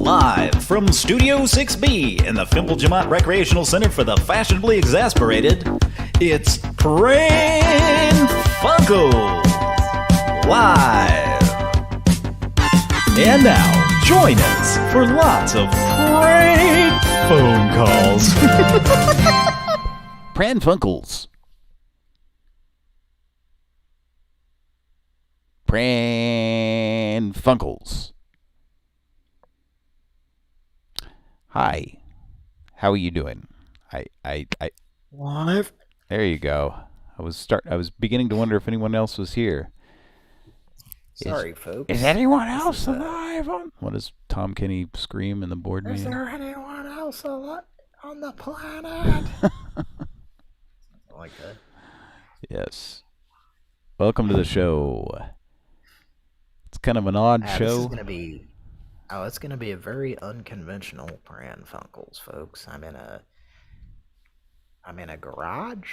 Live from Studio 6B in the Fimplejamat Recreational Center for the Fashionably Exasperated, it's Pran Funkels Live. And now, join us for lots of prank phone calls. Pran Funkels. Pran Funkels. Hi, how are you doing? Live. There you go. I was beginning to wonder if anyone else was here. Sorry, folks. Is anyone else alive on? What does Tom Kenny scream in the board meeting? Is there anyone else alive on the planet? Like that. Yes. Welcome to the show. It's kind of an odd show. This is gonna be. Oh, it's gonna be a very unconventional Pran Funkels, folks. I'm in a garage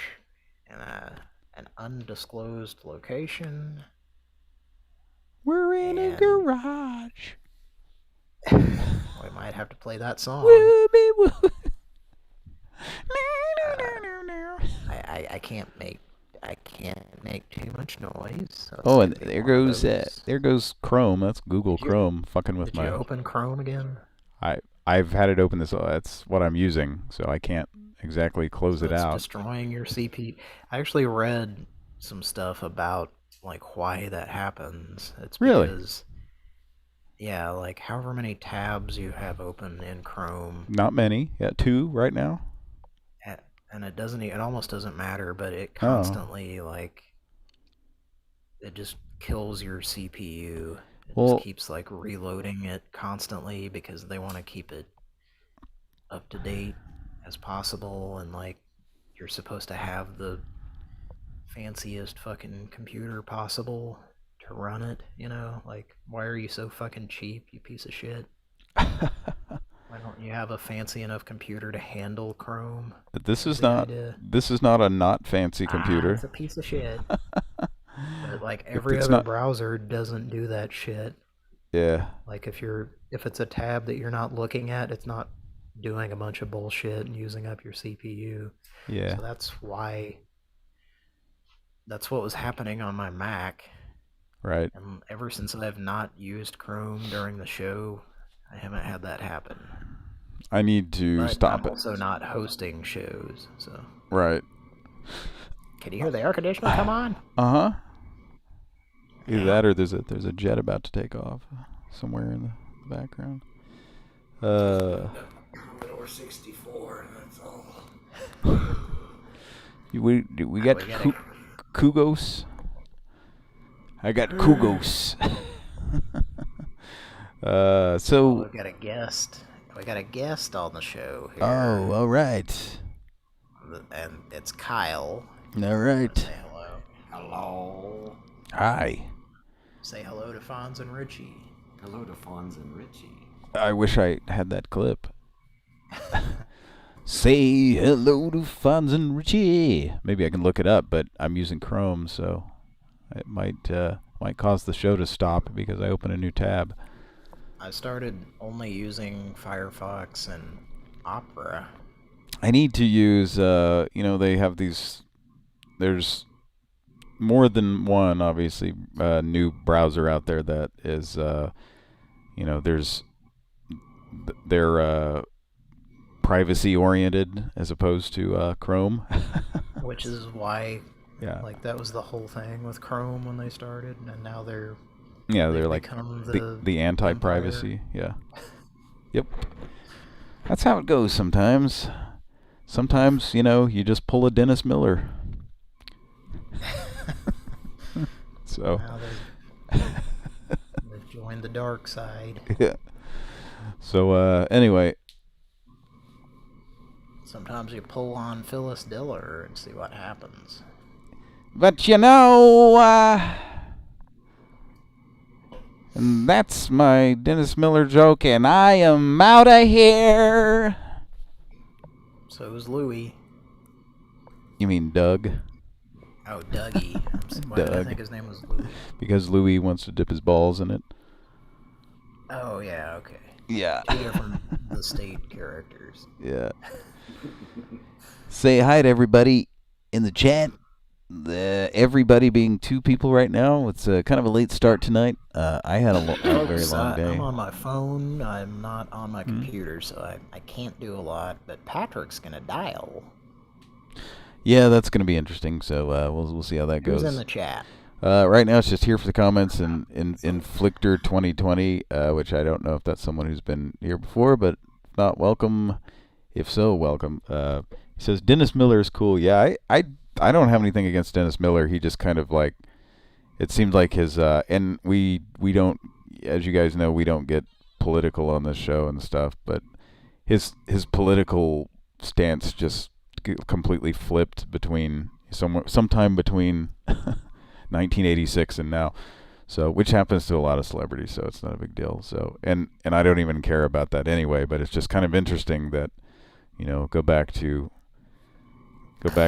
in an undisclosed location. We're in a garage. We might have to play that song. I can't make too much noise. So oh, and there goes Chrome. That's Google Chrome fucking with my. Did you open Chrome again? I've had it open. That's what I'm using, so I can't exactly close it out. It's destroying your CPU. I actually read some stuff about like why that happens. It's because yeah, like however many tabs you have open in Chrome. Not many. Yeah, 2 right now. And it almost doesn't matter, but it constantly like it just kills your CPU. It just keeps like reloading it constantly because they want to keep it up to date as possible, and like you're supposed to have the fanciest fucking computer possible to run it, you know? Like, why are you so fucking cheap, you piece of shit? Why don't you have a fancy enough computer to handle Chrome? But this is not a not fancy computer. It's a piece of shit. But like every other browser doesn't do that shit. Yeah. Like if it's a tab that you're not looking at, it's not doing a bunch of bullshit and using up your CPU. Yeah. So that's what was happening on my Mac. Right. And ever since I've not used Chrome during the show, I haven't had that happen. I need to stop it. I'm also not hosting shows, so. Right. Can you hear the air conditioner come on? Uh-huh. Either that or there's a jet about to take off somewhere in the background. Commodore 64, that's all. We got Kugos. I got Kugos. So we got a guest. We got a guest on the show here. Oh, all right. And it's Kyle. All right. Say hello. Hello. Hi. Say hello to Fonz and Richie. Hello to Fonz and Richie. I wish I had that clip. Say hello to Fonz and Richie. Maybe I can look it up, but I'm using Chrome, so it might cause the show to stop because I open a new tab. I started only using Firefox and Opera. I need to use, they have these, there's more than one, obviously, new browser out there that is, they're privacy-oriented as opposed to Chrome. Which is why, yeah, like, that was the whole thing with Chrome when they started, and now they're like the anti-privacy. Yeah. Yep. That's how it goes sometimes. Sometimes, you just pull a Dennis Miller. So. Now they've joined the dark side. Yeah. So, anyway. Sometimes you pull on Phyllis Diller and see what happens. But and that's my Dennis Miller joke, and I am out of here. So is Louie. You mean Doug? Oh, Dougie. Why did I think his name was Louie? Because Louie wants to dip his balls in it. Oh, yeah, okay. Yeah. 2 different the state characters. Yeah. Say hi to everybody in the chat. Everybody being 2 people right now. It's kind of a late start tonight. I had a very long day. I'm on my phone. I'm not on my computer, so I can't do a lot. But Patrick's gonna dial. Yeah, that's going to be interesting. So we'll see how that goes. Who's in the chat? Right now, it's just here for the comments and Inflictor 2020, which I don't know if that's someone who's been here before, but if not, welcome. If so, welcome. He says Dennis Miller is cool. Yeah, I don't have anything against Dennis Miller. He just kind of like, it seemed like his and we don't, as you guys know, we don't get political on this show and stuff, but his political stance just completely flipped between sometime between 1986 and now, so which happens to a lot of celebrities, so it's not a big deal. So and I don't even care about that anyway, but it's just kind of interesting that, you know, go back to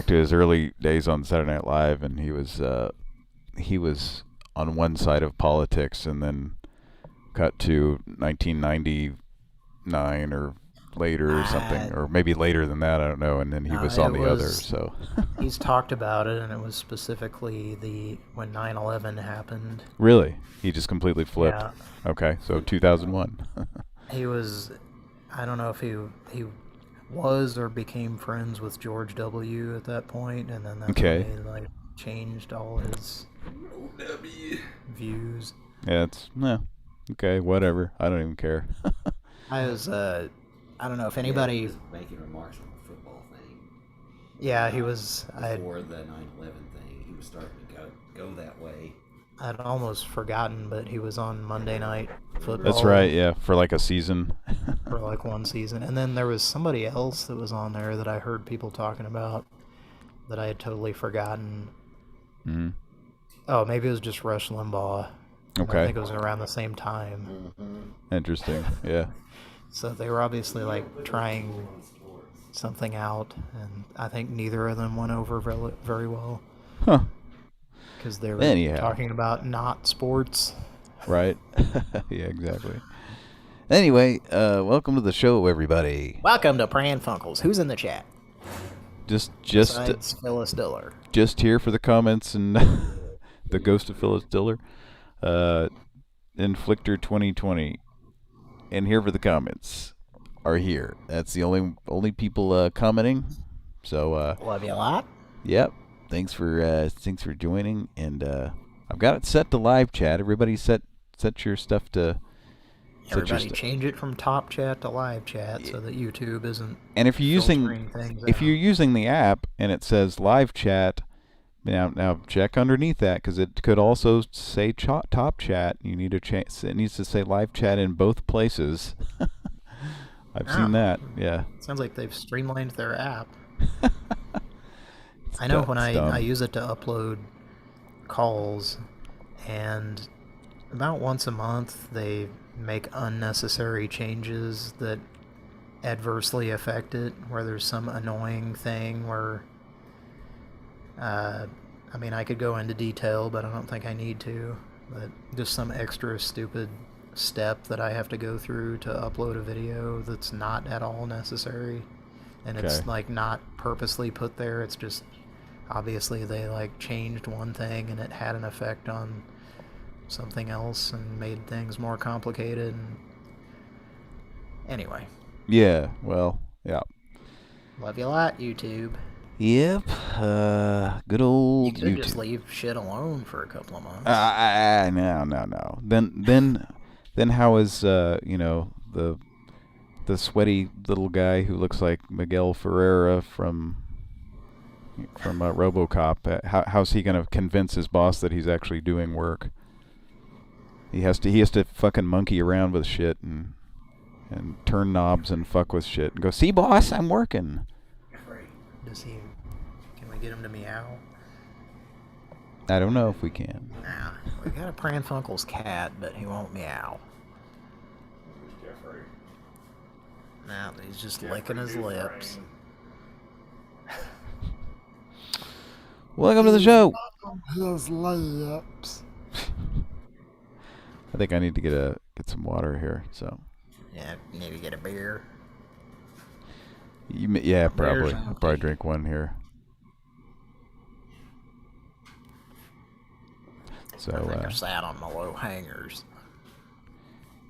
his early days on Saturday Night Live, and he was on one side of politics, and then cut to 1999 or later or something, or maybe later than that, I don't know, and then he was on the other. So he's talked about it, and it was specifically when 9/11 happened. Really? He just completely flipped? Yeah. Okay, so 2001. He was, I don't know if he was or became friends with George W. at that point, and then that's when he like changed all his views. Yeah, okay, whatever. I don't even care. I don't know if anybody... He was making remarks on the football thing. Yeah, he was... Before the 9/11 thing, he was starting to go that way. I'd almost forgotten, but he was on Monday Night Football. That's right, yeah, for like a season. For like one season. And then there was somebody else that was on there that I heard people talking about that I had totally forgotten. Mm-hmm. Oh, maybe it was just Rush Limbaugh. Okay. I think it was around the same time. Mm-hmm. Interesting, yeah. So they were obviously like trying something out, and I think neither of them went over very well. Huh. Because they were talking about not sports. Right. Yeah, exactly. Anyway, welcome to the show, everybody. Welcome to Pran Funkels. Who's in the chat? Just Besides Phyllis Diller. Just here for the comments and the ghost of Phyllis Diller. Inflictor 2020. And here for the comments are here. That's the only people commenting. So love you a lot. Yep. Thanks for joining, and I've got it set to live chat. Everybody set your stuff to. Everybody change it from top chat to live chat so that YouTube isn't. And if you're using the app and it says live chat, now check underneath that, because it could also say top chat. You need to it needs to say live chat in both places. I've seen that. Yeah. Sounds like they've streamlined their app. I know when I use it to upload calls, and about once a month they make unnecessary changes that adversely affect it, where there's some annoying thing where I mean, I could go into detail, but I don't think I need to, but just some extra stupid step that I have to go through to upload a video that's not at all necessary, and it's like not purposely put there. It's just obviously they like changed one thing and it had an effect on something else and made things more complicated. Anyway. Yeah, well, yeah. Love you a lot, YouTube. Yep. Good old YouTube. You could YouTube. just leave shit alone for a couple of months. No. Then how is the sweaty little guy who looks like Miguel Ferreira from RoboCop? How's he gonna convince his boss that he's actually doing work? He has to fucking monkey around with shit and turn knobs and fuck with shit and go, see, boss, I'm working. Can we get him to meow? I don't know if we can. Nah, we got a Pran Funkels cat, but he won't meow. Nah, he's just licking his lips. Welcome to the show. His lips. I think I need to get some water here. So Yeah, maybe get a beer. Yeah, probably. I'll probably drink one here. So, I think I sat on my low hangers.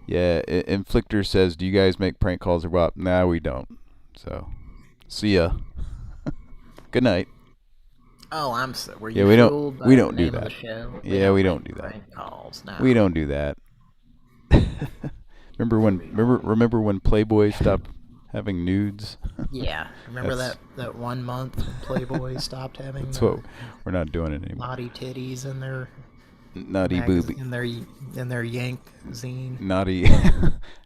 Yeah, Inflictor says, "Do you guys make prank calls or what?" Nah, we don't. So, see ya. Good night. Oh, I'm so. Were Yeah, you we fooled don't. by We the don't do name of the that. show? Yeah, we don't do that. Prank calls. No. We don't do that. Remember when Playboy stopped having nudes? Yeah, remember that 1 month when Playboy stopped having That's what we're not doing it anymore. naughty titties in their naughty booby in their Yank zine.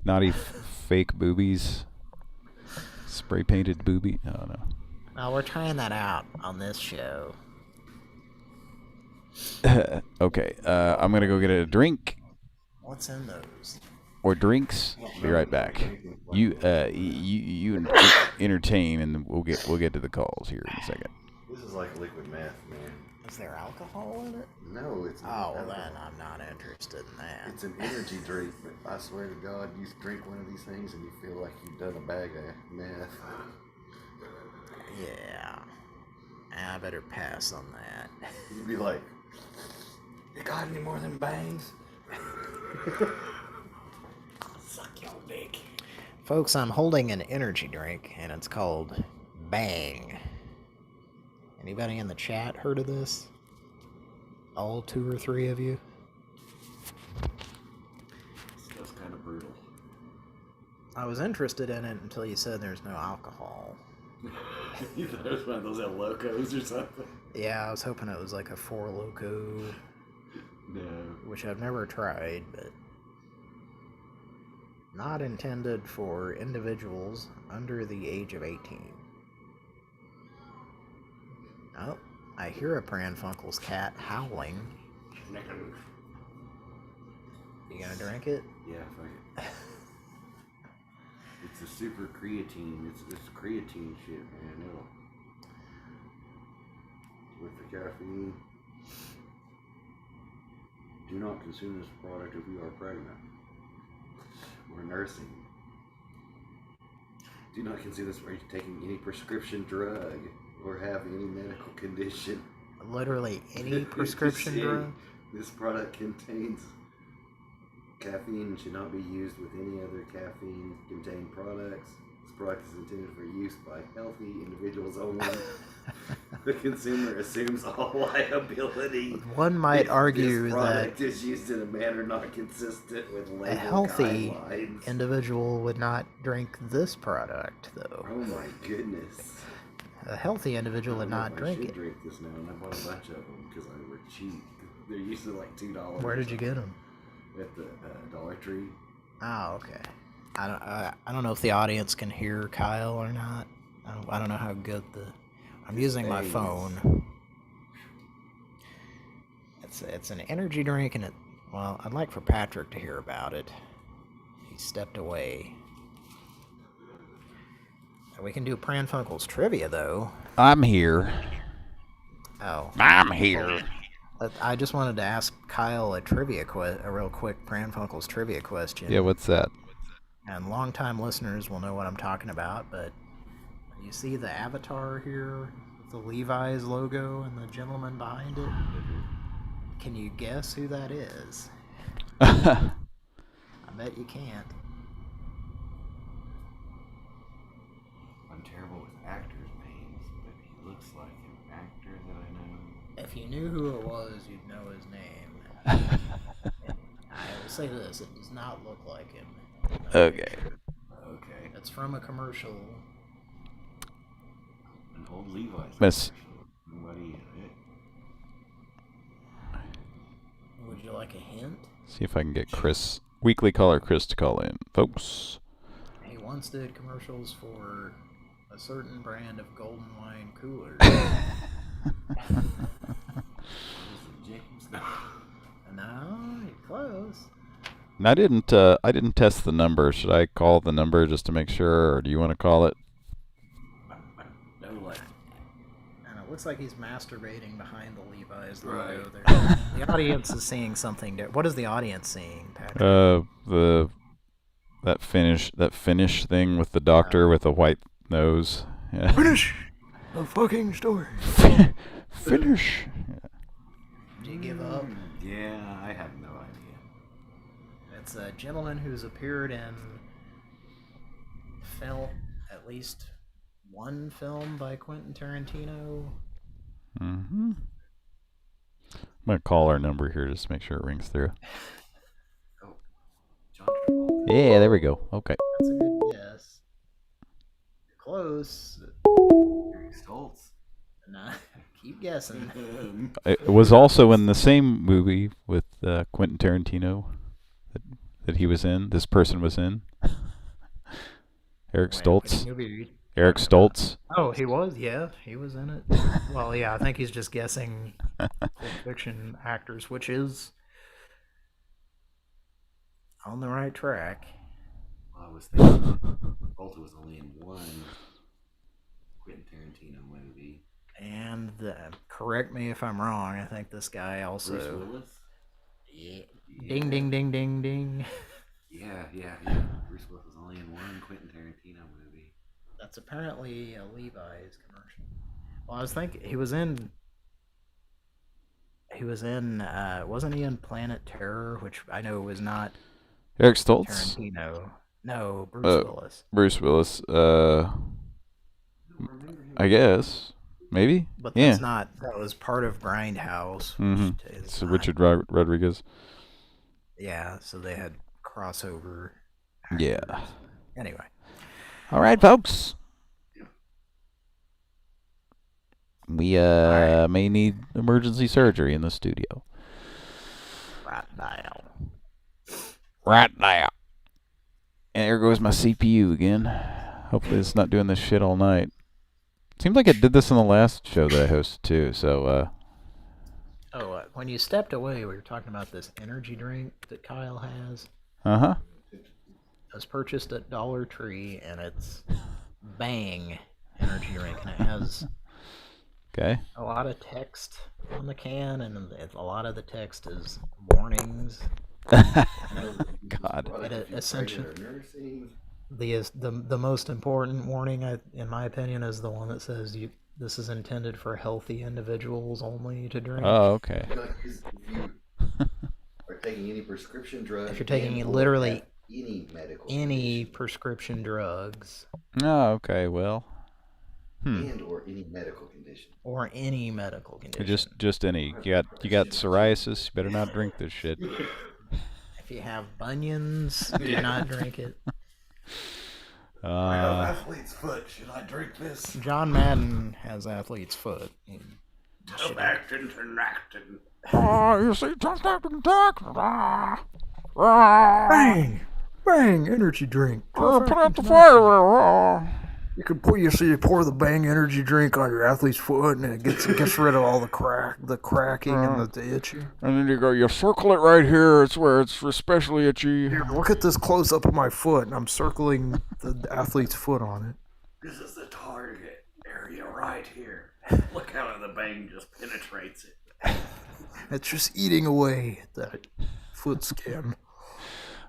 Naughty fake boobies. Spray painted booby. I don't know. Well, we're trying that out on this show. Okay, I'm gonna go get a drink. What's in those? Or drinks. Be right back. You entertain, and then we'll get to the calls here in a second. This is like liquid meth, man. Is there alcohol in it? No, it's not. Oh, well then I'm not interested in that. It's an energy drink, but I swear to God, you drink one of these things and you feel like you've done a bag of meth. Yeah. I better pass on that. You'd be like, you got any more than bangs? Suck your dick. Folks, I'm holding an energy drink, and it's called Bang. Anybody in the chat heard of this? All 2 or 3 of you? That's kind of brutal. I was interested in it until you said there's no alcohol. You thought it was one of those El Locos or something? Yeah, I was hoping it was like a Four Loko. No. Which I've never tried, but not intended for individuals under the age of 18. Oh, I hear a Pran Funkels cat howling. You gonna drink it? Yeah, fuck it. It's a super creatine. It's creatine shit, man. It'll, with the caffeine. Do not consume this product if you are pregnant or nursing. Do not consume this if you're taking any prescription drug or have any medical condition. Literally any prescription drug? This product contains caffeine and should not be used with any other caffeine-containing products. This product is intended for use by healthy individuals only. The consumer assumes all liability. One might argue this that product is used in a manner not consistent with label a healthy guidelines. Individual would not drink this product, though. Oh my goodness. A healthy individual would not drink I should it. drink this now, and I bought a bunch of them because they were cheap. They're usually like $2. Where did you get them? At the Dollar Tree. Oh, okay. I don't know if the audience can hear Kyle or not. I don't know how good the. I'm using my phone. It's an energy drink, and well, I'd like for Patrick to hear about it. He stepped away. We can do Pran Funkels trivia, though. I'm here. Oh. I'm here. I just wanted to ask Kyle a real quick Pran Funkels trivia question. Yeah, what's that? And longtime listeners will know what I'm talking about, but you see the avatar here, the Levi's logo, and the gentleman behind it? Can you guess who that is? I bet you can't. I'm terrible with actors' names, but he looks like an actor that I know. If you knew who it was, you'd know his name. I will say this, it does not look like him. Okay. Okay. It's from a commercial. An old Levi's Miss. commercial. What do you think? Would you like a hint? See if I can get Chris, weekly caller Chris, to call in, folks. He once did commercials for a certain brand of golden wine coolers. No, you're close. And I didn't test the number. Should I call the number just to make sure, or do you want to call it? No way. And it looks like he's masturbating behind the Levi's logo Right. there. The audience is seeing something. What is the audience seeing, Patrick? The That Finnish thing with the doctor with the white nose. Yeah. Finish the fucking story. Finish. Do you give up? Yeah, I have no idea. It's a gentleman who's appeared in at least one film by Quentin Tarantino. Mm-hmm. I'm going to call our number here just to make sure it rings through. Oh, John Travolta. Yeah, there we go. Okay. That's a good guess. You're close. Eric Stoltz. Nah, keep guessing. It was also in the same movie with Quentin Tarantino that he was in. This person was in. Eric Stoltz. Eric Stoltz. Oh, he was? Yeah, he was in it. Well, yeah, I think he's just guessing Pulp Fiction actors, which is on the right track. Well, I was thinking that Travolta was only in one Quentin Tarantino movie. And correct me if I'm wrong, I think this guy also... Bruce Willis? Yeah. Ding, ding, ding, ding, ding. Yeah. Bruce Willis was only in one Quentin Tarantino movie. That's apparently a Levi's commercial. Well, I was thinking he was in. Wasn't he in Planet Terror, which I know was not Eric Stoltz? Tarantino. No, Bruce Willis. Bruce Willis. I guess. Maybe? But that's not. That was part of Grindhouse. Mm-hmm. So Richard Rodriguez. Yeah, so they had crossover actors. Yeah. Anyway. All right, folks. We may need emergency surgery in the studio. Right now. And there goes my CPU again. Hopefully it's not doing this shit all night. Seems like it did this in the last show that I hosted too, so when you stepped away, we were talking about this energy drink that Kyle has. Uh-huh. It was purchased at Dollar Tree, and it's Bang energy drink, and it has a lot of text on the can, and a lot of the text is warnings. God. It essentially, the most important warning, in my opinion, is the one that says this is intended for healthy individuals only to drink. Oh, okay. If you are taking any prescription drugs, if you're taking literally any prescription drugs. Oh, okay. Well. And or any medical condition. Or any medical condition. Just any. You got psoriasis. You better not drink this shit. If you have bunions, do not drink it. I have athlete's foot. Should I drink this? John Madden has athlete's foot. Just acting to acting. You see, just acting to Bang energy drink. Put out the fire. You pour the Bang energy drink on your athlete's foot, and it gets rid of all the cracking and the itchy. And then you circle it right here. It's where it's especially itchy. Here, look at this close up of my foot, and I'm circling the athlete's foot on it. This is the target area right here. Look how the Bang just penetrates it. It's just eating away at that foot skin.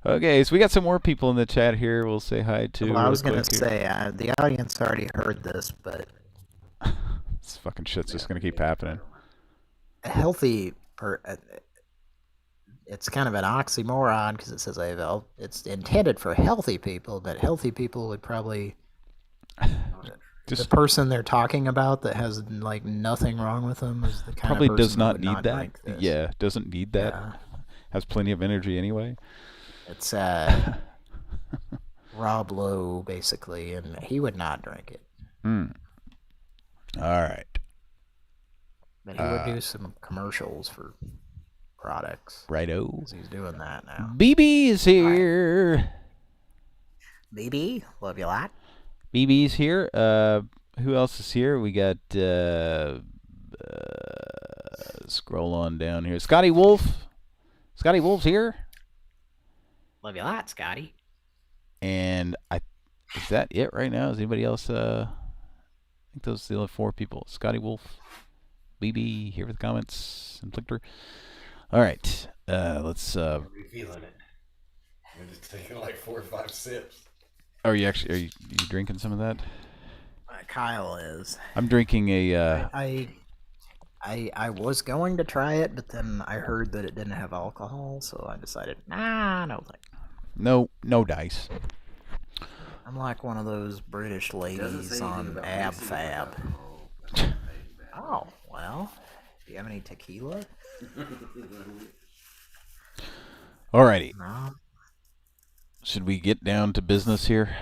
Okay, so we got some more people in the chat here. We'll say hi to. Well, I was going to say, the audience already heard this, but... This fucking shit's just going to keep happening. It's kind of an oxymoron, because it says it's intended for healthy people, but healthy people would probably... the person they're talking about that has, like, nothing wrong with them is the kind probably of person does not need that. drink this. Yeah, doesn't need that. Yeah. Has plenty of energy anyway. It's Rob Lowe, basically, and he would not drink it. All right. But he would do some commercials for products. Righto. 'Cause he's doing that now. BB is here. BB, love you a lot. BB's here. Who else is here? We got scroll on down here. Scotty Wolf. Scotty Wolf's here. Love you a lot, Scotty. And is that it right now? Is anybody else? I think those are the only 4 people. Scotty Wolf, BB here with the comments, and Flicker. All right, let's. Revealing it. I'm just taking like 4 or 5 sips. Are you drinking some of that? Kyle is. I'm drinking a. I was going to try it, but then I heard that it didn't have alcohol, so I decided, no thanks. No dice. I'm like one of those British ladies on Ab Fab. Oh, well. Do you have any tequila? Alrighty. No. Should we get down to business here?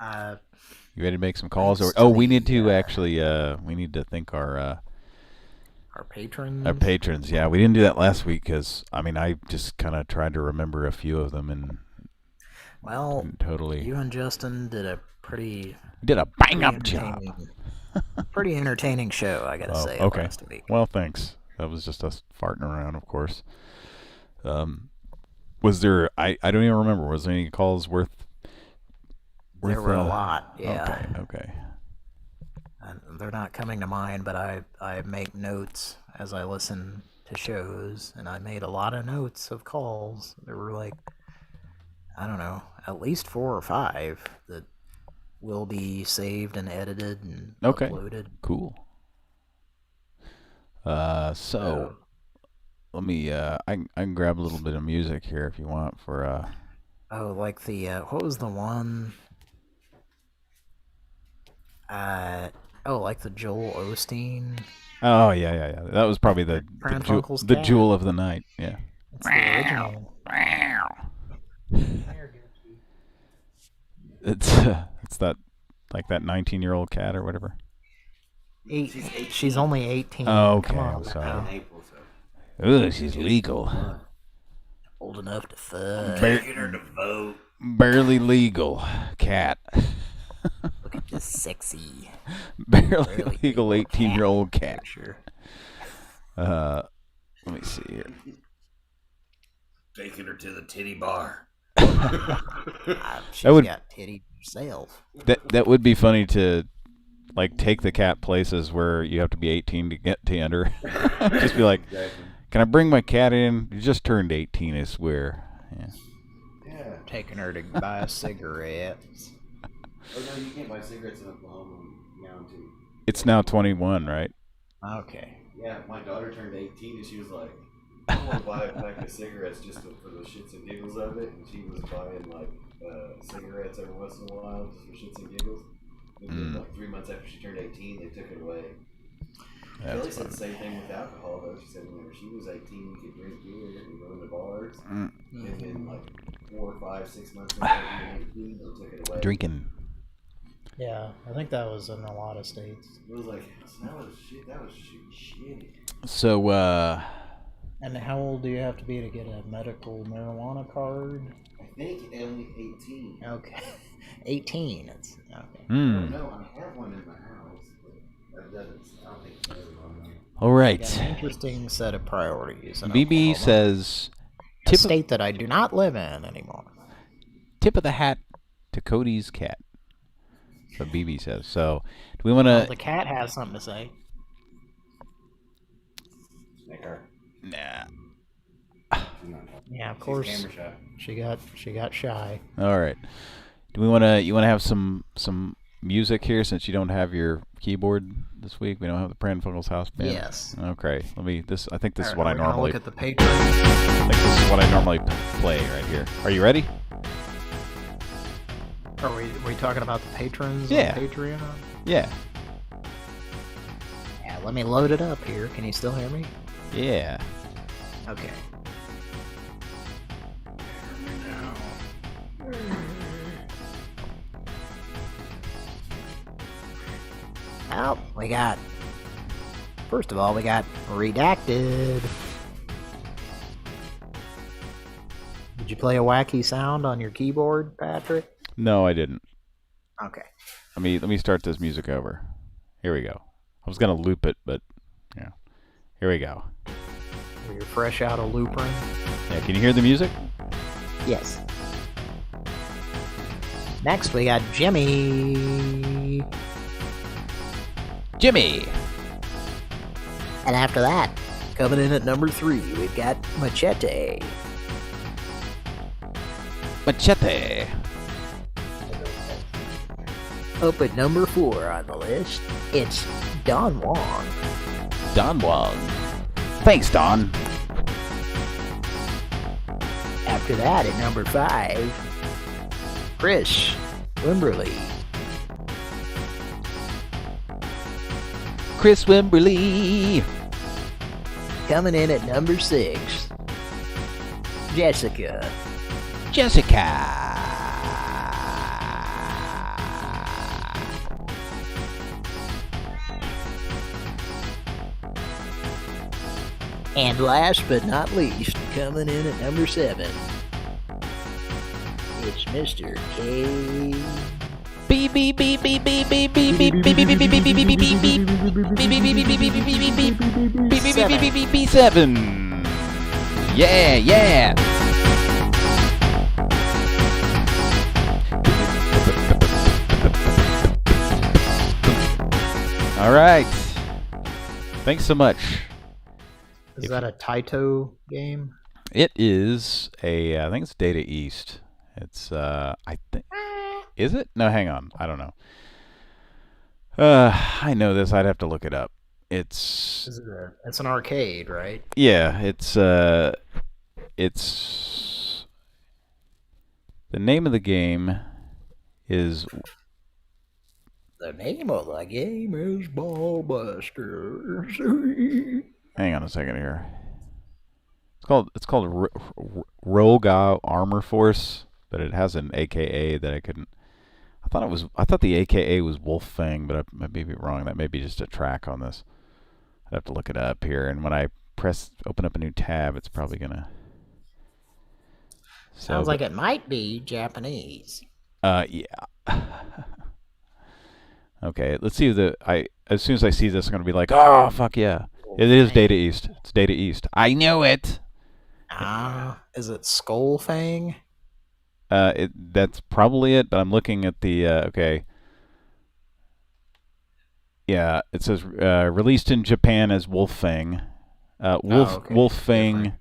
You ready to make some calls? We need to actually. We need to thank our patrons. Our patrons. Yeah, we didn't do that last week because I just kind of tried to remember a few of them and. Well, totally. You and Justin did a pretty. Did a bang-up job. Pretty entertaining show, I gotta say. Okay. Last week. Well, thanks. That was just us farting around, of course. Was there? I don't even remember. Was there any calls worth? There were a lot. Yeah. Okay. And they're not coming to mind, but I make notes as I listen to shows, and I made a lot of notes of calls. There were like, I don't know, at least 4 or 5 that will be saved and edited and uploaded. Cool. So let me. I can grab a little bit of music here if you want for. Oh, like the what was the one? Like the Joel Osteen. Oh yeah. That was probably the jewel of the night. Yeah. It's the original. It's that like that 19-year-old cat or whatever. She's only 18. Oh, okay. Come on, I'm sorry. now. She's legal. Old enough to fuck. Taking her to vote. Barely legal cat. Look at this sexy. Barely legal 18-year-old cat. Sure. Let me see here. Taking her to the titty bar. She's got titty herself. That would be funny to like take the cat places where you have to be 18 to get to enter. Just be like, can I bring my cat in? You just turned 18, I swear. Yeah. Taking her to buy cigarettes. Oh no, you can't buy cigarettes in Oklahoma now too. It's now 21, right? Okay. Yeah, my daughter turned 18 and she was like, I want to buy a pack of cigarettes just for the shits and giggles of it. And she was buying like cigarettes every once in a while just for shits and giggles. And then, like 3 months after she turned 18, they took it away. Kelly said the same thing with alcohol though. She said whenever she was 18, you could drink beer and go into bars. And then like 4, 5, 6 months after 18, they took it away. Drinking. Yeah, I think that was in a lot of states. It was like, that was shitty. So, And how old do you have to be to get a medical marijuana card? I think only 18. Okay. 18. It's okay. No, I have one in my house, but that doesn't. I don't think it says it on there. All right. An interesting set of priorities. BB says, a state that I do not live in anymore. Tip of the hat to Cody's cat. That's what BB says. So, do we want to? Well, the cat has something to say. Nah. Yeah, of course. She got shy. All right. Do we want to? You want to have some music here since you don't have your keyboard this week? We don't have the Pran Funkels house band. Yes. Okay. I think this is what I normally. Look at the patrons. I think this is what I normally play right here. Are you ready? Are we talking about the patrons on Patreon? Yeah. Yeah, let me load it up here. Can you still hear me? Yeah. Okay. Well, first of all, we got Redacted. Did you play a wacky sound on your keyboard, Patrick? No, I didn't. Okay. Let me start this music over. Here we go. I was gonna loop it, but yeah. Here we go. You're fresh out of looping. Yeah, can you hear the music? Yes. Next, we got Jimmy. And after that, coming in at number 3, we've got Machete. Machete. Up at number 4 on the list, it's Don Wong. Don Wong. Thanks, Don. After that, at number 5, Chris Wimberly. Chris Wimberly. Coming in at number 6, Jessica. And last but not least, coming in at number 7, it's Mr. K. Beep beep beep beep beep beep beep beep beep beep beep beep beep beep beep beep beep 7. Yeah, yeah. All right. Thanks so much. Is that a Taito game? It is I think it's Data East. It's I think. Is it? No, hang on. I don't know. I know this. I'd have to look it up. It's an arcade, right? Yeah, it's the name of the game is. The name of the game is Ballbusters. Hang on a second here. It's called Rogue Armor Force, but it has an AKA that I couldn't. I thought the AKA was Wolf Fang, but I may be wrong. That may be just a track on this. I'd have to look it up here. And when I open up a new tab, it's probably gonna. Sounds like it might be Japanese. Yeah. Okay, let's see as soon as I see this, I'm gonna be like, oh fuck yeah! It is Data East. It's Data East. I know it. Is it Skull Fang? That's probably it, but I'm looking at the okay. Yeah, it says released in Japan as Wolf Fang. Wolf Fang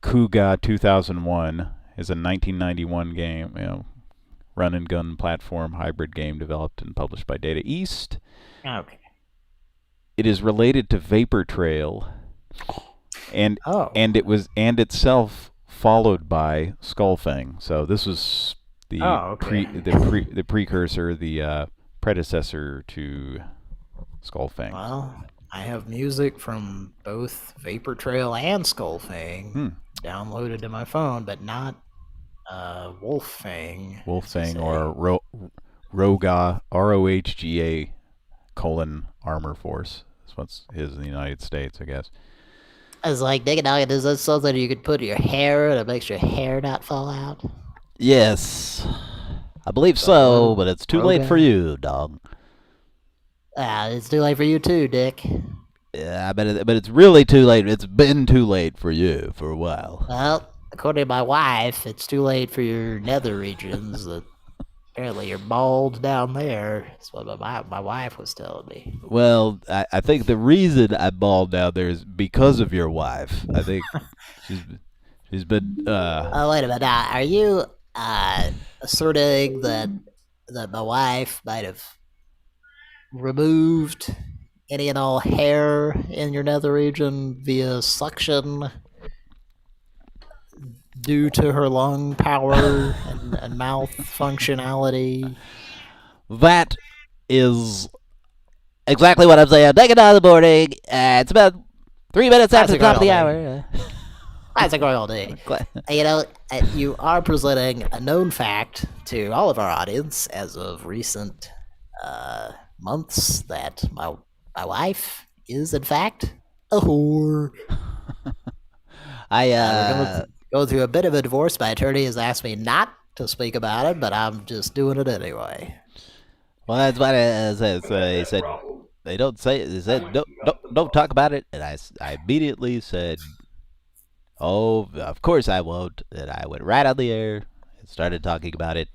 Kuga 2001 is a 1991 game, run and gun platform hybrid game developed and published by Data East. Okay. It is related to Vapor Trail, and itself followed by Skullfang. So this was the precursor, the predecessor to Skullfang. Well, I have music from both Vapor Trail and Skullfang downloaded to my phone, but not Wolffang. Wolffang or Roga, ROHGA : Armor Force. That's what is in the United States, I guess. I was like, Diggin' is that something you could put in your hair and it makes your hair not fall out? Yes. I believe so, but it's too late for you, dog. It's too late for you too, Dick. Yeah, but it's really too late. It's been too late for you for a while. Well, according to my wife, it's too late for your nether regions. That apparently you're bald down there. That's what my wife was telling me. Well, I think the reason I'm bald down there is because of your wife. I think she's been. Oh, wait a minute. Now, are you asserting that my wife might have removed any and all hair in your nether region via suction due to her lung power and mouth functionality? That is exactly what I'm saying. Take it on the morning. It's about 3 minutes after the top of the hour. That's a great all day. You are presenting a known fact to all of our audience as of recent months that my wife is, in fact, a whore. We're going through a bit of a divorce. My attorney has asked me not to speak about it, but I'm just doing it anyway. Well, that's what he said. They don't say it. He said, don't talk about it. And I immediately said, oh, of course I won't. And I went right on the air and started talking about it.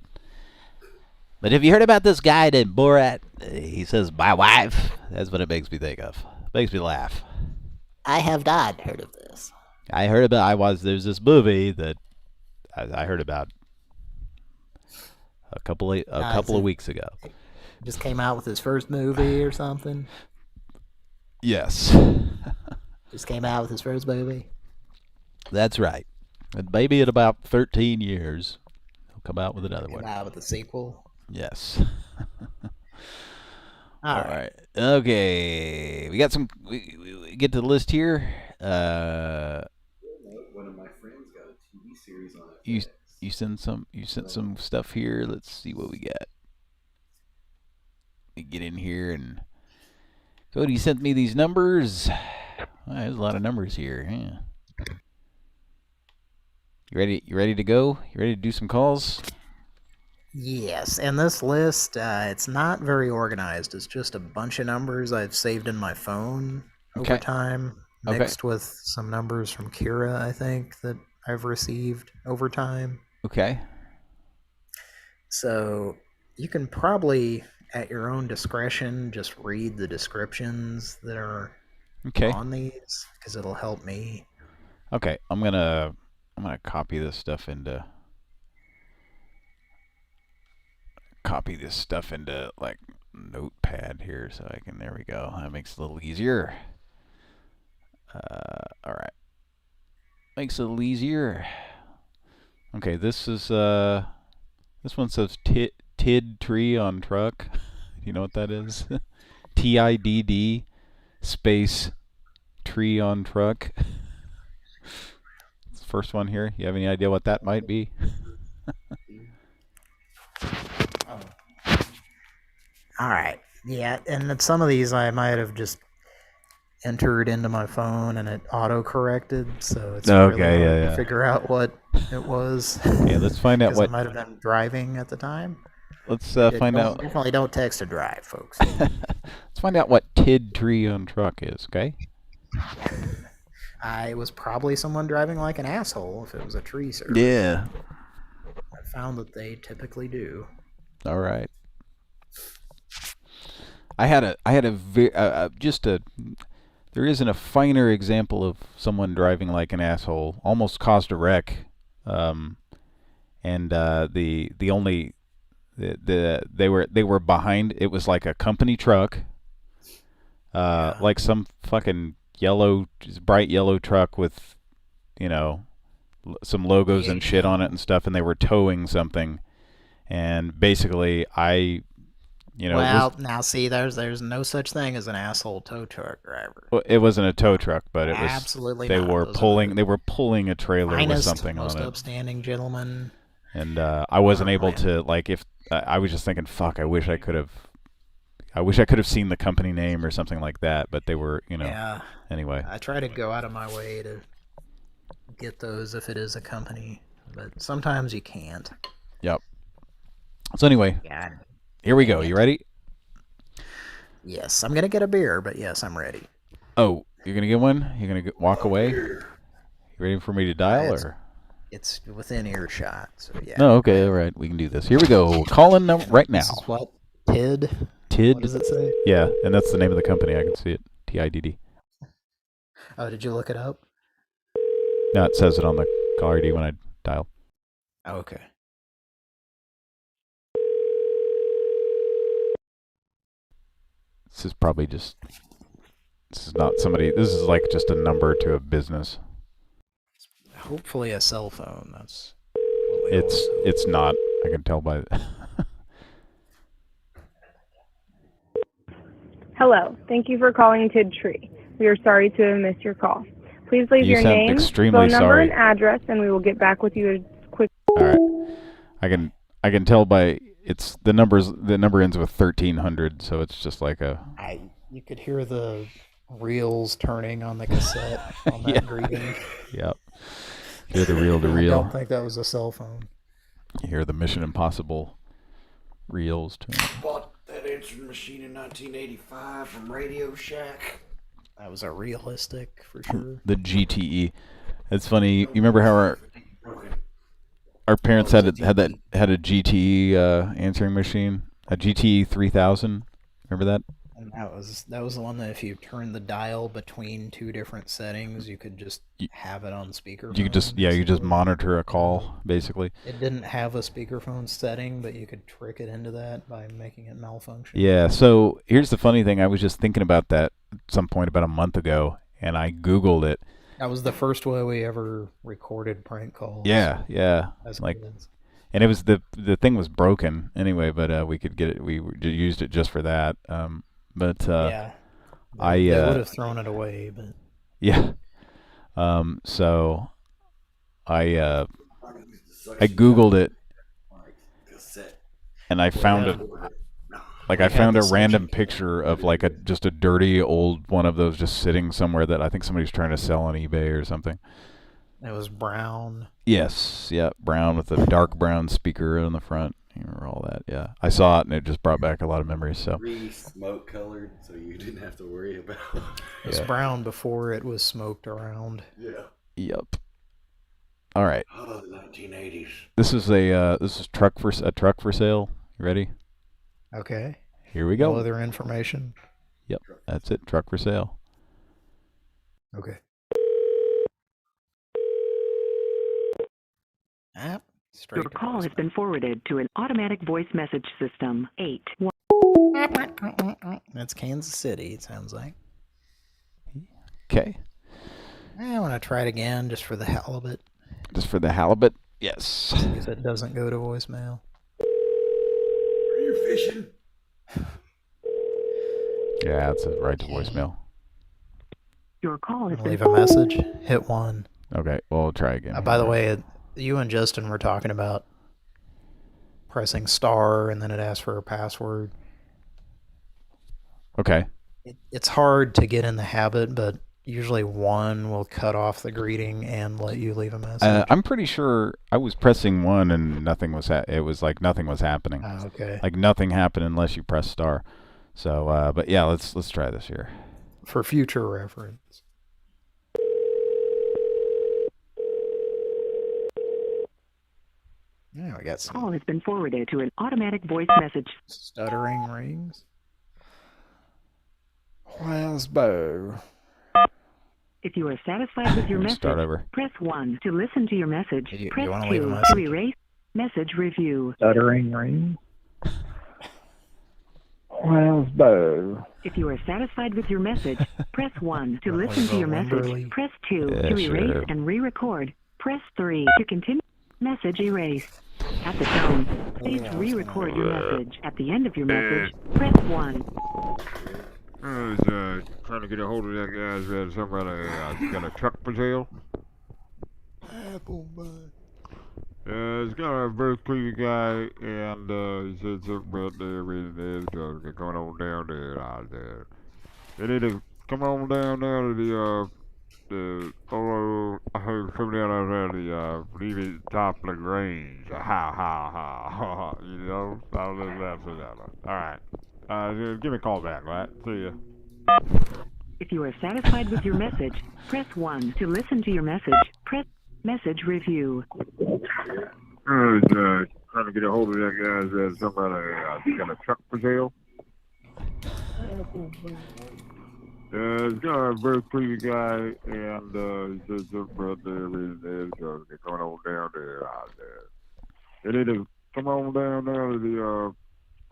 But have you heard about this guy named Borat? He says, my wife. That's what it makes me think of. Makes me laugh. I have not heard of this. I heard about, there's this movie that I heard about a couple of weeks ago. Just came out with his first movie or something? Yes. Just came out with his first movie? That's right. And maybe in about 13 years, he'll come out with another one. Come out with a sequel? Yes. All right. Okay. We got some. We get to the list here. One of my friends got a TV series on it. You sent some stuff here. Let's see what we got. We get in here and Cody sent me these numbers. There's a lot of numbers here. Yeah. You ready to go? You ready to do some calls? Yes, and this list, it's not very organized. It's just a bunch of numbers I've saved in my phone over time, mixed with some numbers from Kira, I think, that I've received over time. Okay. So you can probably, at your own discretion, just read the descriptions that are on these, because it'll help me. Okay, I'm gonna copy this stuff into like Notepad here, so I can. There we go. That makes it a little easier. All right, makes it a little easier. Okay, this is this one says TID tree on truck. You know what that is? TIDD space tree on truck. It's the first one here. You have any idea what that might be? All right. Yeah, and some of these I might have just entered into my phone and it auto-corrected, so it's really hard to figure out what it was. Yeah, let's find out what... I might have been driving at the time. Let's find out... Definitely don't text to drive, folks. Let's find out what TID tree on truck is, okay? I was probably someone driving like an asshole if it was a tree service. Yeah. I found that they typically do. All right. There isn't a finer example of someone driving like an asshole. Almost caused a wreck. They were behind. It was like a company truck. Like some fucking bright yellow truck with, some logos and shit on it and stuff, and they were towing something. And basically, now see, there's no such thing as an asshole tow truck driver. Well, it wasn't a tow truck, but it was absolutely. They were pulling a trailer with something on it. Most upstanding gentleman. And I wasn't able to I was just thinking, fuck, I wish I could have seen the company name or something like that, but they were, Yeah. Anyway. I try to go out of my way to get those if it is a company, but sometimes you can't. Yep. So anyway, here we go. You ready? Yes, I'm gonna get a beer, but yes, I'm ready. Oh, you're gonna get one? You're gonna walk away? You ready for me to dial, or? It's within earshot, so yeah. No, okay, all right, we can do this. Here we go. Calling them right now. This is what? TID? TID? What does it say? Yeah, and that's the name of the company. I can see it. TIDD. Oh, did you look it up? No, it says it on the caller ID when I dial. Oh, okay. This is probably just... This is not somebody... This is like just a number to a business. Hopefully a cell phone. That's... It's not. I can tell by... Hello. Thank you for calling TID Tree. We are sorry to have missed your call. Please leave your name, phone number, and address, and we will get back with you as quick. All right. I can tell by it's the number ends with 1300, so it's just like a. You could hear the reels turning on the cassette on that greeting. Yep. Hear the reel to reel. I don't think that was a cell phone. You hear the Mission Impossible reels turning. Bought that answering machine in 1985 from Radio Shack. That was a realistic for sure. The GTE. It's funny. You remember how our parents had a GTE answering machine, a GTE 3000. Remember that? And that was the one that if you turn the dial between two different settings, you could just have it on speakerphone. You could just you just monitor a call basically. It didn't have a speakerphone setting, but you could trick it into that by making it malfunction. Yeah. So here's the funny thing: I was just thinking about that at some point about a month ago, and I Googled it. That was the first way we ever recorded prank calls. Yeah, like, and it was the thing was broken anyway, but we could get it. We used it just for that. But yeah, they would have thrown it away, but yeah. So I Googled it, and I found it. Like I found a random picture of like just a dirty old one of those just sitting somewhere that I think somebody's trying to sell on eBay or something. It was brown. Yes, yeah, brown with a dark brown speaker on the front. You remember all that? Yeah, I saw it and it just brought back a lot of memories. So smoke colored, so you didn't have to worry about. It was brown before it was smoked around. Yeah. Yep. All right. Oh, the 1980s. This is a truck for sale. You ready? Okay. Here we go. No other information? Yep, that's it. Truck for sale. Okay. Your call has been forwarded to an automatic voice message system. 8. That's Kansas City, it sounds like. Okay. I want to try it again just for the halibut. Just for the halibut? Yes. If it doesn't go to voicemail. Are you fishing? Yeah, it's right to voicemail. Your call has been leave a message. Hit 1. Okay, well, we'll try again. By the way, you and Justin were talking about pressing star and then it asks for a password. Okay. It's hard to get in the habit, but usually 1 will cut off the greeting and let you leave a message. I'm pretty sure I was pressing 1 and nothing was it was like nothing was happening. Oh, okay. Like nothing happened unless you press star. So, but yeah, let's try this here. For future reference. Yeah, we got some. Call has been forwarded to an automatic voice message. Stuttering rings. Where's Bo? If you are satisfied with your message, start over. Press 1 to listen to your message. Press 2 to erase message review. Stuttering rings. Where's Bo? If you are satisfied with your message, press 1 to listen to your message. Press 2 to erase and re-record. Press 3 to continue. Message erase. At the tone, please re-record your message. At the end of your message, press 1. I was trying to get a hold of that guy. Somebody got a truck for sale. Apple bud. It's got a very creepy guy, and he said something about the reason is coming on down there. They need to come on down there to I heard come down out there the leave it top of the range. Ha. You know, I'll let that for that one. All right. Give me a call back, right? See ya. If you are satisfied with your message, press 1 to listen to your message. Press message review. I was trying to get a hold of that guy. Somebody got a truck for sale. It's got a very creepy guy, and he said something about the reason is they're coming on down there. They need to come on down there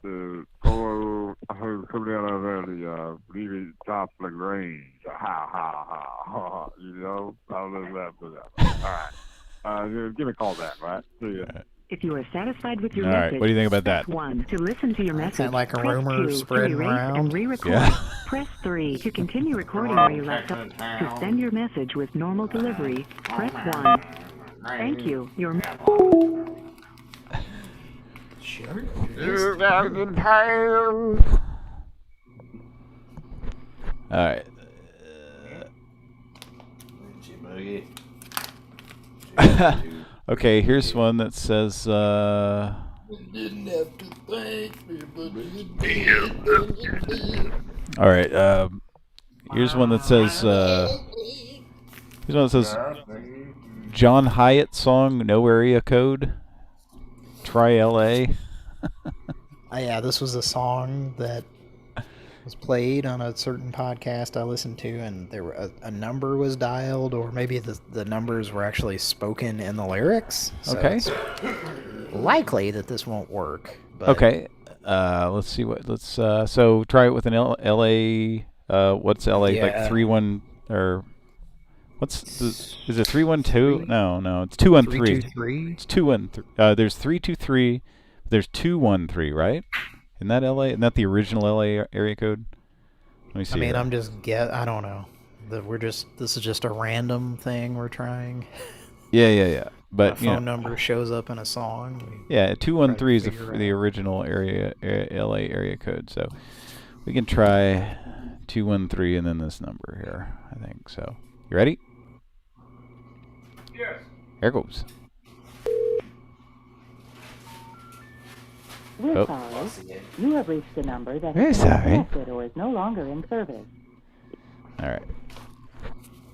to I heard come down out there the leave it top of the range. Ha. You know, I'll let that for that. All right. Give me a call back, right? See ya. If you are satisfied with your All message, right, what do you think about that? Press 1 to listen to your message. Sound like a Press rumor 2 spreading to erase around. and re-record. Yeah. Press 3 to continue recording where you left off. To send your message with normal delivery, press 1. Thank you. Your Sure. All right. Okay, here's one that says Didn't have to thank me, but you did. all right, here's one that says John Hyatt song, No Area Code. Try LA. Yeah, this was a song that was played on a certain podcast I listened to, and there were a number was dialed, or maybe the numbers were actually spoken in the lyrics. So okay. It's likely that this won't work. But okay. Let's see what. So try it with an LA. What's LA like 3-1 or? Is it 3-1-2? No, it's 2-1-3. 3-2-3. It's 2-1-3. There's 3-2-3. There's 2-1-3, right? Isn't that LA? Isn't that the original LA area code? Let me see. I mean, I'm just I don't know. This is just a random thing we're trying. Yeah. But a phone number shows up in a song. 213 is the original LA area code. So we can try 213 and then this number here. I think so. You ready? Yes. Here goes. We're sorry. You have reached a number that We're is sorry. disconnected or is no longer in service. All right.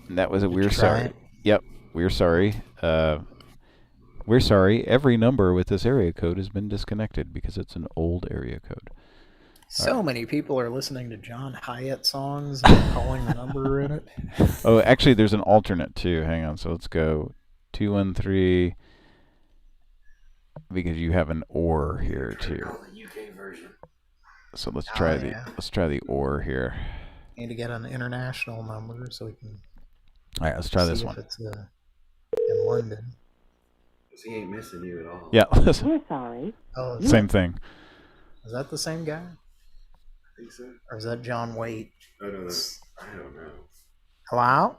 That was a Did we're you try sorry. it? Yep. We're sorry. We're sorry. Every number with this area code has been disconnected because it's an old area code. So many people are listening to John Hyatt songs and calling the number in it. Oh, actually, there's an alternate too. Hang on. So let's go 213 because you have an OR here too. So let's try the OR here. Need to get an international number so we can. All right, let's try this see one. If it's in London. He ain't missing you at all. Yeah. We're sorry. Oh, same thing. Is that the same guy? I think so. Or is that John Waite? Oh, no, I don't know. Hello?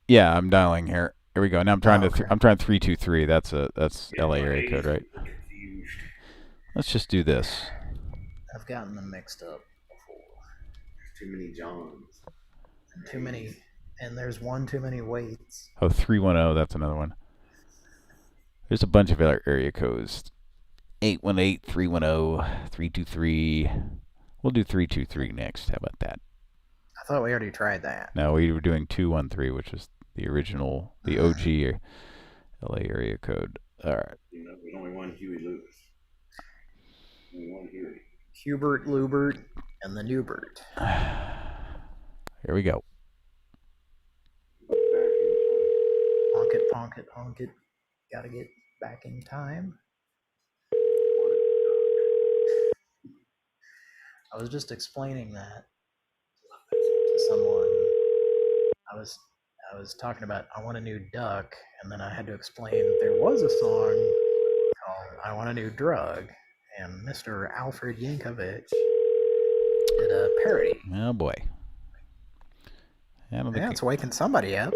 Yeah, I'm dialing here. Here we go. Now I'm trying okay. I'm trying 323. That's LA area code, right? Let's just do this. I've gotten them mixed up before. There's too many Johns. And there's one too many Waites. Oh, 310. That's another one. There's a bunch of other area codes. 818, 310, 323. We'll do 323 next. How about that? I thought we already tried that. No, we were doing 213, which is the original, the OG LA area code. All right. You know, there's only one Huey Lewis. Only one Huey. Hubert, Lubert, and the Newbert. Here we go. Honk it. Gotta get back in time. I was just explaining that to someone. I was talking about I Want a New Duck, and then I had to explain that there was a song called I Want a New Drug, and Mr. Alfred Yankovic did a parody. Oh boy. Yeah, it's waking somebody up.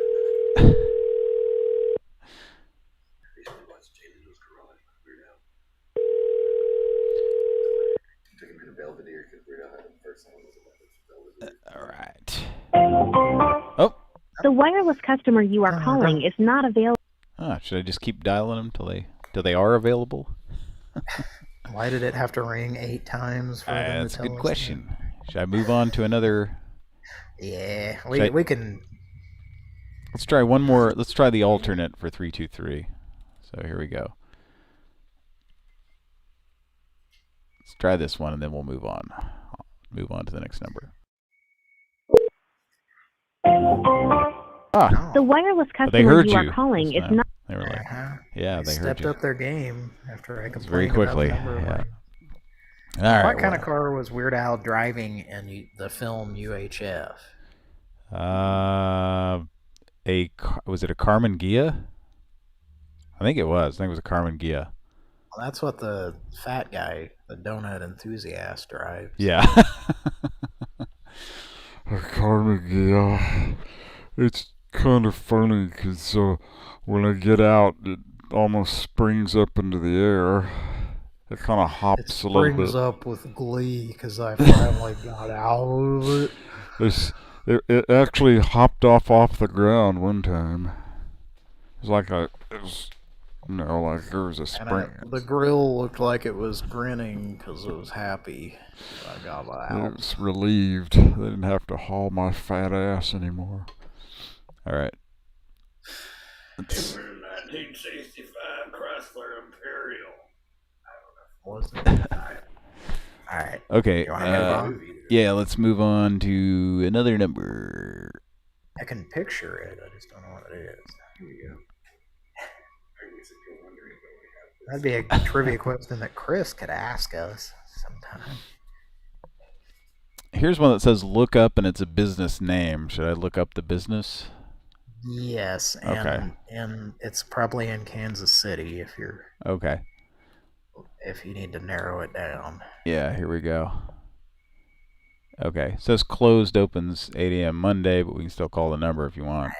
All right. Oh. The wireless customer you are calling is not available. Should I just keep dialing them till they are available? Why did it have to ring 8 times for them to tell us? That's a good question. Should I move on to another? Yeah, we can. Let's try one more. Let's try the alternate for 323. So here we go. Let's try this one and then we'll move on. Move on to the next number. The wireless customer you are calling is not. They were like, yeah, they heard stepped you. up their game after I complained very quickly. about the number. Yeah. All right. What kind of car was Weird Al driving in the film UHF? Was it a Carmen Ghia? I think it was. I think it was a Carmen Ghia. Well, that's what the fat guy, the donut enthusiast, drives. Yeah. Carmen Ghia. It's kind of funny because when I get out, it almost springs up into the air. It kind of hops a little bit. It springs up with glee because I finally got out of it. It actually hopped off the ground one time. It was like like there was a spring. The grill looked like it was grinning because it was happy. I got out. It was relieved. They didn't have to haul my fat ass anymore. All right. It was a 1965 Chrysler Imperial. Was it? All right. Okay. Yeah, let's move on to another number. I can picture it. I just don't know what it is. Here we go. That'd be a trivia question that Chris could ask us sometime. Here's one that says look up, and it's a business name. Should I look up the business? Yes, and it's probably in Kansas City if you're okay. If you need to narrow it down. Yeah, here we go. Okay, it says closed, opens 8 a.m. Monday, but we can still call the number if you want.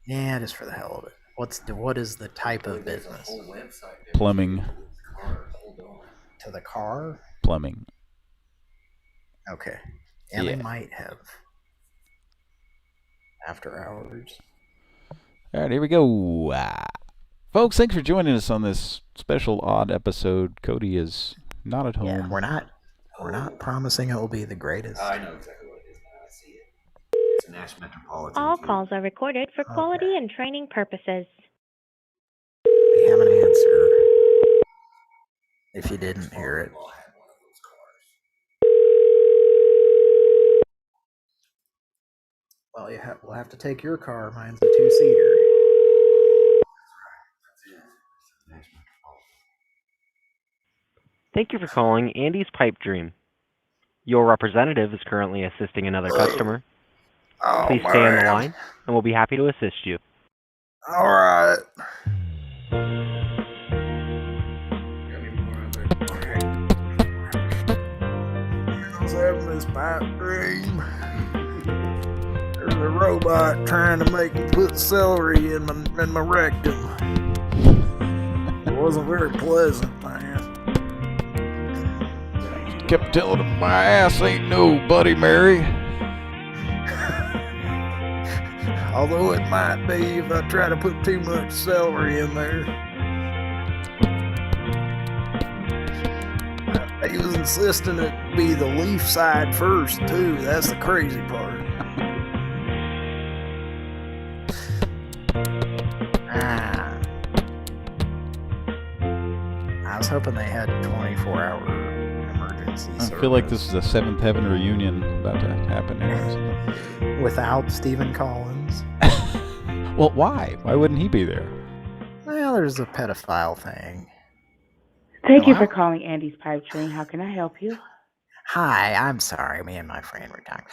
Yeah, just for the hell of it. What is the type of business? Plumbing. To the car? Plumbing. Okay. And they might have after hours. All right, here we go. Folks, thanks for joining us on this special odd episode. Cody is not at home. Yeah, we're not promising it will be the greatest. I know exactly what it is now. I see it. It's a Nash Metropolitan. All calls are recorded for quality and training purposes. We have an answer. If you didn't hear it. Well, we'll have to take your car. Mine's a 2-seater. Thank you for calling Andy's Pipe Dream. Your representative is currently assisting another customer. Please stay on the line, and we'll be happy to assist you. All right. I was having this pipe dream. There's a robot trying to make me put celery in my rectum. It wasn't very pleasant, man. Kept telling him my ass ain't no Bloody Mary. Although it might be if I try to put too much celery in there. He was insisting it be the leaf side first, too. That's the crazy part. I was hoping they had 24-hour emergency service. I feel like this is a Seventh Heaven reunion about to happen here. Without Stephen Collins. Well, why? Why wouldn't he be there? Well, there's a pedophile thing. Thank you for calling Andy's Pipe Dream. How can I help you? Hi, I'm sorry. Me and my friend were talking.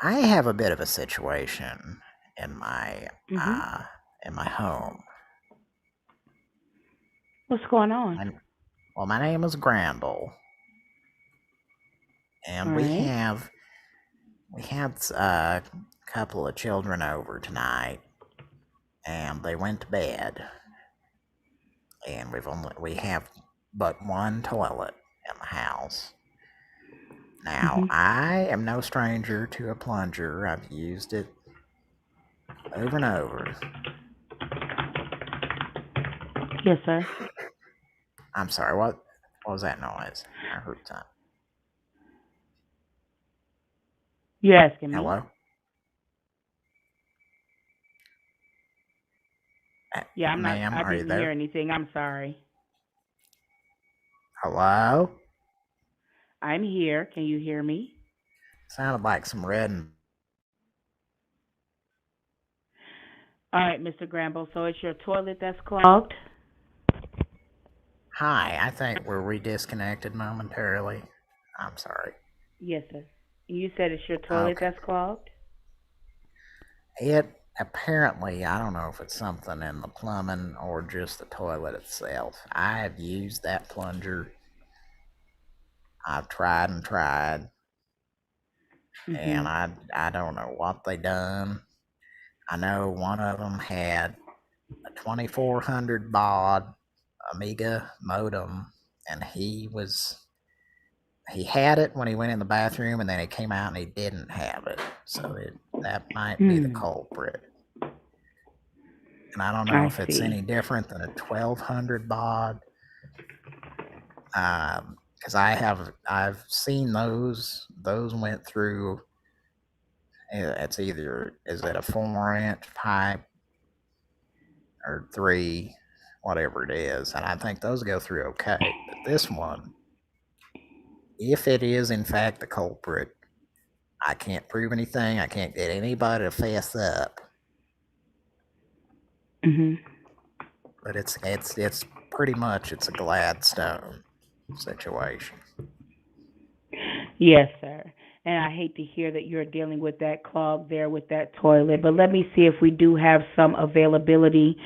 I have a bit of a situation in my home. What's going on? Well, my name is Grandel, and we had a couple of children over tonight, and they went to bed, and we have but one toilet in the house. Now, I am no stranger to a plunger. I've used it over and over. Yes, sir. I'm sorry, what was that noise? I heard something. You're asking me? Hello? Yeah, I'm Ma'am, not. I are you didn't there? hear anything. I'm sorry. Hello? I'm here. Can you hear me? Sounded like some red and... All right, Mr. Gramble. So it's your toilet that's clogged? Hi, I think we disconnected momentarily. I'm sorry. Yes, sir. You said it's your toilet that's clogged? It apparently, I don't know if it's something in the plumbing or just the toilet itself. I have used that plunger. I've tried and tried. And I don't know what they done. I know one of them had a 2400 baud Amiga modem, and he had it when he went in the bathroom, and then he came out and he didn't have it. So that might be the culprit. And I don't know if it's any different than a 1200 baud. Because I've seen those. Those went through. It's either, is it a 4-inch pipe or 3, whatever it is, and I think those go through okay. But this one, if it is in fact the culprit, I can't prove anything. I can't get anybody to fess up. But it's pretty much it's a Gladstone situation. Yes, sir. And I hate to hear that you're dealing with that clog there with that toilet. But let me see if we do have some availability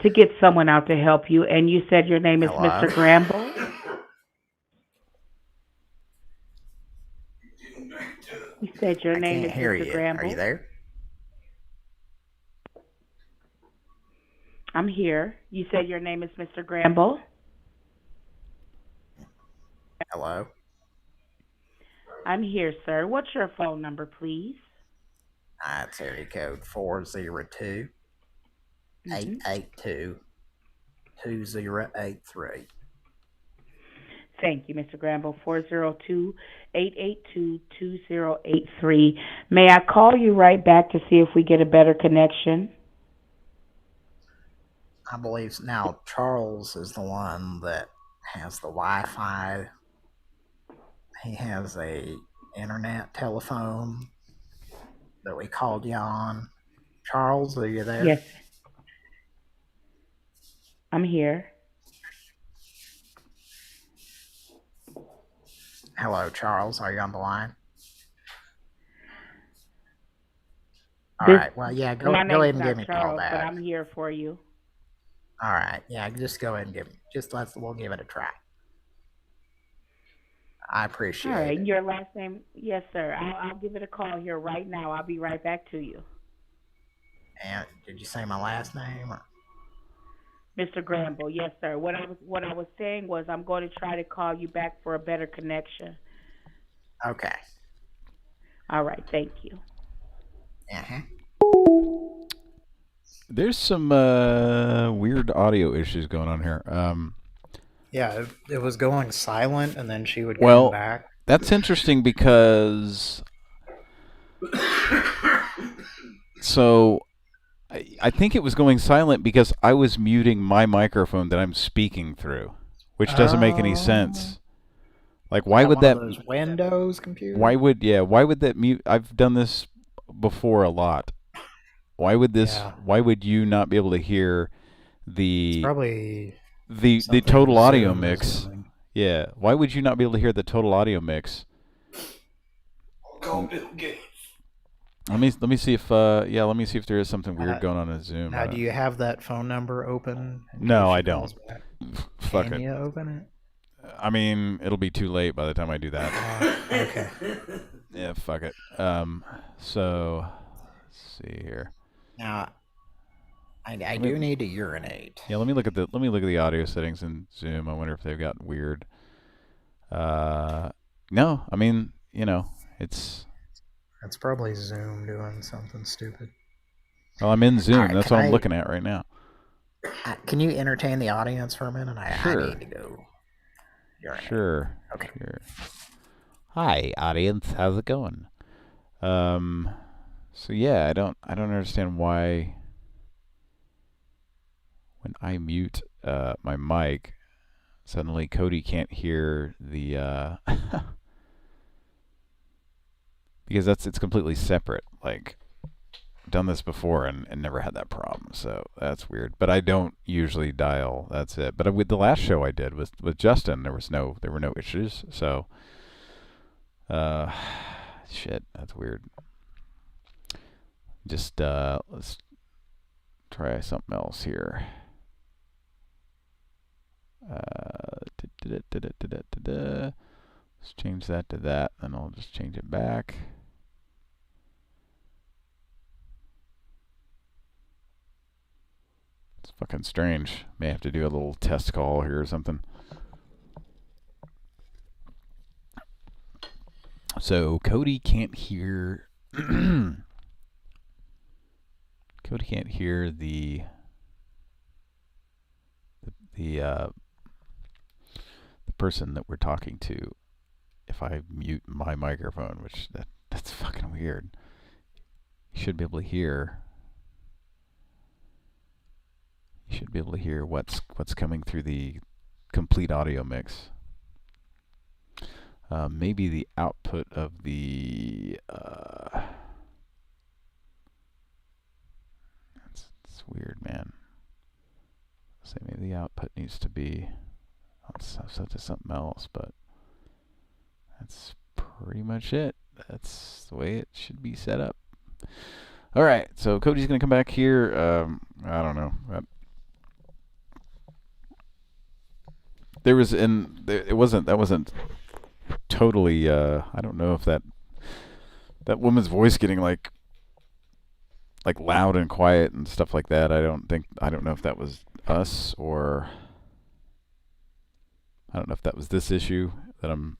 to get someone out to help you. And you said your name is Mr. Gramble? You said your name is Mr. Gramble? Are you there? I'm here. You said your name is Mr. Gramble? Hello? I'm here, sir. What's your phone number, please? It's area code 402 882 2083. Thank you, Mr. Gramble. 402-882-2083. May I call you right back to see if we get a better connection? I believe now Charles is the one that has the Wi-Fi. He has a internet telephone that we called you on. Charles, are you there? Yes. I'm here. Hello, Charles. Are you on the line? All right. Well, yeah, go ahead and give me a call back. But I'm here for you. All right. Yeah, just go ahead and we'll give it a try. I appreciate it. All right. Your last name? Yes, sir. I'll give it a call here right now. I'll be right back to you. And did you say my last name? Or? Mr. Gramble, yes, sir. What I was saying was I'm going to try to call you back for a better connection. Okay. All right. Thank you. Uh-huh. There's some weird audio issues going on here. Yeah, it was going silent, and then she would come back. That's interesting because so I think it was going silent because I was muting my microphone that I'm speaking through, which doesn't make any sense. Like, why would that? Those Windows computer? Why would that mute? I've done this before a lot. Why would this? Yeah. Why would you not be able to hear the total audio mix? Yeah. Why would you not be able to hear the total audio mix? Call Bill Gates. Let me see if let me see if there is something weird going on in Zoom. Now, do you have that phone number open? No, I don't. Fuck it. Can you open it? I mean, it'll be too late by the time I do that. Okay. Yeah, fuck it. So let's see here. Now, I do need to urinate. Yeah, let me look at the audio settings in Zoom. I wonder if they've gotten weird. No, I mean, it's probably Zoom doing something stupid. Well, I'm in Zoom. That's what I'm looking at right now. Can you entertain the audience for a minute? Sure. I need to go urinate. Sure. Okay. Sure. Hi, audience. How's it going? So yeah, I don't understand why when I mute my mic, suddenly Cody can't hear the because it's completely separate. Like, I've done this before and never had that problem, so that's weird. But I don't usually dial. That's it. But with the last show I did with Justin, there were no issues. So, shit, that's weird. Just let's try something else here. Let's change that to that, and I'll just change it back. It's fucking strange. May have to do a little test call here or something. So Cody can't hear. Cody can't hear the person that we're talking to if I mute my microphone, which that's fucking weird. You should be able to hear. You should be able to hear what's coming through the complete audio mix. Maybe the output of the... it's weird, man. Say maybe the output needs to be... I'll set to something else, but that's pretty much it. That's the way it should be set up. All right, so Cody's going to come back here. I don't know. There was it wasn't totally. I don't know if that woman's voice getting like loud and quiet and stuff like that. I don't know if that was us, or I don't know if that was this issue that I'm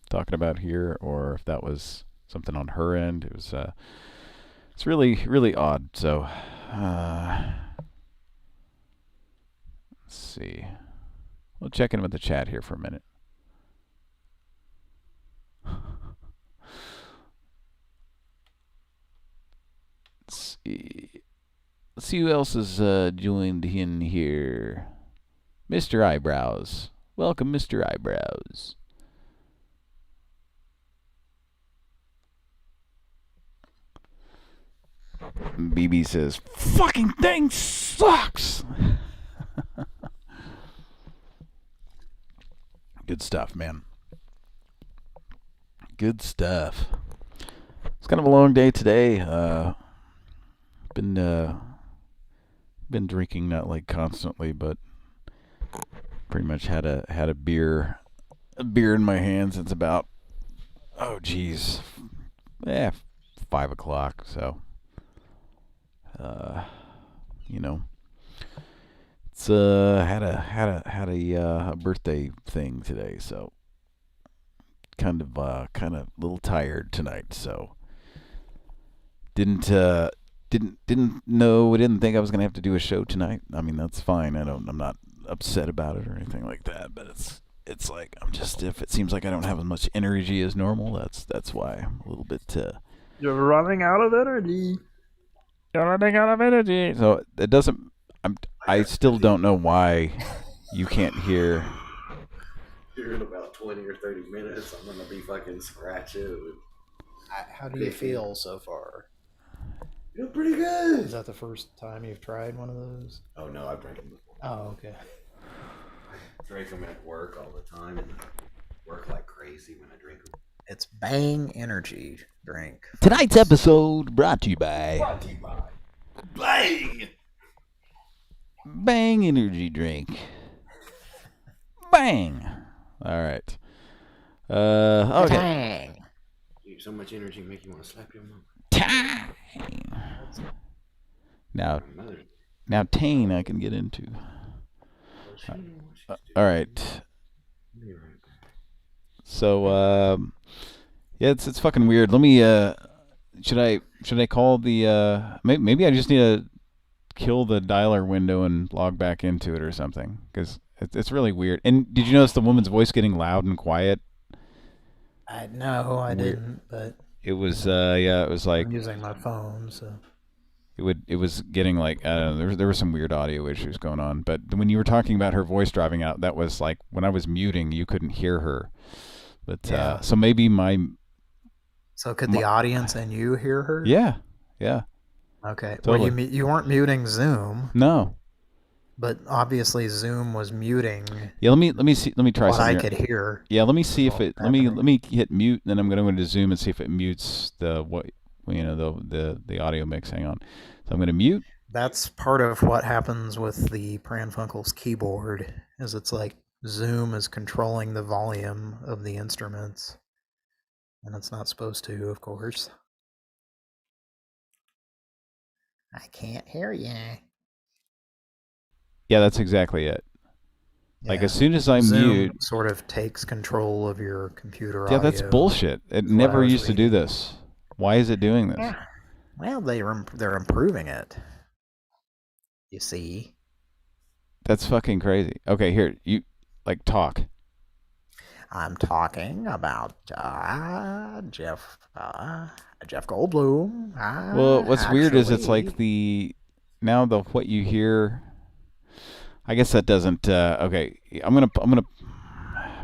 talking about here, or if that was something on her end. It was it's really, really odd. So let's see. We'll check in with the chat here for a minute. Let's see who else is joined in here. Mr. Eyebrows. Welcome, Mr. Eyebrows. BB says, fucking thing sucks. Good stuff, man. Good stuff. It's kind of a long day today. Been drinking, not like constantly, but pretty much had a beer in my hand since about 5 o'clock. So you know, it's had a birthday thing today, so kind of a little tired tonight. So didn't think I was gonna have to do a show tonight. I mean, that's fine. I'm not upset about it or anything like that, but it's like if it seems like I don't have as much energy as normal, that's why I'm a little bit You're running out of energy. So it doesn't. I still don't know why you can't hear. Here in about 20 or 30 minutes, I'm gonna be fucking scratching. How do you feel so far? Feel pretty good. Is that the first time you've tried one of those? Oh no, I've drank them before. Oh, okay. I drink them at work all the time and work like crazy when I drink them. It's Bang Energy Drink. Tonight's episode brought to you by Bang! Bang Energy Drink. Bang! Alright. Okay. Bang! You have so much energy make you want to slap your mom. Time! Now Tane I can get into. Alright. So, yeah, it's fucking weird. Let me, should I call the, maybe I just need to kill the dialer window and log back into it or something, because it's really weird. And did you notice the woman's voice getting loud and quiet? No, I didn't, but... It was, yeah, it was like... I'm using my phone, so... It was getting like, I don't know, there were some weird audio issues going on, but when you were talking about her voice driving out, that was like, when I was muting, you couldn't hear her. But, yeah. So maybe So could the audience and you hear her? Yeah. Okay. Totally. Well, you weren't muting Zoom. No. But obviously Zoom was muting. Yeah, let me see. Let me try something. I could hear. Yeah, let me see if it. Let me hit mute, and then I'm going to go into Zoom and see if it mutes the audio mix. Hang on. So I'm going to mute. That's part of what happens with the Pran Funkels keyboard. Is it's like Zoom is controlling the volume of the instruments, and it's not supposed to, of course. I can't hear you. Yeah, that's exactly it. Yeah. Like, as soon as I Zoom mute... sort of takes control of your computer audio. Yeah, that's bullshit. It never used to do this. Why is it doing this? Yeah. Well, they're improving it. You see? That's fucking crazy. Okay, here, you, talk. I'm talking about Jeff Goldblum. Well, what's weird is it's like what you hear... I guess that doesn't. Okay, I'm gonna.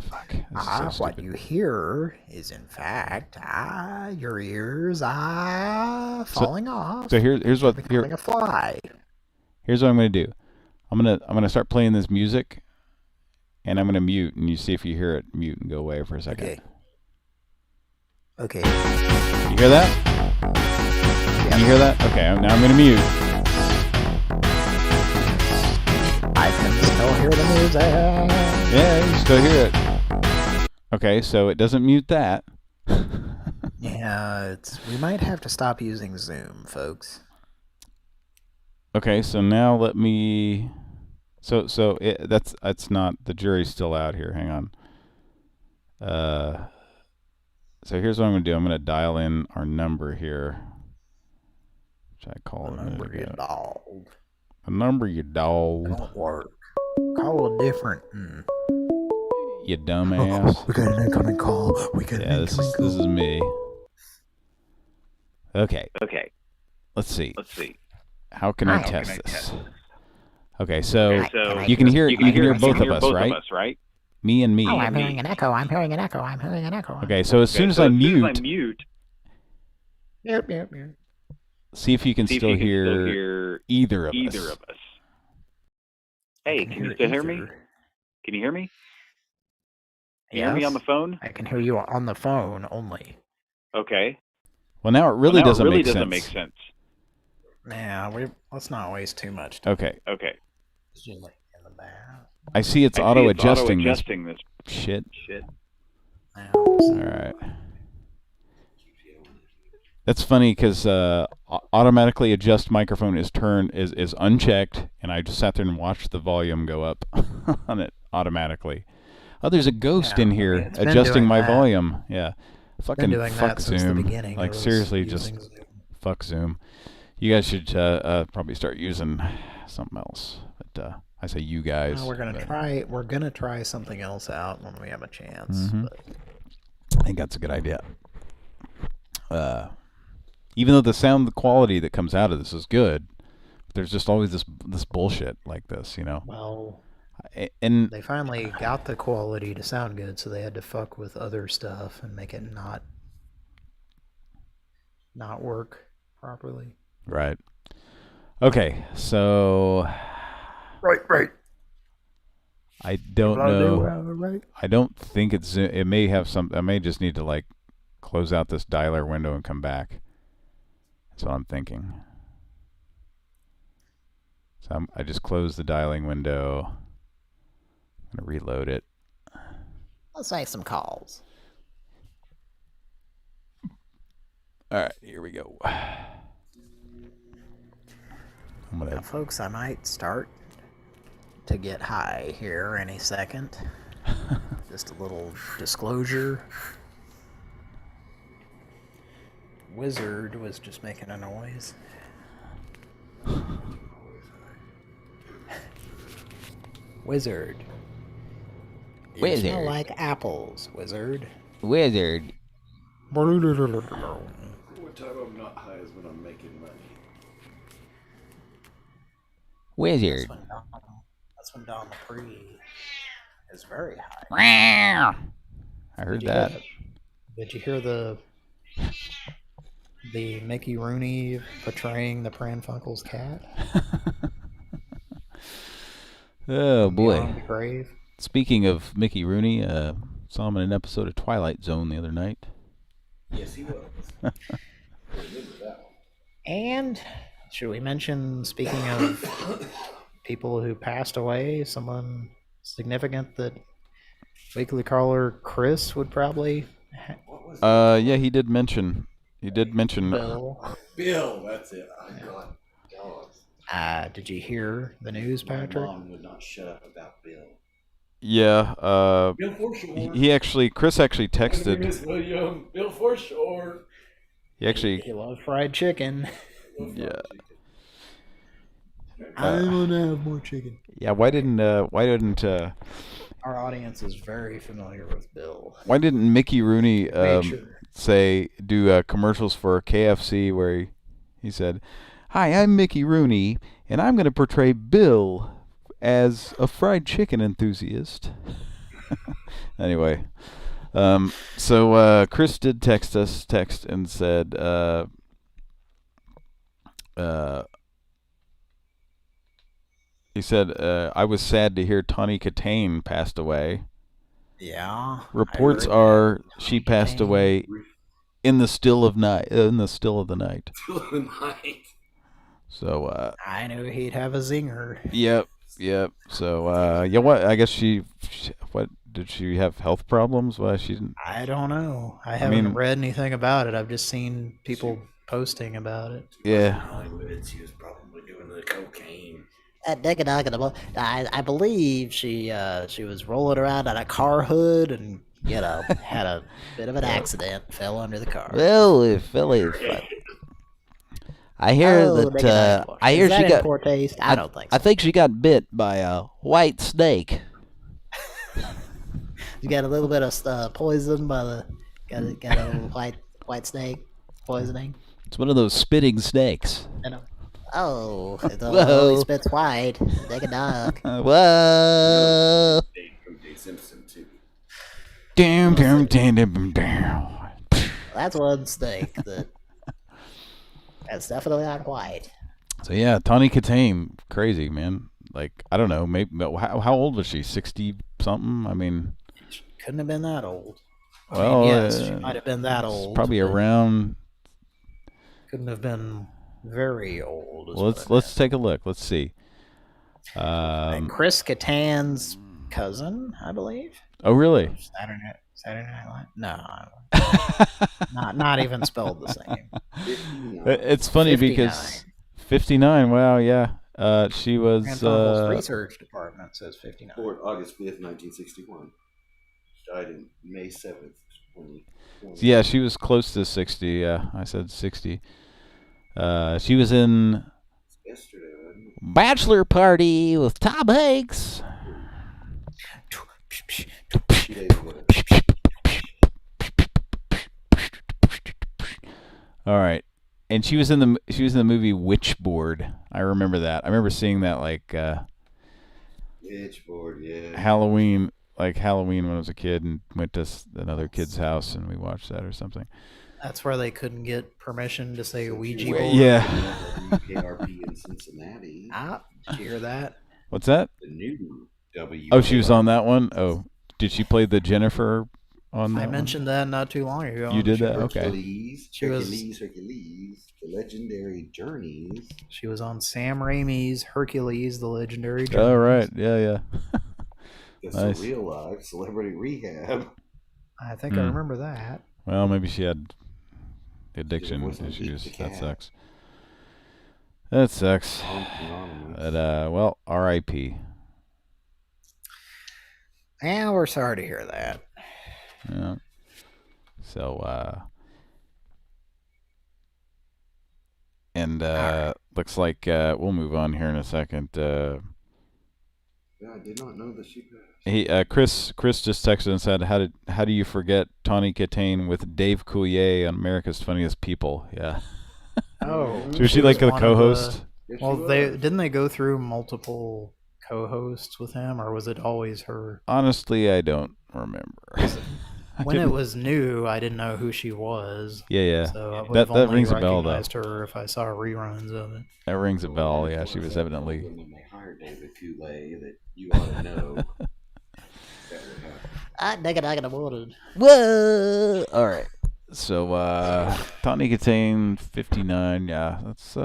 Fuck. back. What you hear is, in fact, your ears falling off. So here's what becoming a fly. Here's what I'm gonna do. I'm gonna start playing this music, and I'm gonna mute, and you see if you hear it mute and go away for a second. Okay. You hear that? Yeah. Can you hear that? Okay. Now I'm gonna mute. I can still hear the music. Yeah, you still hear it. Okay, so it doesn't mute that. Yeah, we might have to stop using Zoom, folks. Okay, so now let me. That's not, the jury's still out here. Hang on. So here's what I'm gonna do. I'm gonna dial in our number here. Which I call the number you dialed. The number you dialed. Don't work. Call a different. You dumbass. We got an incoming call. This is me. Okay. Let's see. How can I test this? Okay, so you can hear both of us, right? Me and me. Oh, I'm hearing an echo. I'm hearing an echo. Okay, so as soon as I mute. Yep. See if you can still hear either of us. Hey, can you still hear me? Can you hear me? Can you hear me on the phone? I can hear you on the phone only. Okay. Well, now it really doesn't make sense. Yeah, let's not waste too much time. Okay. I see it's auto-adjusting this shit. All right. That's funny because automatically adjust microphone is unchecked, and I just sat there and watched the volume go up on it automatically. Oh, there's a ghost in here adjusting my volume. Yeah. Fucking fuck Zoom. Like, seriously, just fuck Zoom. You guys should probably start using something else. But I say you guys. We're gonna try something else out when we have a chance. Mm-hmm. But I think that's a good idea. Even though the quality that comes out of this is good, there's just always this bullshit like this, you know. Well, and they finally got the quality to sound good, so they had to fuck with other stuff and make it not work properly. Right. Okay, so. Right. I don't know. I don't think it's. It may have some. I may just need to like close out this dialer window and come back. That's what I'm thinking. So I just closed the dialing window. I'm gonna reload it. Let's make some calls. All right, here we go. Now, folks, I might start to get high here any second. Just a little disclosure. Wizard was just making a noise. Wizard. You smell like apples, Wizard. Wizard. What time I'm not high is when I'm making money. Wizard. That's when Don Dupree is very high. I heard that. Did you hear the Mickey Rooney portraying the Pran Funkels cat? Oh boy. Beyond the grave. Speaking of Mickey Rooney, saw him in an episode of Twilight Zone the other night. Yes, he was. And should we mention, speaking of people who passed away, someone significant that weekly caller Chris would probably. Yeah, he did mention. Bill. Bill, that's it. Oh, God. Did you hear the news, Patrick? My mom would not shut up about Bill. Yeah. Bill Foreshore. Chris actually texted. Bill Foreshore. He loved fried chicken. Yeah. I want to have more chicken. Yeah. Why didn't? Our audience is very familiar with Bill. Why didn't Mickey Rooney do commercials for KFC where he said, "Hi, I'm Mickey Rooney, and I'm going to portray Bill as a fried chicken enthusiast." Anyway, so Chris did text and said, he said, I was sad to hear Tawny Katane passed away. Yeah. Reports are she passed away in the still of night. In the still of the night. So I knew he'd have a zinger. Yep. So yeah, what? I guess what did she have health problems? Why she didn't? I don't know. I haven't read anything about it. I've just seen people posting about it. Yeah. She was probably doing the cocaine. I believe she was rolling around on a car hood and had a bit of an accident, fell under the car. Well, it fell in. I hear that. I hear she got. Poor taste? I don't think so. I think she got bit by a white snake. You got a little bit of poison by the got a white snake poisoning. It's one of those spitting snakes. Oh, it only spits white. Take a dog. Whoa. Simpson too. Damn. That's one snake that's definitely not white. So yeah, Tawny Katane, crazy man. Like I don't know, maybe how old was she? 60 something? I mean, she couldn't have been that old. Well, yes, she might have been that old. Probably around. Couldn't have been very old. Well, let's take a look. Let's see. Chris Katane's cousin, I believe. Oh, really? Saturday Night Live? No, not even spelled the same. It's funny 59. Because 59. Wow, yeah. She was. Pran Funkels research department says 59. August 5th, 1961. Died in May 7th, 2020. Yeah, she was close to 60. Yeah, I said 60. She was in yesterday, wasn't it? Bachelor Party with Tom Hanks. All right, and she was in the movie Witchboard. I remember that. I remember seeing that Witchboard, yeah. Halloween when I was a kid and went to another kid's house and we watched that or something. That's where they couldn't get permission to say Ouija board. Yeah. KRP in Cincinnati. Did you hear that? What's that? The new W. Oh, she was on that one? Oh, did she play the Jennifer on that I mentioned that not too long ago. You did that? Okay. Hercules, The Legendary Journeys. She was on Sam Raimi's Hercules, The Legendary Journeys. Oh, right. Yeah. The Surreal Life, Celebrity Rehab. I think I remember that. Well, maybe she had addiction issues. That sucks. That sucks. But, well, R.I.P. Yeah, we're sorry to hear that. Yeah. So, and looks like we'll move on here in a second. Yeah, I did not know that she passed. Chris just texted and said, "How do you forget Tawny Katane with Dave Coulier on America's Funniest People?" Yeah. Oh, was she like the co-host? Well, didn't they go through multiple co-hosts with him, or was it always her? Honestly, I don't remember. When it was new, I didn't know who she was. Yeah. So I that rings a bell, though. Her if I saw reruns of it. That rings a bell. Yeah, she was evidently. When they hired David Coulier, that you ought to know. Whoa! All right. So, Tawny Katane, 59. Yeah, that's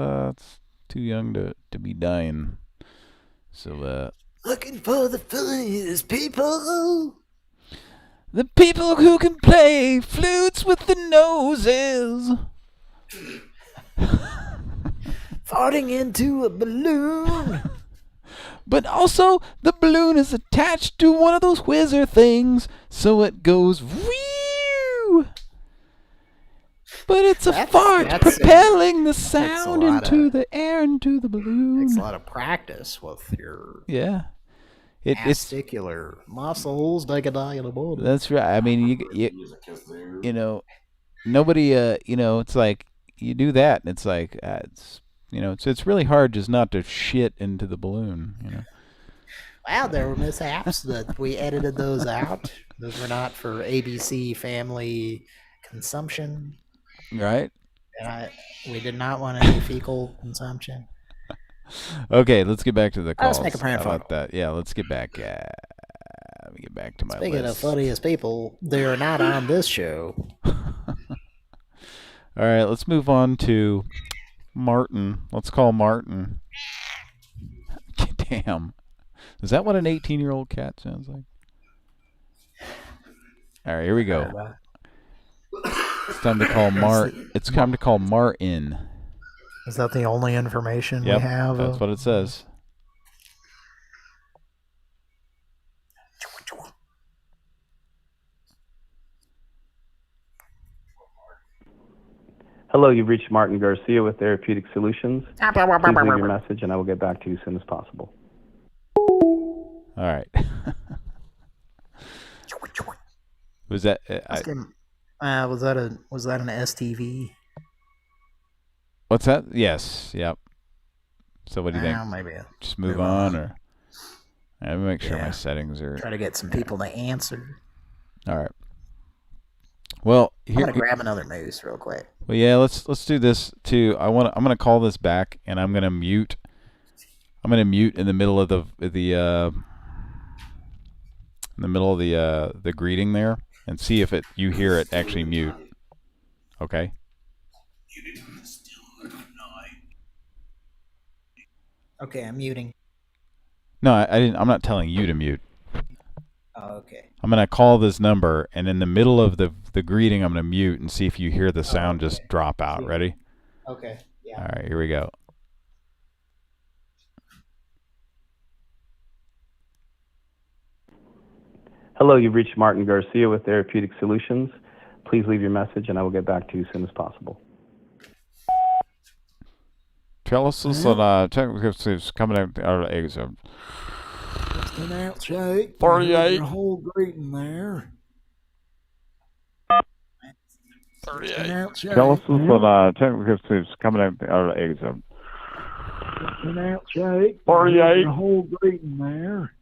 too young to be dying. So, looking for the funniest people. The people who can play flutes with the noses. Farting into a balloon. But also, the balloon is attached to one of those whizzer things, so it goes whew. But it's a fart propelling the sound into the air, into the balloon. Takes a lot of practice with your testicular muscles. That's right. I mean, you know, nobody, it's like you do that, and it's like it's really hard just not to shit into the balloon. Wow, there were mishaps that we edited those out. Those were not for ABC family consumption. Right. And we did not want any fecal consumption. Okay, let's get back to the calls. Let's make a prank phone call. That? Yeah, let's get back. Let me get back to my list. Speaking of funniest people, they are not on this show. All right, let's move on to Martin. Let's call Martin. Damn. Is that what an 18-year-old cat sounds like? All right, here we go. It's time to call It's time to call Martin. Is that the only information we have? That's what it says. Hello, you've reached Martin Garcia with Therapeutic Solutions. Please leave your message and I will get back to you as soon as possible. All right. Was that was that an STV? What's that? Yes. Yep. So what do you think? Maybe just move on, or let me make sure my settings are. Try to get some people to answer. All right. Well, I'm gonna grab another moose real quick. Well, yeah, let's do this too. I'm gonna call this back, and I'm gonna mute. I'm gonna mute in the middle of the greeting there, and see if you hear it actually mute. Okay. Okay, I'm muting. No, I didn't. I'm not telling you to mute. Oh, okay. I'm gonna call this number, and in the middle of the greeting, I'm gonna mute and see if you hear the sound just drop out. Ready? Okay. Yeah. All right, here we go. Hello, you've reached Martin Garcia with Therapeutic Solutions. Please leave your message and I will get back to you as soon as possible. Tell us that technically coming out of eggs. Just an outside. 48. Your whole greeting there. 38. Tell us that technically coming out of eggs. Just an outside. 48. Your whole greeting there.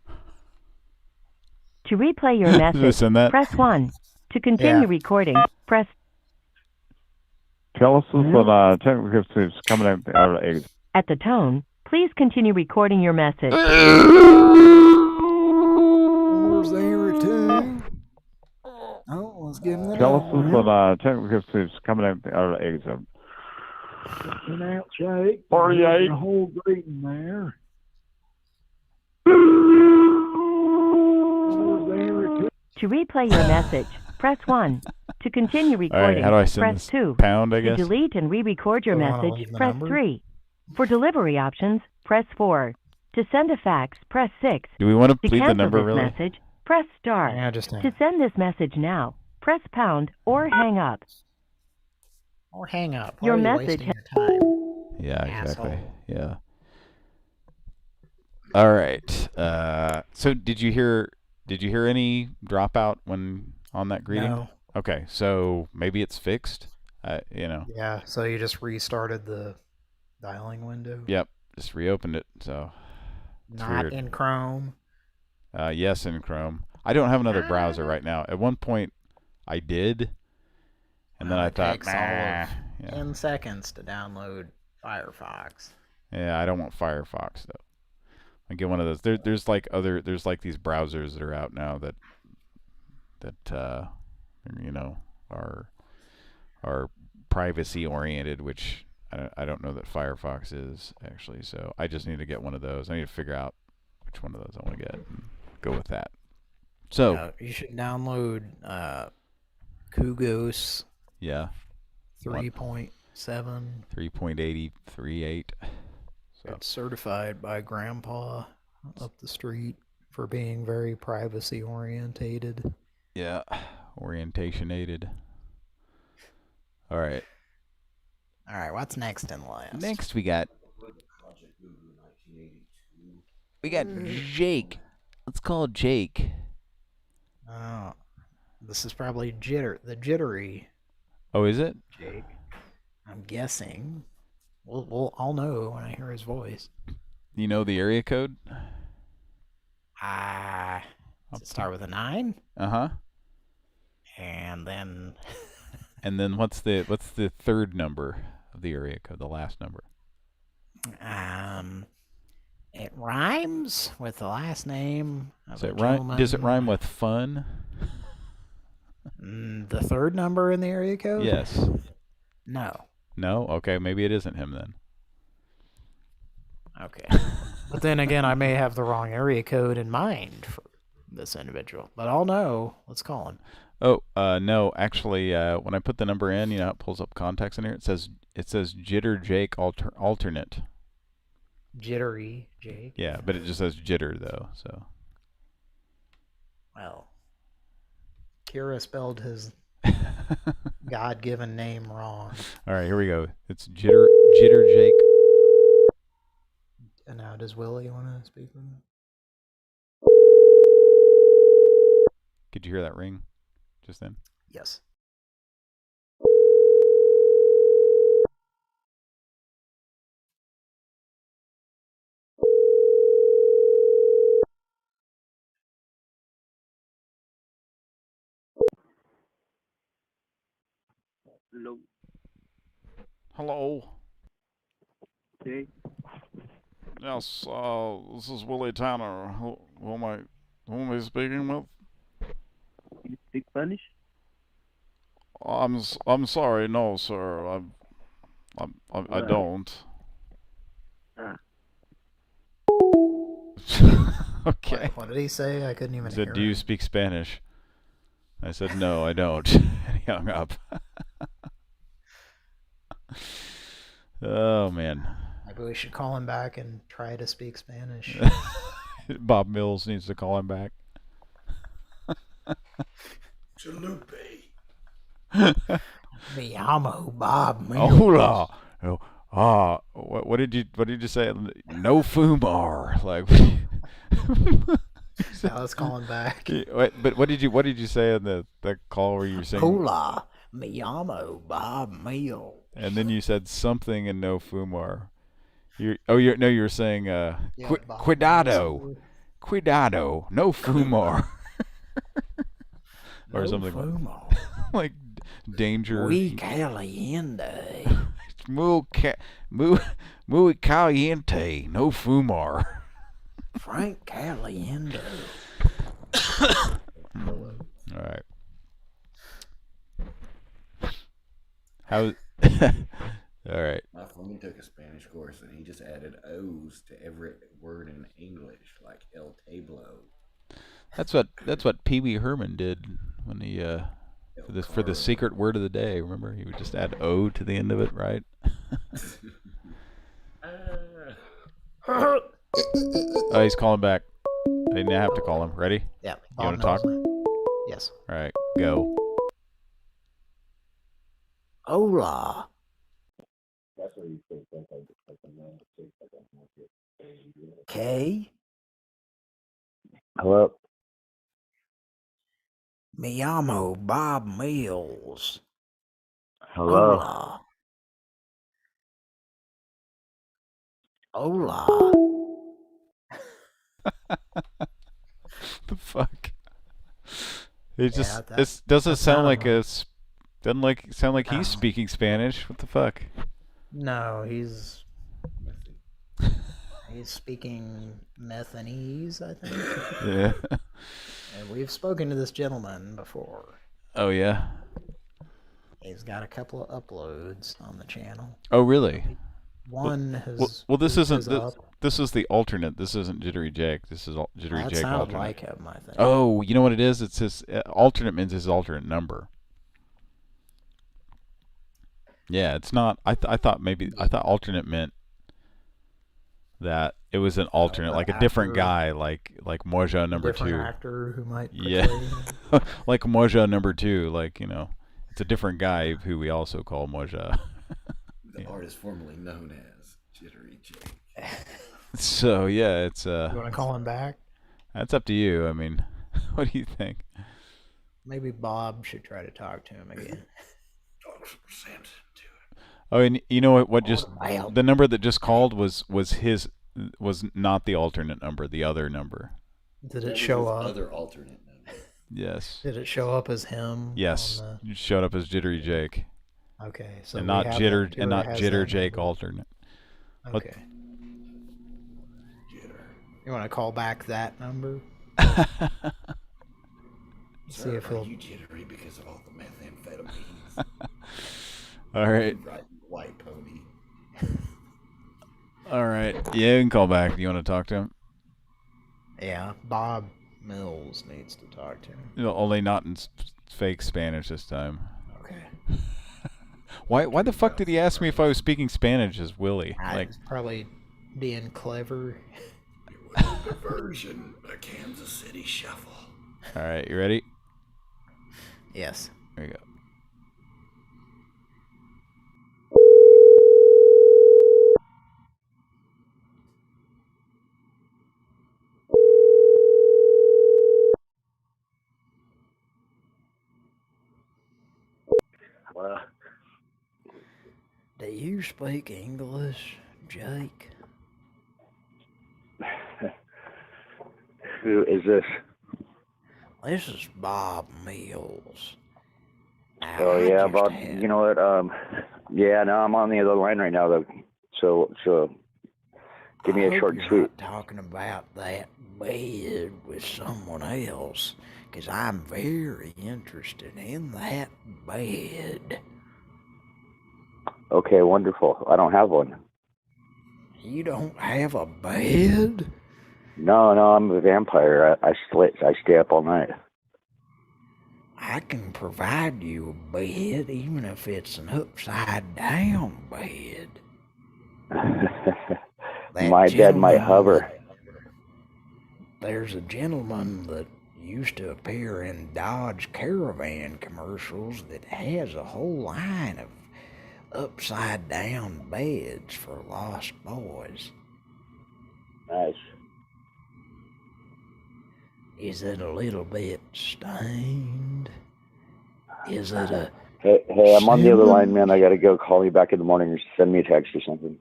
To replay your message, press 1. To continue recording, press. Tell us that technically coming out of eggs. At the tone, please continue recording your message. Where's the Henry tune? Oh, let's give him the Tell us number. that technically coming out of eggs. Just an outside. 48. Your whole greeting there. To replay your message, press 1. To continue recording, how do I send press this? 2. Pound, I guess. To delete and re-record your message, press 3. For delivery options, press 4. To send a fax, press 6. Do we want to To leave the cancel number this really? message, press star. Yeah, just To send this message now, press pound or hang up. Or hang up. Your Why are you message wasting your time? Yeah, exactly. Asshole. Yeah. All right. So did you hear any dropout when on that greeting? No. Okay, so maybe it's fixed. Yeah, so you just restarted the dialing window? Yep, just reopened it. So it's Not weird. in Chrome? Yes, in Chrome. I don't have another browser right now. At one point, I did, and then I thought, takes all of 10 seconds to download Firefox. Yeah, I don't want Firefox though. I get one of those. There's like these browsers that are out now that are privacy oriented, which I don't know that Firefox is actually. So I just need to get one of those. I need to figure out which one of those I want to get and go with that. So you should download Kugos. Yeah. 3.7. 3.838. So. It's certified by Grandpa up the street for being very privacy orientated. Yeah, orientationated. All right. All right, what's next in the list? Next we got Jake. Let's call Jake. Oh, this is probably the jittery. Oh, is it? Jake. I'm guessing. I'll know when I hear his voice. You know the area code? Start with a 9. Uh-huh. And then. And then what's the third number of the area code? The last number. It rhymes with the last name of a Does gentleman. Does it rhyme with fun? The third number in the area code? Yes. No. No? Okay, maybe it isn't him then. Okay. But then again, I may have the wrong area code in mind for this individual. But I'll know. Let's call him. Oh, no, actually, when I put the number in, it pulls up contacts in here. It says Jitter Jake alternate. Jittery Jake. Yeah, but it just says Jitter though. So. Well, Kira spelled his God-given name wrong. All right, here we go. It's Jitter Jake. And now, does Willie want to speak with him? Could you hear that ring just then? Yes. Hello. Hello. Hey. Yes, this is Willie Tanner. Who am I speaking with? You speak Spanish? I'm sorry, no, sir. I don't. Ah. Okay. What did he say? I couldn't even He hear said, "Do you him. speak Spanish?" I said, "No, I don't." And he hung up. Oh man. Maybe we should call him back and try to speak Spanish. Bob Mills needs to call him back. Chalupe. Me llamo Bob Mills. Hola. What did you say? No fumar. Like. Now let's call him back. But what did you say in the call where you were saying? Hola, me llamo Bob Mills. And then you said something in no fumar. You were saying cuidado, no fumar, or no something fumar. like danger. Muy caliente. Muy caliente, no fumar. Frank Caliendo. All right. How? All right. My friend took a Spanish course and he just added O's to every word in English, like El Tablo. That's what Pee Wee Herman did when he for the secret word of the day. Remember, he would just add O to the end of it, right? Oh, he's calling back. I didn't have to call him. Ready? Yeah. You want to talk? Yes. All right, go. Hola. K. Hello. Me llamo Bob Mills. Hello. Hola. Hola. The fuck? It just it doesn't sound like sound like he's speaking Spanish. What the fuck? No, he's speaking Methanese, I think. Yeah. And we've spoken to this gentleman before. Oh yeah. He's got a couple of uploads on the channel. Oh really? One has. Well, this isn't. This is the alternate. This isn't Jittery Jake. This is Jittery Jake alternate. That like him, I think. Oh, you know what it is? It's his alternate means his alternate number. Yeah, it's not. I thought alternate meant that it was an alternate, like a different guy, like Moja number 2. Different actor who might. Yeah. Like Moja number 2, like it's a different guy who we also call Moja. The artist formerly known as Jittery Jake. So yeah, it's You want to call him back? That's up to you. I mean, what do you think? Maybe Bob should try to talk to him again. Oh, and you know what? Just the number that just called was not the alternate number, the other number. Did it show up? Other alternate number. Yes. Did it show up as him? Yes. You showed up as Jittery Jake. Okay, so and not Jitter Jake alternate. Okay. You want to call back that number? See if he'll. You jittery because of all the methamphetamines. All right. White pony. All right. Yeah, you can call back. Do you want to talk to him? Yeah, Bob Mills needs to talk to him. Only not in fake Spanish this time. Okay. Why the fuck did he ask me if I was speaking Spanish as Willie? Like probably being clever. It was a diversion, a Kansas City shuffle. All right, you ready? Yes. There you go. Do you speak English, Jake? Who is this? This is Bob Mills. Now, Oh yeah, Bob. You know what? Yeah, no, I'm on the other line right now, though. So, give me a short and sweet. Talking about that bed with someone else, because I'm very interested in that bed. Okay, wonderful. I don't have one. You don't have a bed? No, I'm a vampire. I stay up all night. I can provide you a bed, even if it's an upside-down bed. My bed might hover. There's a gentleman that used to appear in Dodge Caravan commercials that has a whole line of upside-down beds for lost boys. Nice. Is it a little bit stained? Is it a... Hey, I'm on the other line, man. I gotta go. Call me back in the morning or send me a text or something.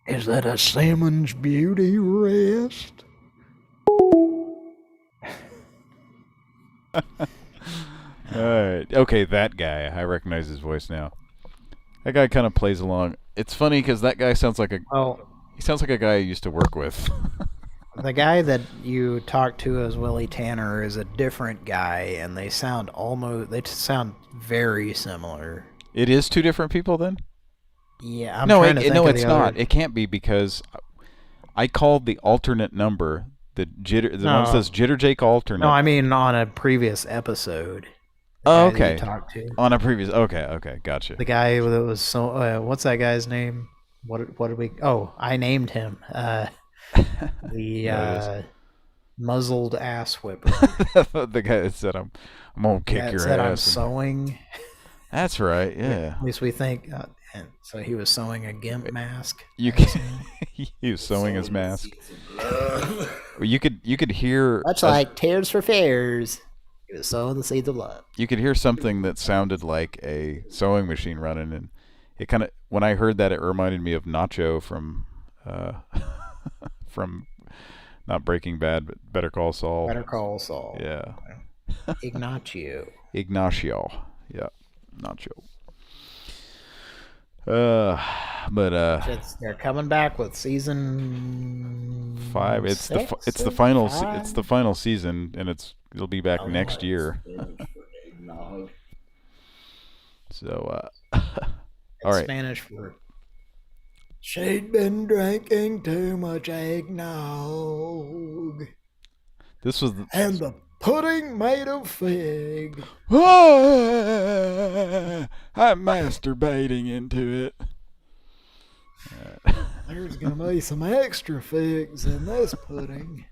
Is that a Simmons Beauty Rest? Alright. Okay, that guy. I recognize his voice now. That guy kind of plays along. It's funny because that guy sounds like a... He sounds like a guy I used to work with. The guy that you talked to as Willie Tanner is a different guy, and they sound very similar. It is two different people then? Yeah, no, it's not. It can't be because I called the alternate number, the one that says Jitter Jake alternate. No, I mean on a previous episode. Oh, okay. Talked to. On a previous, okay, gotcha. The guy that was what's that guy's name? What did we? Oh, I named him. The muzzled ass whipper. The guy that said, "I'm gonna kick your ass." I'm sewing. That's right. Yeah. At least we think. And so he was sewing a gimp mask. He was sewing his mask. You could hear. Much like Tears for Fears. He was sewing the seeds of love. You could hear something that sounded like a sewing machine running, and it kind of. When I heard that, it reminded me of Nacho from not Breaking Bad, but Better Call Saul. Better Call Saul. Yeah. Ignacio. Yeah. Nacho. They're coming back with season 5. It's the final season, and it'll be back next year. So all right. Spanish for she'd been drinking too much eggnog. This was and the pudding made of fig. I'm masturbating into it. There's gonna be some extra figs in this pudding.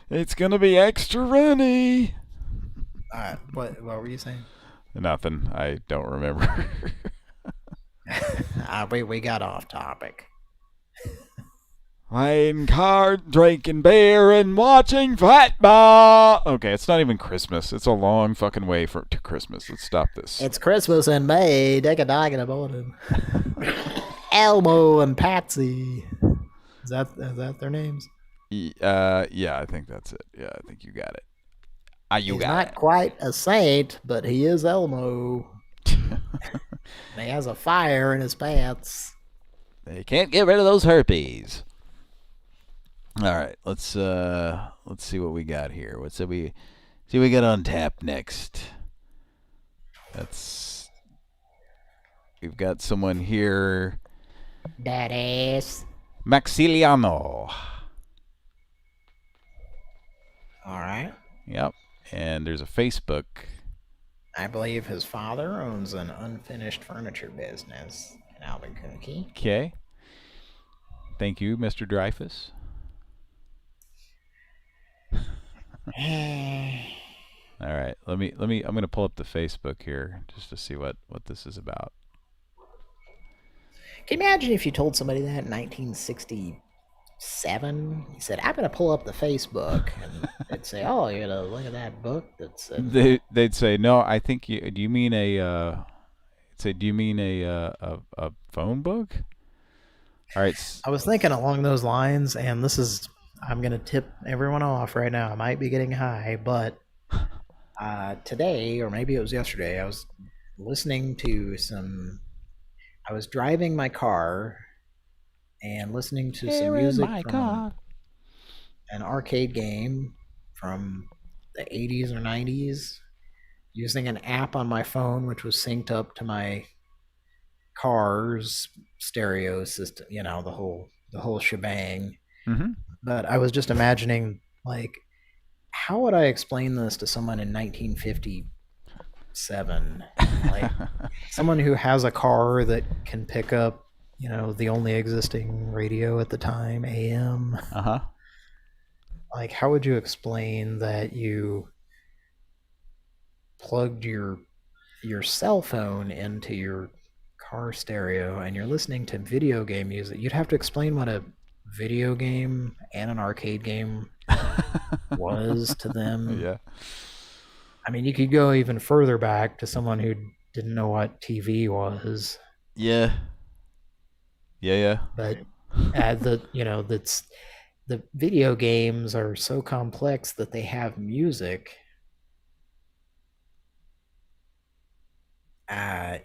It's gonna be extra runny. What were you saying? Nothing. I don't remember. We got off topic. Playing cards, drinking beer, and watching football. Okay, it's not even Christmas. It's a long fucking way to Christmas. Let's stop this. It's Christmas in May. Take a dog in the morning. Elmo and Patsy. Is that their names? Yeah, I think that's it. Yeah, I think you got it. He's not quite a saint, but he is Elmo. And he has a fire in his pants. They can't get rid of those herpes. All right, let's see what we got here. What we got on tap next? We've got someone here. That ass. Maxiliano. All right. Yep. And there's a Facebook. I believe his father owns an unfinished furniture business in Albuquerque. Okay. Thank you, Mr. Dreyfus. All right. Let me I'm going to pull up the Facebook here just to see what this is about. Can you imagine if you told somebody that in 1967? You said, "I'm going to pull up the Facebook," and they'd say, "Oh, you're going to look at that book that's." They'd say, "No, I think do you mean a phone book?" All right. I was thinking along those lines, and I'm going to tip everyone off right now. I might be getting high, but today, or maybe it was yesterday, I was listening to I was driving my car and listening to some music from an arcade game from the 80s or 90s, using an app on my phone which was synced up to my car's stereo system, the whole shebang. Mm-hmm. But I was just imagining, like, how would I explain this to someone in 1957? Like, someone who has a car that can pick up, the only existing radio at the time, AM. Uh-huh. Like, how would you explain that you plugged your cell phone into your car stereo and you're listening to video game music? You'd have to explain what a video game and an arcade game was to them. Yeah. I mean, you could go even further back to someone who didn't know what TV was. Yeah. Yeah. But the video games are so complex that they have music. Yeah,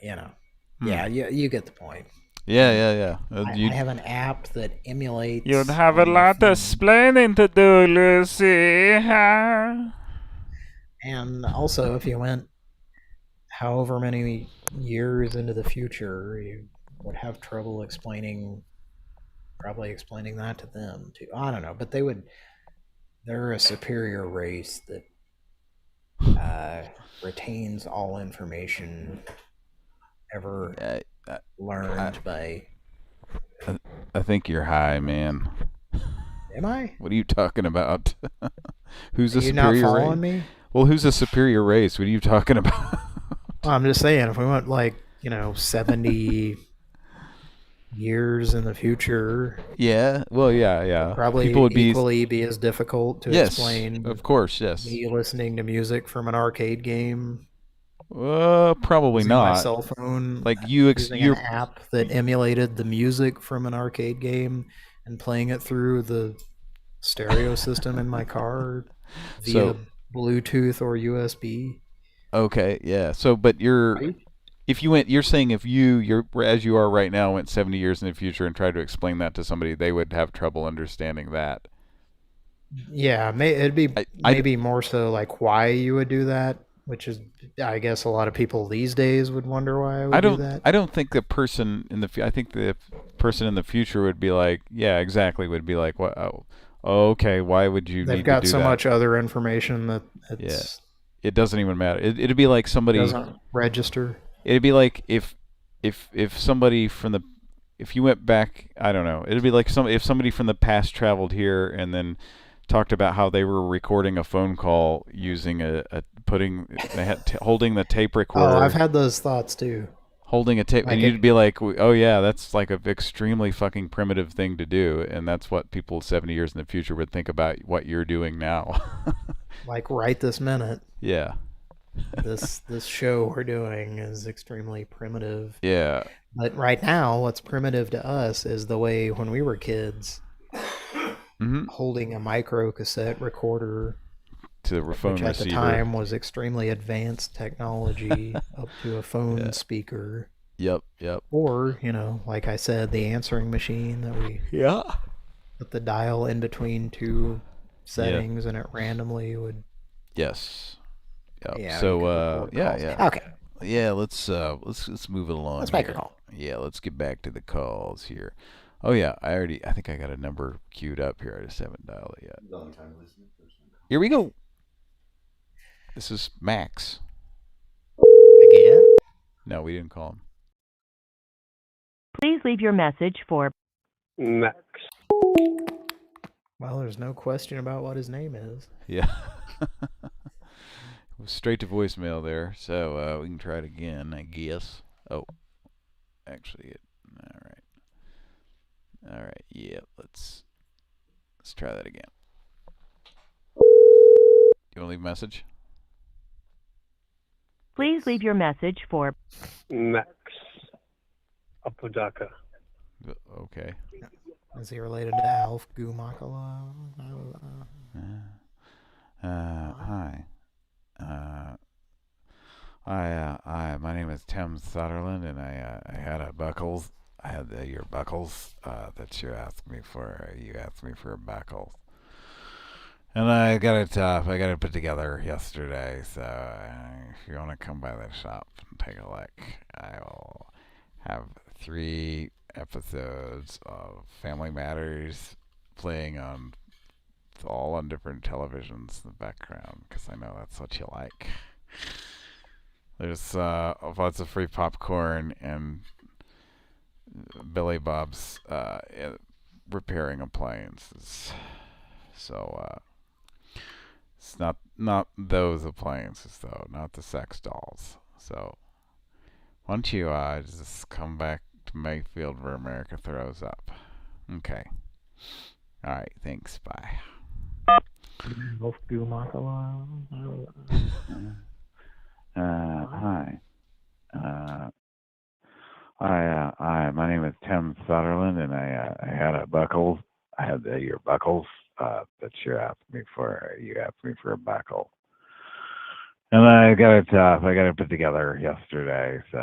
you get the point. Yeah. I have an app that emulates. You'd have a lot of explaining to do, Lucy. Huh? And also, if you went however many years into the future, you would have trouble explaining that to them too. I don't know, but they're a superior race that retains all information ever learned by. I think you're high, man. Am I? What are you talking about? Who's a superior race? Not following me? Well, who's a superior race? What are you talking about? Well, I'm just saying, if we went 70 years in the future. Yeah. Well, yeah. Probably people would equally be as difficult to explain. Of course, yes. Me listening to music from an arcade game. Probably not. My cell phone, like using an app that emulated the music from an arcade game and playing it through the stereo system in my car via Bluetooth or USB. Okay, yeah. So, but you're saying if you're as you are right now, went 70 years in the future and tried to explain that to somebody, they would have trouble understanding that. Yeah, it'd be maybe more so like why you would do that. Which is, I guess, a lot of people these days would wonder why I would do that. I don't think the person I think the person in the future would be like, yeah, exactly, would be like, what? Oh, okay, why would you need to do that? They've got so much other information that it doesn't even matter. It'd be like somebody doesn't register. It'd be like if somebody if you went back, I don't know. It'd be like if somebody from the past traveled here and then talked about how they were recording a phone call using holding the tape recorder. Oh, I've had those thoughts too. Holding a tape, and you'd be like, "Oh yeah, that's like an extremely fucking primitive thing to do," and that's what people 70 years in the future would think about what you're doing now. Like right this minute. Yeah. This show we're doing is extremely primitive. Yeah. But right now, what's primitive to us is the way when we were kids, holding a micro cassette recorder to the phone which receiver. At the time was extremely advanced technology up to a phone speaker. Yep. Or, like I said, the answering machine that we put the dial in between two settings and it randomly would. Yes. Yep. Yeah. So yeah. Okay. Yeah, let's move it along. Let's make a call. Yeah, let's get back to the calls here. Oh yeah, I think I got a number queued up here. I just haven't dialed it yet. Long time listening. Here we go. This is Max. Again? No, we didn't call him. Please leave your message for Max. Well, there's no question about what his name is. Yeah. Straight to voicemail there, so we can try it again, I guess. Oh, actually, all right, yeah, let's try that again. You want to leave a message? Please leave your message for Max Apodaca. Okay. Is he related to Alf Gumakala? Hi. My name is Tim Sutherland, and I had a buckles. I had your buckles that you asked me for. You asked me for a buckle, and I got it put together yesterday. So if you want to come by the shop and take a look, I will have 3 episodes of Family Matters playing all on different televisions in the background, because I know that's what you like. There's lots of free popcorn and Billy Bob's repairing appliances. So it's not those appliances though, not the sex dolls. So why don't you just come back to Mayfield where America throws up? Okay. All right. Thanks. Bye. Hi. My name is Tim Sutherland, and I had a buckles. I had your buckles that you asked me for. You asked me for a buckle, and I got it put together yesterday. So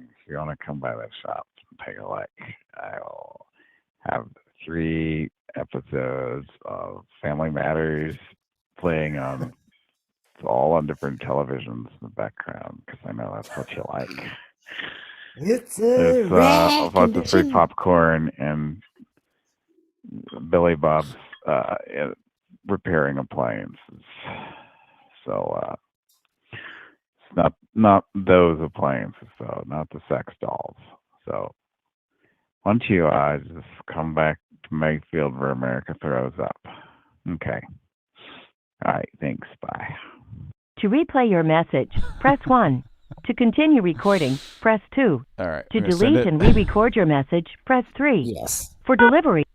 if you want to come by the shop and take a look, I will have 3 episodes of Family Matters playing all on different televisions in the background, because I know that's what you like. There's lots of free popcorn and Billy Bob's repairing appliances. So it's not those appliances though, not the sex dolls. So why don't you just come back to Mayfield where America throws up? Okay. All right. Thanks. Bye. To replay your message, press 1. To continue recording, press 2. All right. To delete and re-record your message, press 3. Yes. For delivery,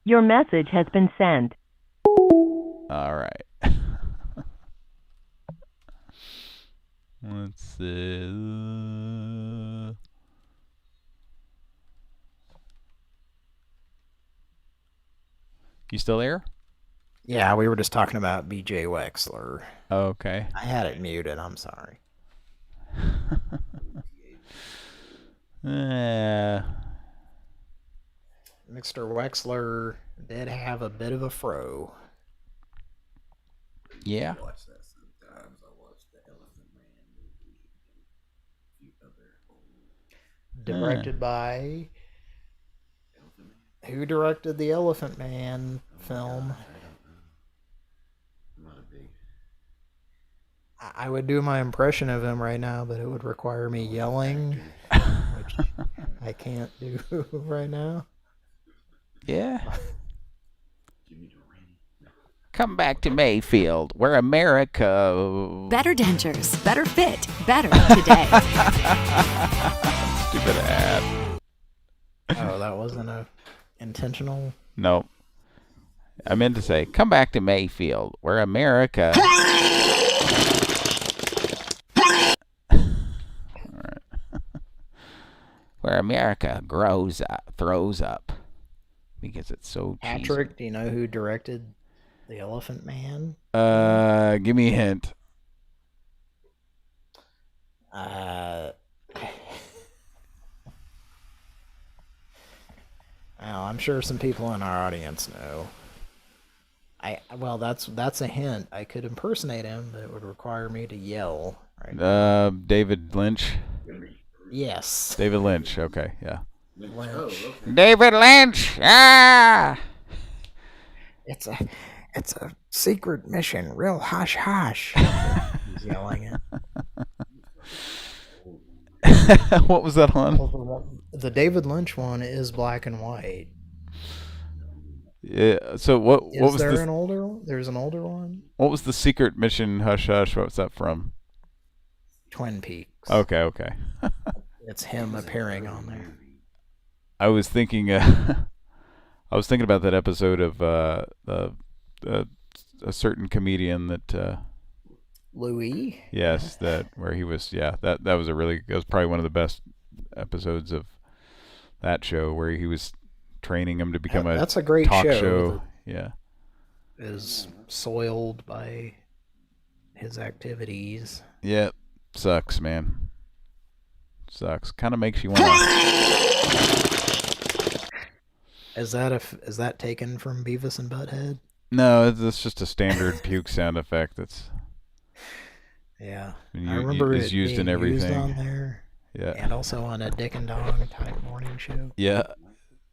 your message has been sent. All right. Let's see. You still there? Yeah, we were just talking about BJ Wexler. Okay. I had it muted. I'm sorry. Mr. Wexler did have a bit of a fro. Yeah. I watch that sometimes. I watch the Elephant Man movie and a few other Directed by... Who directed the Elephant Man film? I would do my impression of him right now, but it would require me yelling, which I can't do right now. Yeah. Come back to Mayfield, where America... Better dentures, better fit, better today. Stupid ad. Oh, that wasn't a intentional... No. I meant to say, come back to Mayfield, where America... Where America throws up. because it's so Patrick, cheesy. do you know who directed The Elephant Man? Give me a hint. Well, I'm sure some people in our audience know. Well, that's a hint. I could impersonate him, but it would require me to yell. Right. David Lynch. Yes. David Lynch. Okay, yeah. Lynch. Oh, okay. David Lynch. Ah. It's a secret mission. Real hush hush. He's yelling it. What was that on? The David Lynch one is black and white. Yeah. So what was there an older one? There's an older one. What was the secret mission? Hush hush. What was that from? Twin Peaks. Okay. It's him appearing on there. I was thinking. I was thinking about that episode of a certain comedian that. Louis. Yes, where he was. Yeah, that was that was probably one of the best episodes of that show, where he was training him to become that's a great talk show. Yeah, is soiled by his activities. Yeah, sucks, man. Sucks. Kind of makes you want to. Is that taken from Beavis and Butthead? No, it's just a standard puke sound effect. That's. Yeah, I remember it's it used being in everything. Used on there. Yeah, and also on a Dick and Dong type morning show. Yeah.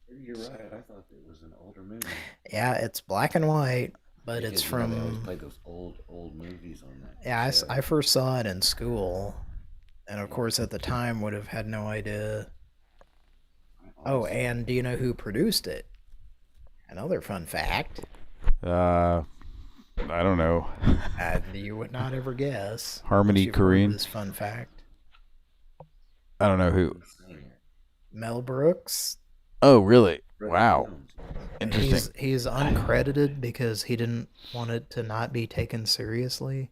You're right. I thought it was an older movie. Yeah, it's black and white, but because, it's from. They always play those old movies on that. Yeah, I first saw it in school, and of course at the time would have had no idea. Oh, and do you know who produced it? Another fun fact. I don't know. You would not ever guess. Harmony Korine. This fun fact. I don't know who. Mel Brooks. Oh, really? Wow. Interesting. He's uncredited because he didn't want it to not be taken seriously.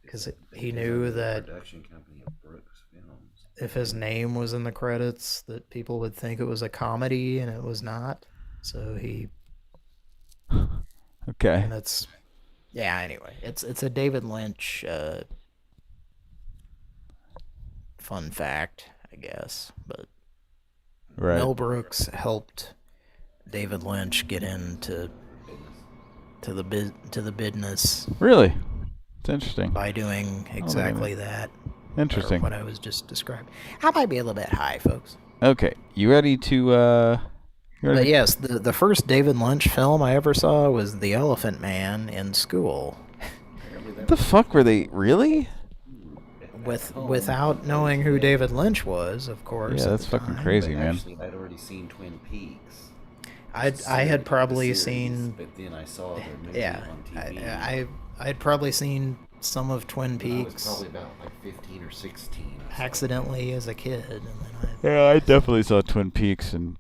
Because he knew that if his name was in the credits, that people would think it was a comedy, and it was not. So he. Okay. And it's, yeah. Anyway, it's a David Lynch fun fact, I guess. But right. Mel Brooks helped David Lynch get into the business. Really, it's interesting. By doing exactly that. Interesting. What I was just describing. I might be a little bit high, folks. Okay, you ready to? But yes, the first David Lynch film I ever saw was The Elephant Man in school. What the fuck were they really? Without knowing who David Lynch was, of course. Yeah, that's fucking crazy, man. Actually, I'd already seen Twin Peaks. I had probably seen. But then I saw the movie on TV. I'd probably seen some of Twin Peaks. I was probably about like 15 or 16. Accidentally as a kid, and then Yeah, I definitely saw Twin Peaks, and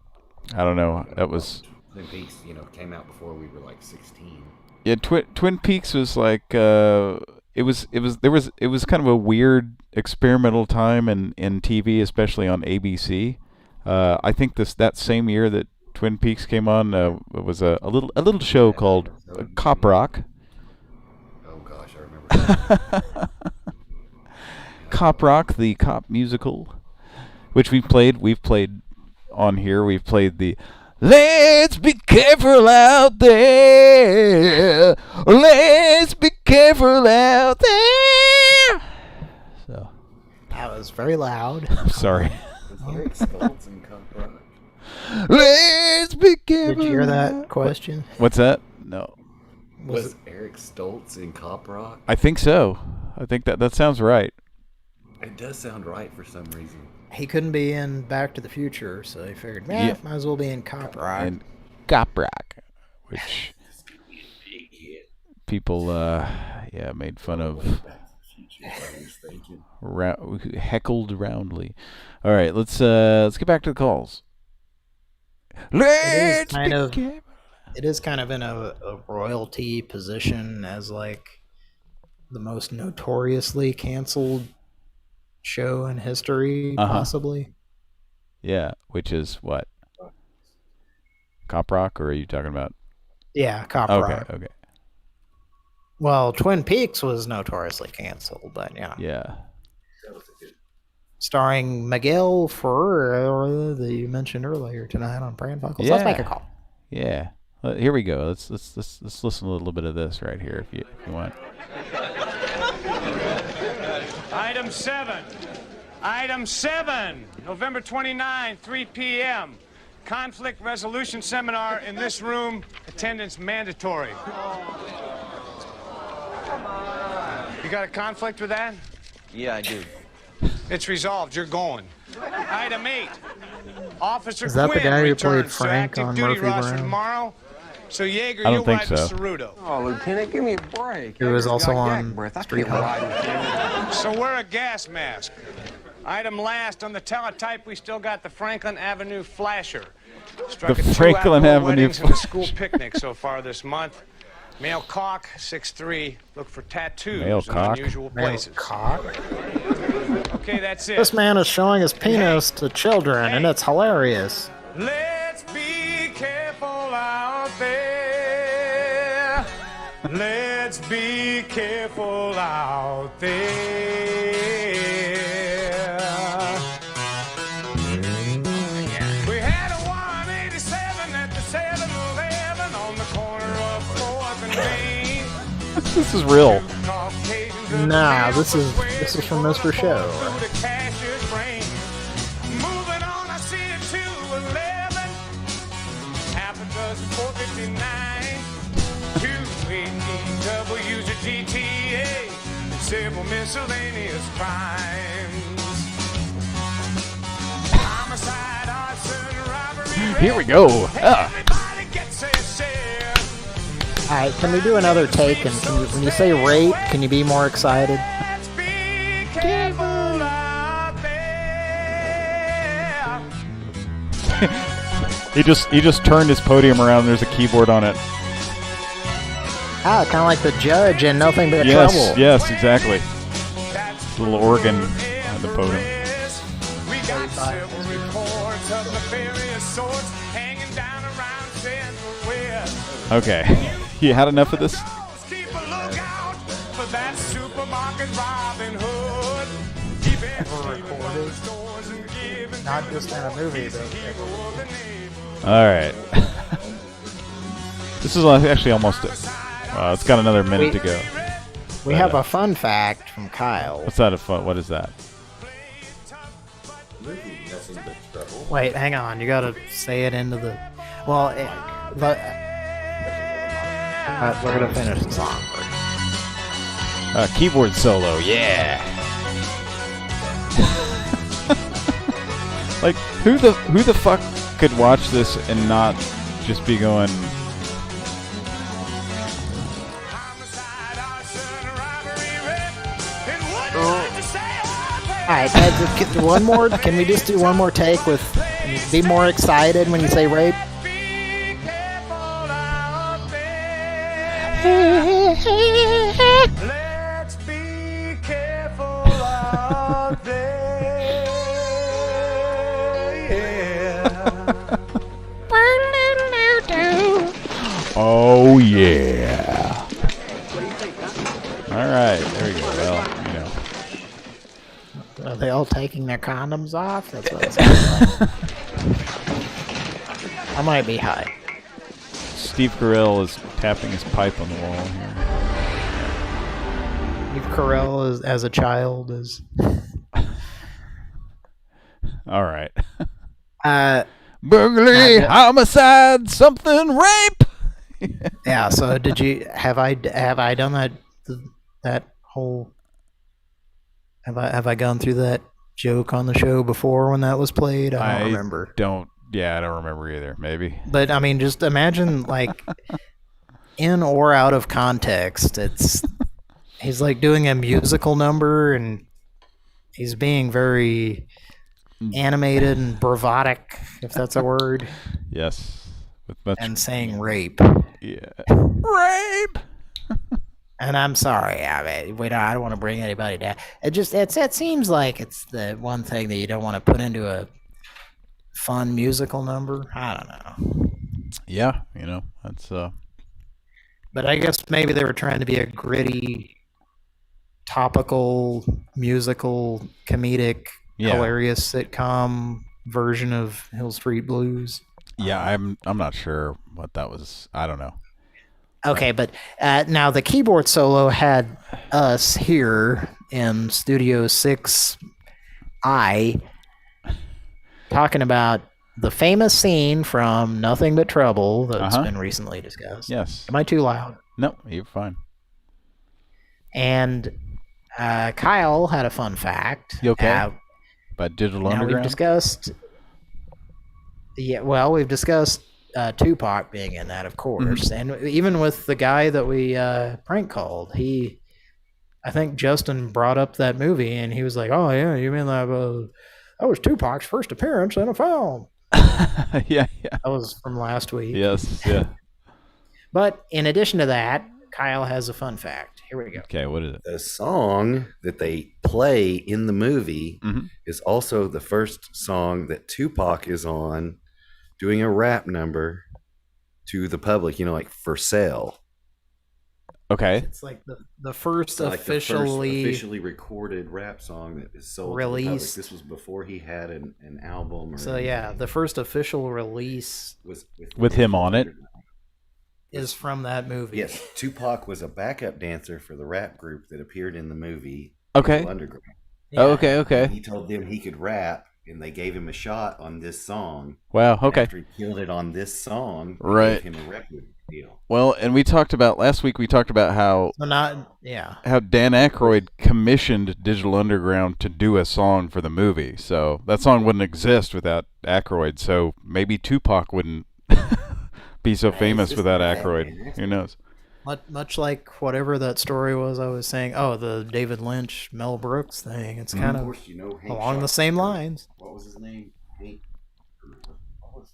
I don't know. That was. Twin Peaks, came out before we were like 16. Yeah, Twin Peaks was like it was kind of a weird experimental time in TV, especially on ABC. I think that same year that Twin Peaks came on, it was a little show called Cop Rock. Oh gosh, I remember. Cop Rock, the cop musical, which we've played on here. We've played the "Let's be careful out there. Let's be careful out there." So that was very loud. I'm sorry. Eric Stoltz and Cop Rock. Let's be careful. Did you hear that question? What's that? No. Was Eric Stoltz in Cop Rock? I think so. I think that sounds right. It does sound right for some reason. He couldn't be in Back to the Future, so he figured, might as well be in Cop Rock. And Cop Rock, which people, made fun of, heckled roundly. All right, let's get back to the calls. It is kind of in a royalty position as like the most notoriously canceled show in history, possibly. Yeah, which is what? Cop Rock, or are you talking about? Yeah, Cop Rock. Okay. Well, Twin Peaks was notoriously canceled, but yeah. Yeah. Starring Miguel Ferrer that you mentioned earlier tonight on Pran Funkels. Yeah. Let's make a call. Yeah. Here we go. Let's listen to a little bit of this right here if you want. Item 7, November 29, 3 p.m. Conflict resolution seminar in this room. Attendance mandatory. You got a conflict with that? Yeah, I do. It's resolved. You're going. Item 8. Officer Is that the Quinn guy who played returns to Frank active on duty Murphy roster Brown? tomorrow. So Yeager, I don't you'll think ride with so. Ceruto. Oh, Lieutenant, give me a break. He was also got on gag breath. I Street can't Hunt. ride. So wear a gas mask. Item last on the teletype, we still got the Franklin Avenue flasher. Struck The at 2 Franklin outdoor Avenue weddings and a flasher. school picnic so far this month. Male cock, 6'3". Look for tattoos Male in cock? unusual Male places. cock? Okay, that's it. This man is showing his penis to children, and it's hilarious. Let's be careful out there. Let's be careful out there. We had a 187 at the 7-Eleven on the corner of 4th and Main. This is real. Nah, this is from Mr. Show. The cashier's brain. Moving on, I see it 211. Half a dozen 459. 218 W's a GTA. And several miscellaneous crimes. Homicide, arson, robbery. Here we go. Everybody gets their share. Alright, can we do another take? And when you say rape, can you be more excited? Careful out there. He just turned his podium around. There's a keyboard on it. Ah, kind of like the judge and Nothing But Yes, Trouble. yes, exactly. Little organ on the podium. We got several reports of nefarious sorts hanging down around Central West. Okay. You had enough of this? Keep a lookout for that supermarket Robin Hood. Keep everything from the stores and giving Not just in a movie, though. All right. This is actually almost. It's got another minute to go. We have a fun fact from Kyle. What's that? What is that? Wait, hang on. You gotta say it into the. Well, we're gonna finish the song first. Keyboard solo, yeah. Like who the fuck could watch this and not just be going? Alright, one more. Can we just do one more take with be more excited when you say rape? Let's be careful out there. Oh yeah. All right, there we go. Well, you know. Are they all taking their condoms off? That's what it's like. I might be high. Steve Carell is tapping his pipe on the wall here. Steve Carell as a child is. All right. Burglary, homicide, something, rape. Yeah. So did you have I done that whole? Have I gone through that joke on the show before when that was played? I don't remember. I don't remember either. Maybe. But I mean, just imagine like in or out of context. He's like doing a musical number and he's being very animated and bravadic, if that's a word. Yes. And saying rape. Yeah. Rape. And I'm sorry, I don't want to bring anybody down. It seems like it's the one thing that you don't want to put into a fun musical number. I don't know. Yeah, that's. But I guess maybe they were trying to be a gritty, topical, musical, comedic, hilarious sitcom version of Hill Street Blues. Yeah, I'm not sure what that was. I don't know. Okay, but now the keyboard solo had us here in Studio 6I talking about the famous scene from Nothing But Trouble that's been recently discussed. Yes. Am I too loud? No, you're fine. And Kyle had a fun fact. You okay? About Digital Underground? We've discussed... Yeah, well, we've discussed Tupac being in that, of course. And even with the guy that we prank called, I think Justin brought up that movie, and he was like, oh, yeah, you mean that was Tupac's first appearance in a film. Yeah. That was from last week. Yes, yeah. But in addition to that, Kyle has a fun fact. Here we go. Okay, what is it? The song that they play in the movie is also the first song that Tupac is on doing a rap number to the public, like For Sale. Okay. It's like the first officially recorded rap song that is sold released. To the public. This was before he had an album. So yeah, the first official release was with him on it. Is from that movie. Yes, Tupac was a backup dancer for the rap group that appeared in the movie. Okay. Underground. Yeah. Oh, okay. He told them he could rap, and they gave him a shot on this song. Wow. Okay. After he killed it on this song, right? They gave him a record deal. Well, and we talked about last week. We talked about how how Dan Aykroyd commissioned Digital Underground to do a song for the movie. So that song wouldn't exist without Aykroyd. So maybe Tupac wouldn't be so famous without Aykroyd. Who knows? Much like whatever that story was I was saying, the David Lynch, Mel Brooks thing. It's kind of along the same lines. What was his name? What was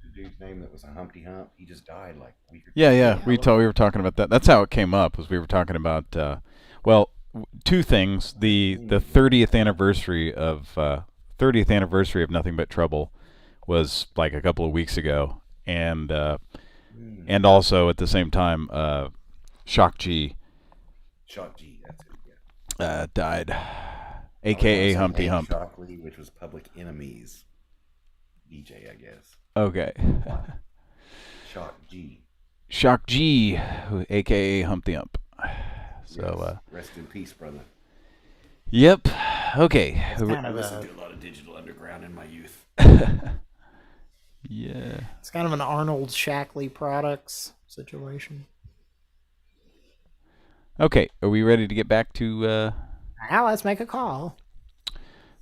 the dude's name that was a Humpty Hump? He just died like a week or two. Yeah. We were talking about that. That's how it came up. Was we were talking about two things. The 30th anniversary of Nothing But Trouble was like a couple of weeks ago. And also at the same time, Shock G, that's it. died, aka Humpty Hump. Shockley, which was Public Enemy's DJ, I guess. Okay. Shock G, aka Humpty Hump. So yes. Rest in peace, brother. Yep. Okay. I listened to a lot of Digital Underground in my youth. Yeah. It's kind of an Arnold Shackley Products situation. Okay, are we ready to get back to Now let's make a call.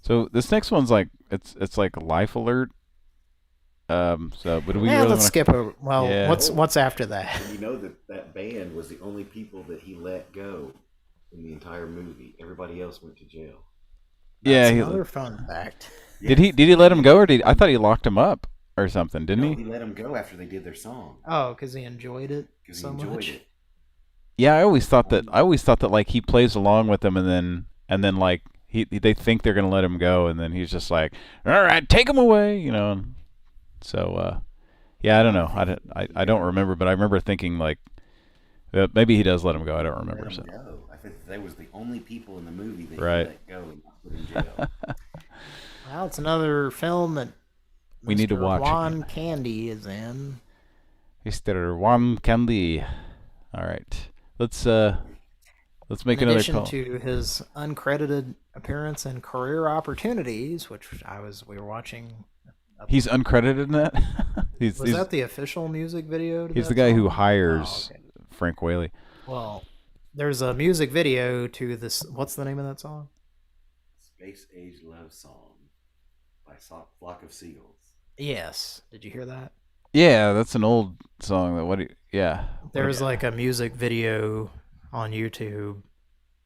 So this next one's like it's like Life Alert. So but do we really let's skip over. Well, yeah. What's after that? And you know that band was the only people that he let go in the entire movie. Everybody else went to jail. That's another fun fact. Did he let him go, or I thought he locked him up or something, didn't he? He let him go after they did their song. Oh, because he enjoyed it so much. Yeah, I always thought that like he plays along with them, and then like they think they're gonna let him go, and then he's just like, all right, take him away, So yeah, I don't know. I don't remember, but I remember thinking like maybe he does let him go. I don't remember. So. I think they was the only people in the movie that he let go and not put in jail. Well, it's another film that we need to watch. Juan Candy is in. Mr. Juan Candy. All right, let's make another call. In addition to his uncredited appearance in Career Opportunities, which we were watching. He's uncredited in that. Was that the official music video? He's the guy who hires Frank Whaley. Well, there's a music video to this. What's the name of that song? Space Age Love Song by Flock of Seagulls. Yes. Did you hear that? Yeah, that's an old song. There's like a music video on YouTube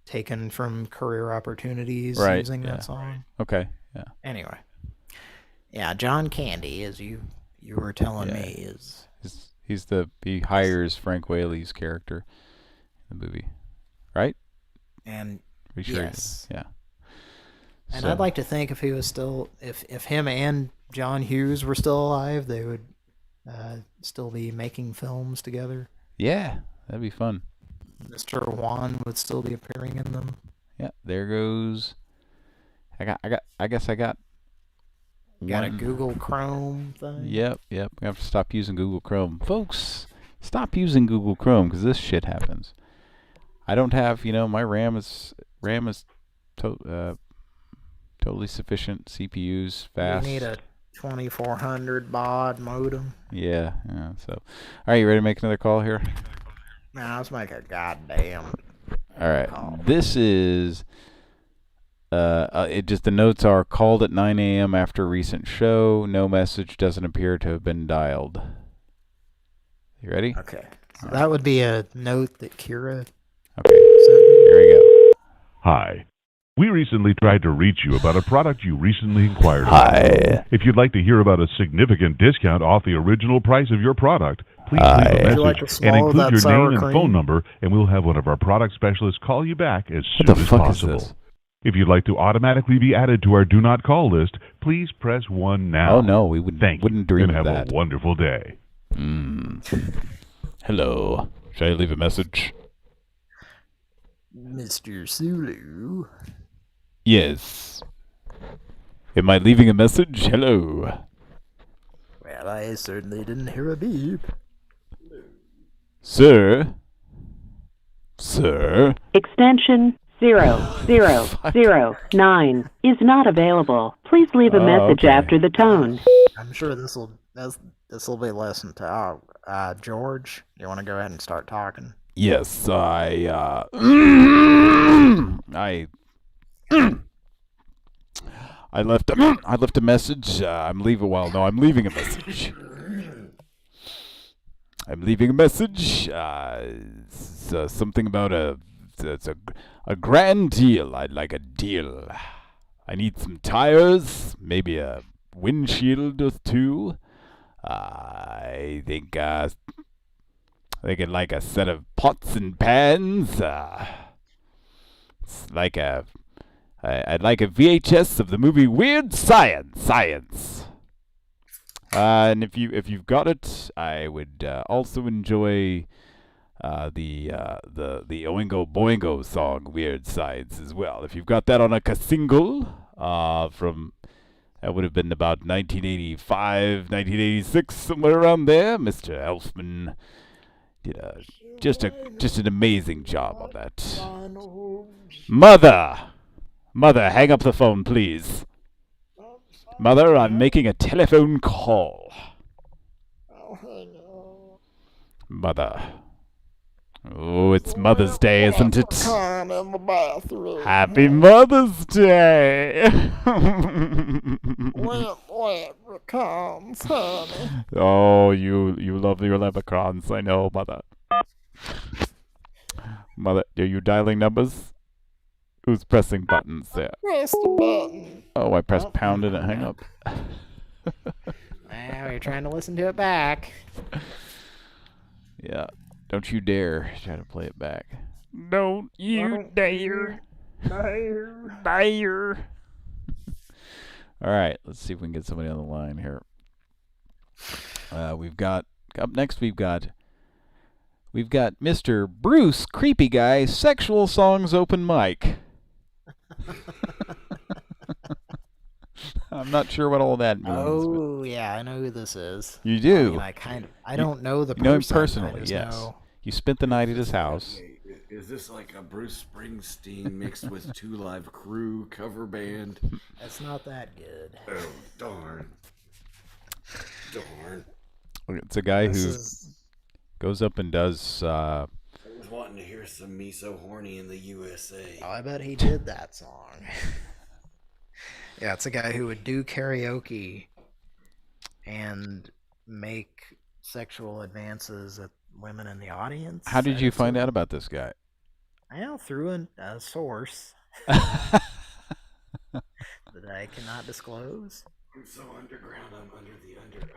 taken from Career Opportunities using that song. Okay. Yeah. Anyway. Yeah, John Candy, as you were telling me, is he hires Frank Whaley's character in the movie, right? And yes, yeah. And I'd like to think if he was still, if him and John Hughes were still alive, they would still be making films together. Yeah, that'd be fun. Mr. Juan would still be appearing in them. Yeah, there goes. I guess I got. Got a Google Chrome thing. Yep. I have to stop using Google Chrome, folks. Stop using Google Chrome because this shit happens. I don't have, my RAM is totally sufficient. CPU's fast. You need a 2400 baud modem. Yeah. So, all right, you ready to make another call here? Nah, let's make a goddamn. All right. This is. The notes are called at 9 a.m. after recent show. No message doesn't appear to have been dialed. You ready? Okay. So that would be a note that Kira. Okay. Here we go. Hi. We recently tried to reach you about a product you recently inquired about. Hi. If you'd like to hear about a significant discount off the original price of your product, please leave a message and include your name and phone number, and we'll have one of our product specialists call you back as soon as possible. If you'd like to automatically be added to our Do Not Call list, please press 1 now. Oh, no, we wouldn't dream of that. And have a wonderful day. Hello. Should I leave a message? Mr. Sulu. Yes. Am I leaving a message? Hello. Well, I certainly didn't hear a beep. Sir? Extension 0009 is not available. Please leave a message after the tone. I'm sure this will be listened to. George, you want to go ahead and start talking? Yes, I left a message. I'm leaving a message. I'm leaving a message. It's something about it's a grand deal. I'd like a deal. I need some tires, maybe a windshield or two. I think I'd like a set of pots and pans. It's like I'd like a VHS of the movie Weird Science. And if you've got it, I would also enjoy the Oingo Boingo song Weird Science as well. If you've got that on a single from that would have been about 1985, 1986, somewhere around there. Mr. Elfman did just an amazing job on that. Mother, hang up the phone, please. Mother, I'm making a telephone call. Mother. Oh, it's Mother's Day, isn't it? In the bathroom. Happy Mother's Day! Leprechauns, honey. Oh, you love your leprechauns, I know, Mother. Mother, are you dialing numbers? Who's pressing buttons there? Press the button. Oh, I pressed pound and it hang up. Now you're trying to listen to it back. Yeah. Don't you dare try to play it back. Don't you dare. Dare. All right, let's see if we can get somebody on the line here. We've got up next. We've got Mr. Bruce, creepy guy, sexual songs open mic. I'm not sure what all that means. Oh, yeah, I know who this is. You do? I mean, I don't know the person. You know him personally, yes. You spent the night at his house. Is this like a Bruce Springsteen mixed with Two Live Crew cover band? That's not that good. Oh, darn. It's a guy who goes up and does... I was wanting to hear some Me So Horny in the USA. Oh, I bet he did that song. Yeah, it's a guy who would do karaoke and make sexual advances at women in the audience. How did you find out about this guy? I know, through a source that I cannot disclose. I'm so underground, I'm under the underground.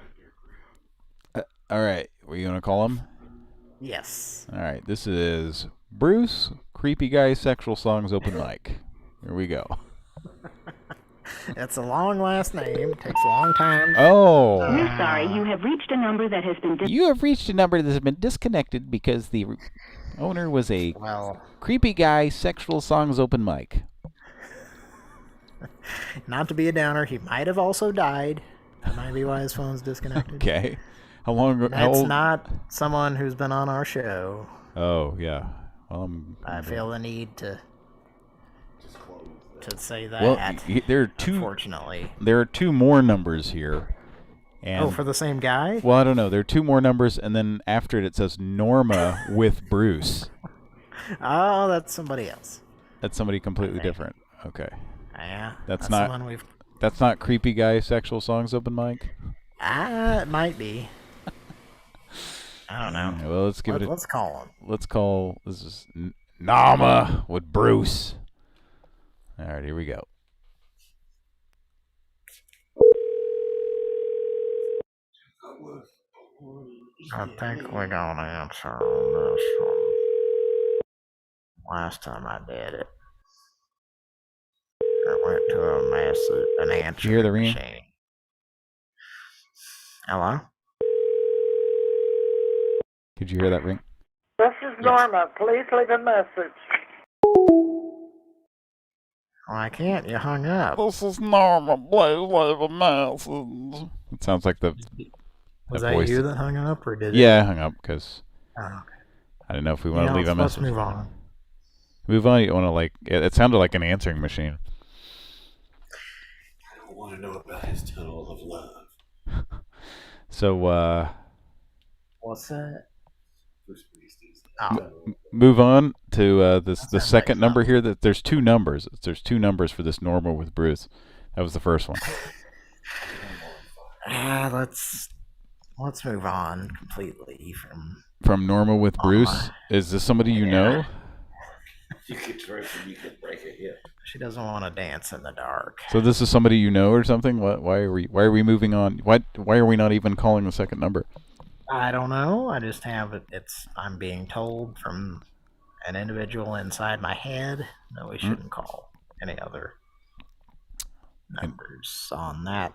All right, were you going to call him? Yes. All right, this is Bruce, creepy guy, sexual songs open mic. Here we go. It's a long last name. Takes a long time. Oh. We're sorry. You have reached a number that has been disconnected because the owner was a creepy guy, sexual songs open mic. Not to be a downer, he might have also died. That might be why his phone's disconnected. Okay. How long? That's not someone who's been on our show. Oh, yeah. Well, I feel the need to say that. Well, there are two. Unfortunately, there are two more numbers here. And, for the same guy? Well, I don't know. There are two more numbers, and then after it says Norma with Bruce. Oh, that's somebody else. That's somebody completely different. Okay. Yeah. That's not. Someone we've... That's not creepy guy sexual songs open mic. It might be. I don't know. Well, let's give it. Let's call him. Let's call. This is Norma with Bruce. All right, here we go. I think we're gonna answer on this one. Last time I did it, I went to an answer. Did you hear the ring? Machine. Hello? Did you hear that ring? This is Norma. Please leave a message. Well, I can't. You hung up. This is Norma. Please leave a message. It sounds like the. Was that voice. You that hung up, or did it? Yeah, I hung up because okay. I didn't know if we want to leave a message. Let's move on. Move on. You want to it sounded like an answering machine. I don't want to know about his tunnel of love. So, what's that? Move on to the second number here. That there's two numbers. There's two numbers for this Norma with Bruce. That was the first one. Let's move on completely from Norma with Bruce. Is this somebody you know? You could trip and you could break a hip. She doesn't want to dance in the dark. So this is somebody you know or something? Why are we moving on? Why are we not even calling the second number? I don't know. I just have it. I'm being told from an individual inside my head that we shouldn't call any other numbers on that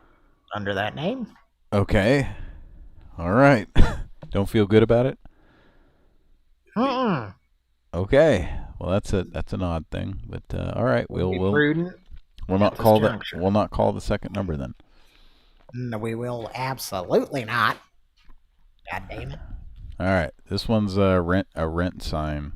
under that name. Okay. All right. Don't feel good about it? Okay. Well, that's an odd thing, but all right. We'll not call the second number then. No, we will absolutely not. God damn it. All right. This one's a rent sign.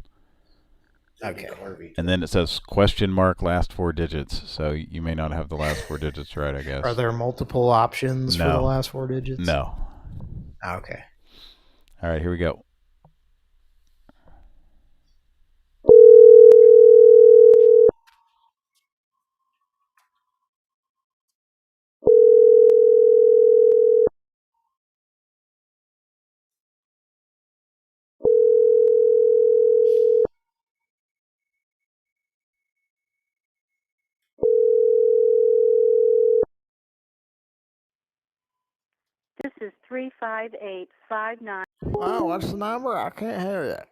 Okay. And then it says ? last 4 digits. So you may not have the last 4 digits right, I guess. Are there multiple options for the last 4 digits? No. Okay. All right, here we go. This is 35859. Oh, what's the number? I can't hear it.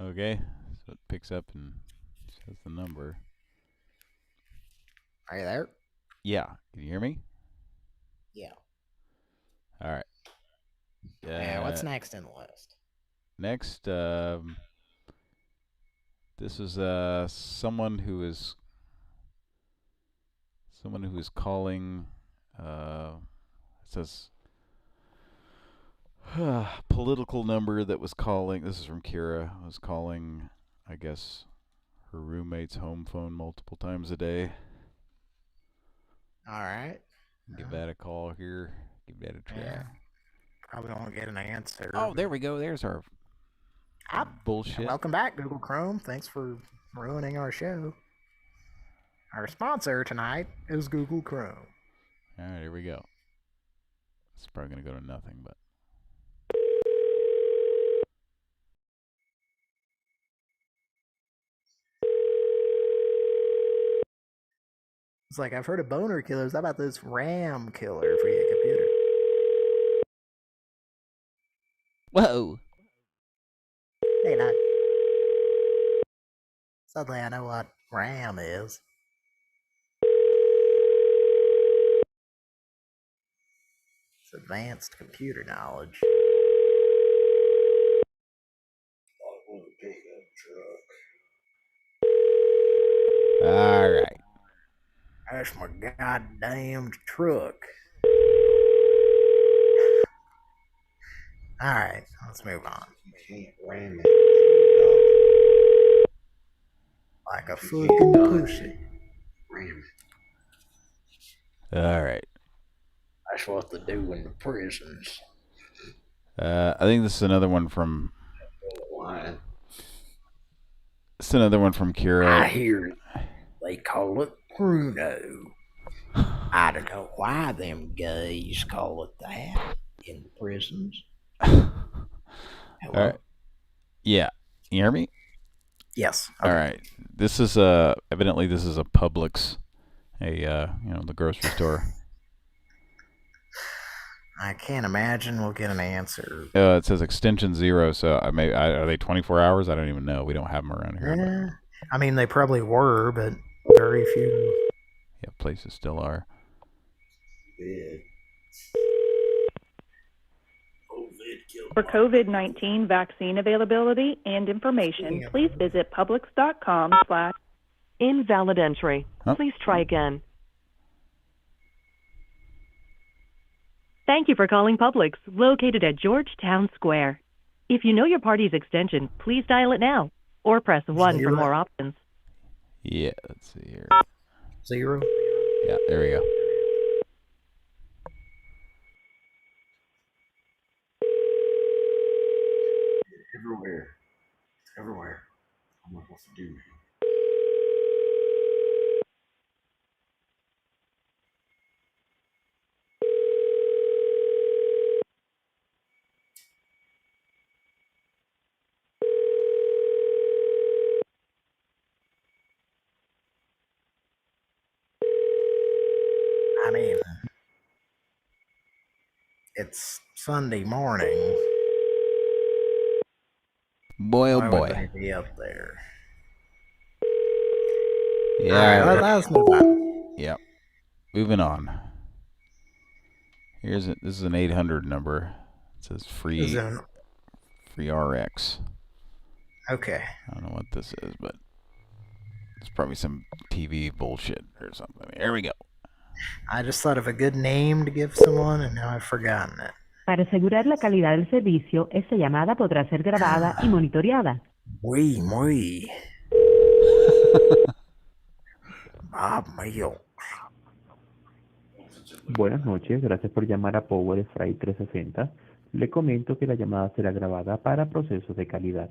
Okay, so it picks up and says the number. Are you there? Yeah. Can you hear me? Yeah. All right. Yeah. What's next in the list? Next, this is someone who is calling. It says political number that was calling. This is from Kira. Was calling, I guess, her roommate's home phone multiple times a day. All right. Give that a call here. Give that a try. Yeah. Probably won't get an answer. Oh, there we go. There's our bullshit. Welcome back, Google Chrome. Thanks for ruining our show. Our sponsor tonight is Google Chrome. All right, here we go. It's probably going to go to nothing, but. It's like, I've heard of boner killers. How about this RAM killer for your computer? Whoa. Hey, not. Suddenly I know what RAM is. It's advanced computer knowledge. All right. That's my goddamn truck. All right, let's move on. You can't ram it. Like a fucking pussy. Ram it. All right. That's what they do in the prisons. I think this is another one from. It's another one from Kira. I hear they call it Bruno. I don't know why them gays call it that in the prisons. All right. Yeah. You hear me? Yes. Okay. All right. This is evidently this is a Publix, the grocery store. I can't imagine we'll get an answer. It says extension 0, so are they 24 hours? I don't even know. We don't have them around here. Yeah. I mean, they probably were, but very few. Yeah, places still are. For COVID-19 vaccine availability and information, please visit publix.com/ Invalid entry. Huh? Please try again. Thank you for calling Publix, located at Georgetown Square. If you know your party's extension, please dial it now, or press 1 for more options. Yeah, let's see here. 0? Yeah, there we go. Everywhere. I'm not supposed to do. I mean, it's Sunday morning. Boy, oh Why boy. would they be up there? Yeah. All right, let's move on. Yep. Moving on. This is an 800 number. It says free RX. Okay. I don't know what this is, but it's probably some TV bullshit or something. There we go. I just thought of a good name to give someone, and now I've forgotten it. Para asegurar la calidad del servicio, esta llamada podrá ser grabada y monitoreada. Muy. Bob Mills. Buenas noches, gracias por llamar a Power Freight 360. Le comento que la llamada será grabada para procesos de calidad.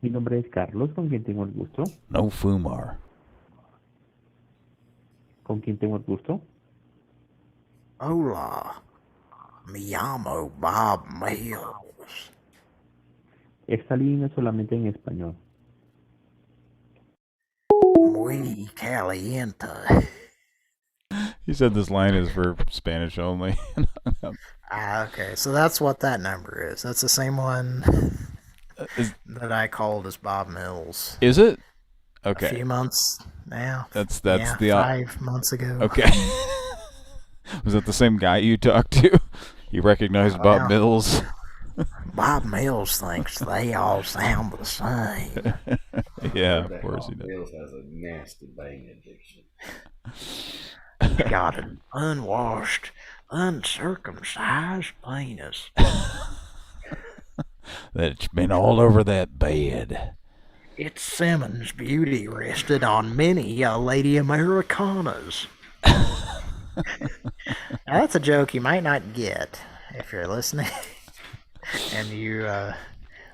Mi nombre es Carlos, ¿con quién tengo el gusto? No fumar. ¿Con quién tengo el gusto? Hola. Me llamo Bob Mills. Esta línea es solamente en español. Muy caliente. He said this line is for Spanish only. Okay, so that's what that number is. That's the same one that I called as Bob Mills. Is it? Okay. A few months now. That's yeah, the 5 months ago. Okay. Was that the same guy you talked to? You recognized Bob Mills? Bob Mills thinks they all sound the same. Yeah, of course he does. Mills has a nasty bang addiction. He got an unwashed, uncircumcised penis. That's been all over that bed. Its Simmons beauty rested on many Lady Americanas. Now, that's a joke you might not get if you're listening. And you, well,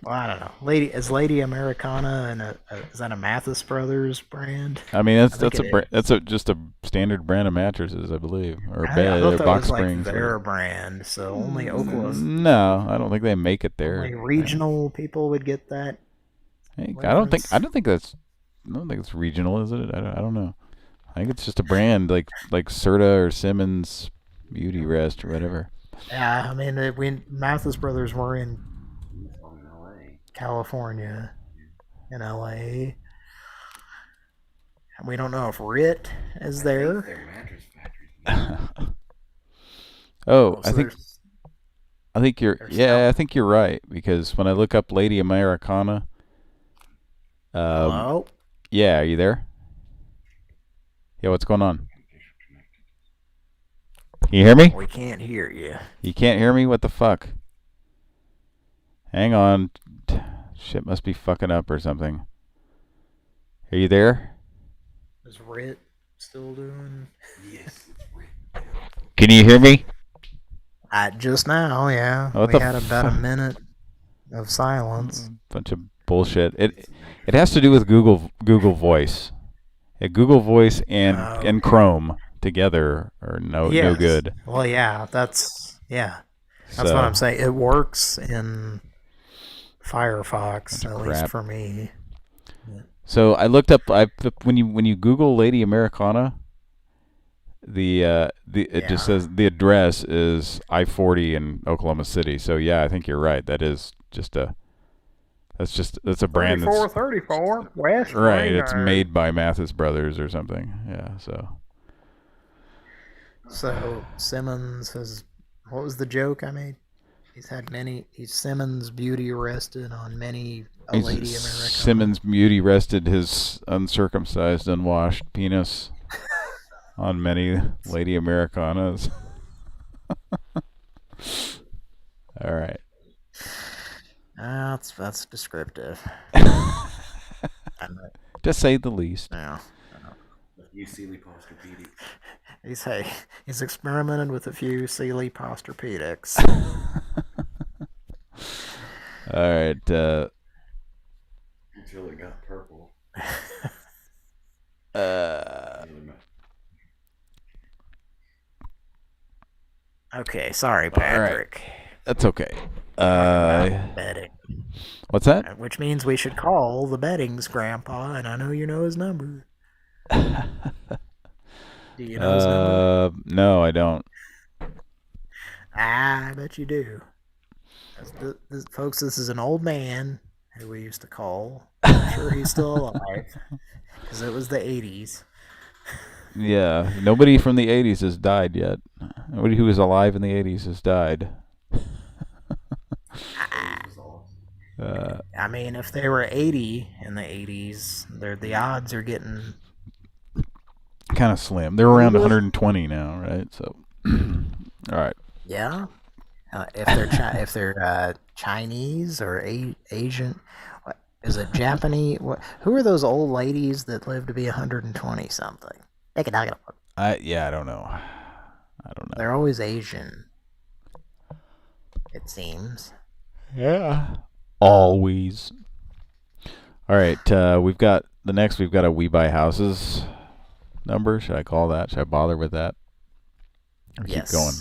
I don't know. Lady Americana and is that a Mathis Brothers brand? I mean, that's just a standard brand of mattresses, I believe, or bed or box springs. Like their brand, so only Oklahoma. No, I don't think they make it there. Only regional people would get that. Hey, I don't think it's regional, is it? I don't know. I think it's just a brand like Serta or Simmons Beauty Rest or whatever. Yeah, I mean, Mathis Brothers were in California, in LA. We don't know if RIT is there. Oh, I think I think you're I think you're right, because when I look up Lady Americana, hello? Yeah, are you there? Yeah, what's going on? Can you hear me? We can't hear you. You can't hear me? What the fuck? Hang on. Shit must be fucking up or something. Are you there? Is Rit still doing? Yes. Can you hear me? Just now, yeah. What we the had about a minute of silence. Bunch of bullshit. It has to do with Google Voice. Google Voice and Chrome together are no good. Well, yeah, that's what I'm saying. It works in Firefox, at least for me. So I looked up. When you Google Lady Americana, it just says the address is I-40 in Oklahoma City. So yeah, I think you're right. That is just that's a brand that's 34 West. Right. It's made by Mathis Brothers or something. Yeah. So Simmons has. What was the joke I made? He's Simmons beauty arrested on many a Lady Americana. Simmons beauty rested his uncircumcised, unwashed penis on many Lady Americanas. All right. That's descriptive. To say the least. Yeah. A few Sealy Posturpedics. He's experimented with a few Sealy Posturpedics. All right. Until it got purple. Okay, sorry, Patrick. Right. That's okay. Betting. What's that? Which means we should call the Beddings Grandpa, and I know you know his number. Do you know his number? No, I don't. I bet you do. Folks, this is an old man who we used to call. I'm sure he's still alive, because it was the 80s. Yeah, nobody from the 80s has died yet. Nobody who was alive in the 80s has died. I mean, if they were 80 in the 80s, the odds are getting kind of slim. They're around 120 now, right? So, all right. Yeah. If they're Chinese or Asian, is it Japanese? Who are those old ladies that live to be 120 something? I don't know. They're always Asian. It seems. Yeah. Always. All right. We've got a We Buy Houses number. Should I call that? Should I bother with that? Or yes. Keep going.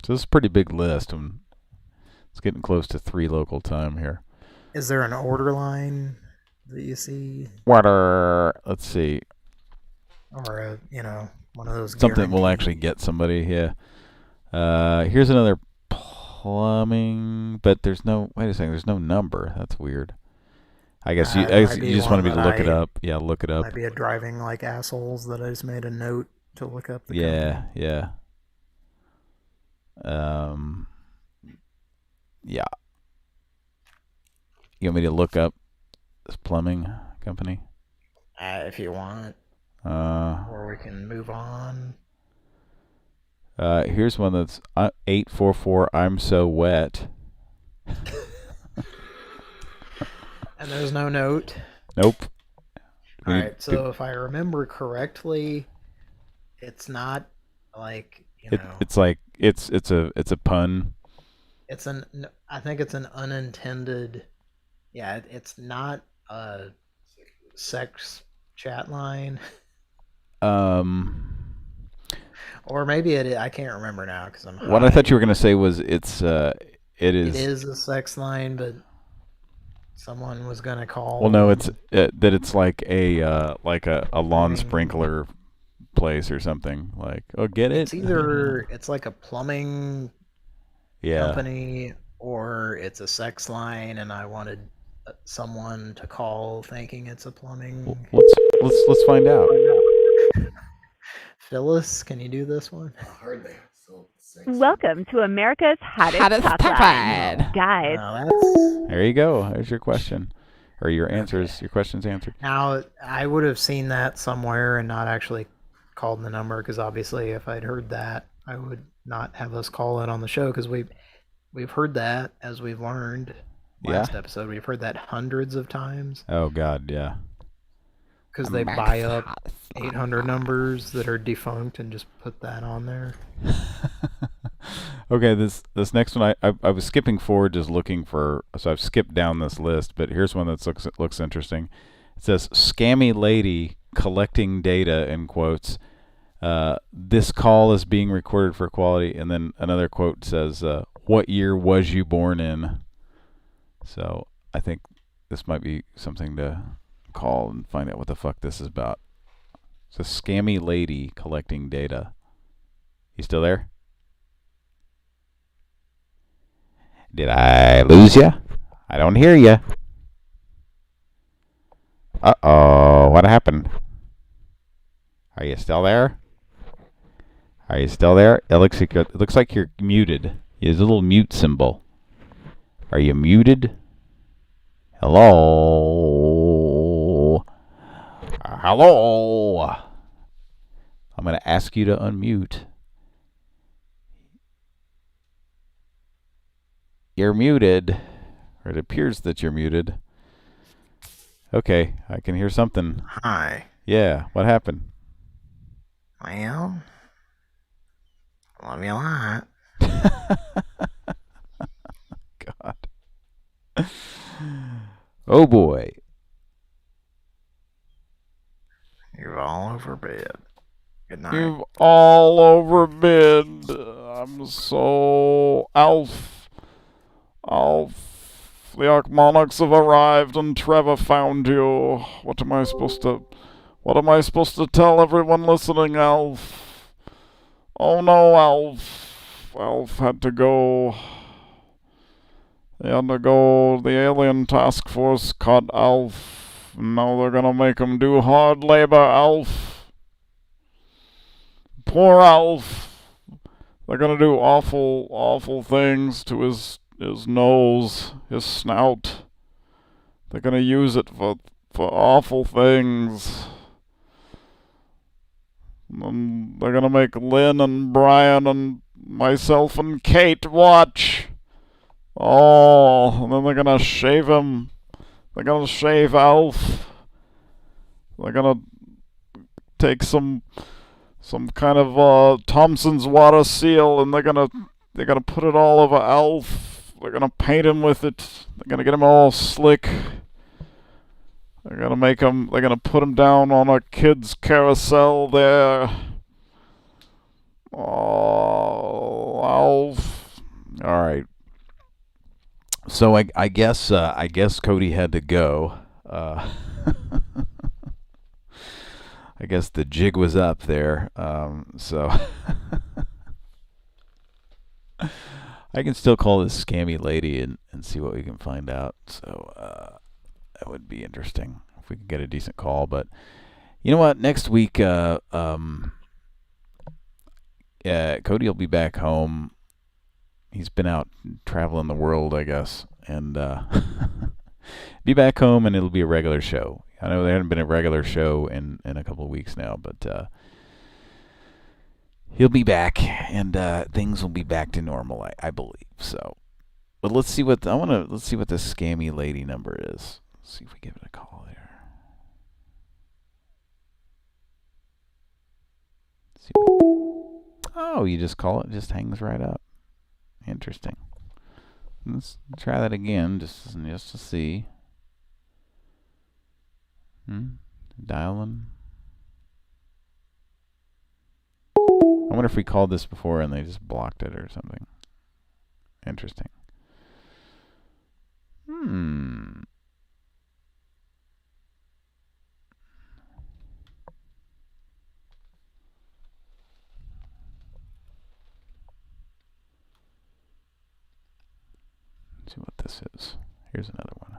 So this is a pretty big list. It's getting close to 3 local time here. Is there an order line that you see? Let's see. Or one of those. Something will actually get somebody. Yeah. Here's another plumbing, but there's no. Wait a second. There's no number. That's weird. I guess you just wanted me to look it up. Yeah, look it up. Might be a driving like assholes that I just made a note to look up the company. Yeah. Yeah. You want me to look up this plumbing company? If you want. Or we can move on. Here's one that's 844 I'm so wet. And there's no note. Nope. All right. So if I remember correctly, it's not like It's like it's a pun. I think it's an unintended. Yeah, it's not a sex chat line. Or maybe it is. I can't remember now because I'm. What I thought you were gonna say was it is. It is a sex line, but someone was gonna call. Well, no, it's that it's like a lawn sprinkler place or something. Like, oh, get it? It's either it's like a plumbing company or it's a sex line, and I wanted someone to call thinking it's a plumbing. Well, let's find out. Phyllis, can you do this one? I heard they Welcome to America's hottest hotline. Guys. There you go. There's your question. Or your answers. Okay. Your question's answered. Now, I would have seen that somewhere and not actually called the number, because obviously if I'd heard that, I would not have us call it on the show, because we've heard that, as we've learned last episode. We've heard that hundreds of times. Oh, God, yeah. Because they buy up 800 numbers that are defunct and just put that on there. Okay, this next one, I was skipping forward just looking for, so I've skipped down this list, but here's one that looks interesting. It says, scammy lady collecting data, in quotes. This call is being recorded for quality. And then another quote says, what year was you born in? So I think this might be something to call and find out what the fuck this is about. It's a scammy lady collecting data. You still there? Did I lose you? I don't hear you. Uh-oh, what happened? Are you still there? Are you still there? It looks like you're muted. There's a little mute symbol. Are you muted? Hello? Hello? I'm going to ask you to unmute. You're muted. Or it appears that you're muted. Okay, I can hear something. Hi. Yeah, what happened? Well, love you a lot. God. Oh boy. You're all over bed. Good night. You're all over bed. I'm so... Alf. The Archmonarchs have arrived and Trevor found you. What am I supposed to tell everyone listening, Alf? Oh no, Alf. Alf had to go. He had to go. The alien task force caught Alf. Now they're gonna make him do hard labor, Alf. Poor Alf. They're gonna do awful, awful things to his nose, his snout. They're gonna use it for awful things. And they're gonna make Lynn and Brian and myself and Kate watch. Oh, and then they're gonna shave him. They're gonna shave Alf. They're gonna take some kind of Thompson's water seal, and they're gonna put it all over Alf. They're gonna paint him with it. They're gonna get him all slick. They're gonna put him down on a kid's carousel there. Oh, Alf. All right. So I guess Cody had to go. I guess the jig was up there. So I can still call this scammy lady and see what we can find out. So that would be interesting if we could get a decent call. But you know what? Next week, Cody will be back home. He's been out traveling the world, I guess, and be back home, and it'll be a regular show. I know there hasn't been a regular show in a couple of weeks now, but he'll be back, and things will be back to normal, I believe. So, but let's see what this scammy lady number is. Let's see if we give it a call there. Oh, you just call it, it just hangs right up. Interesting. Let's try that again, just to see. Dialing. I wonder if we called this before and they just blocked it or something. Interesting. Let's see what this is. Here's another one.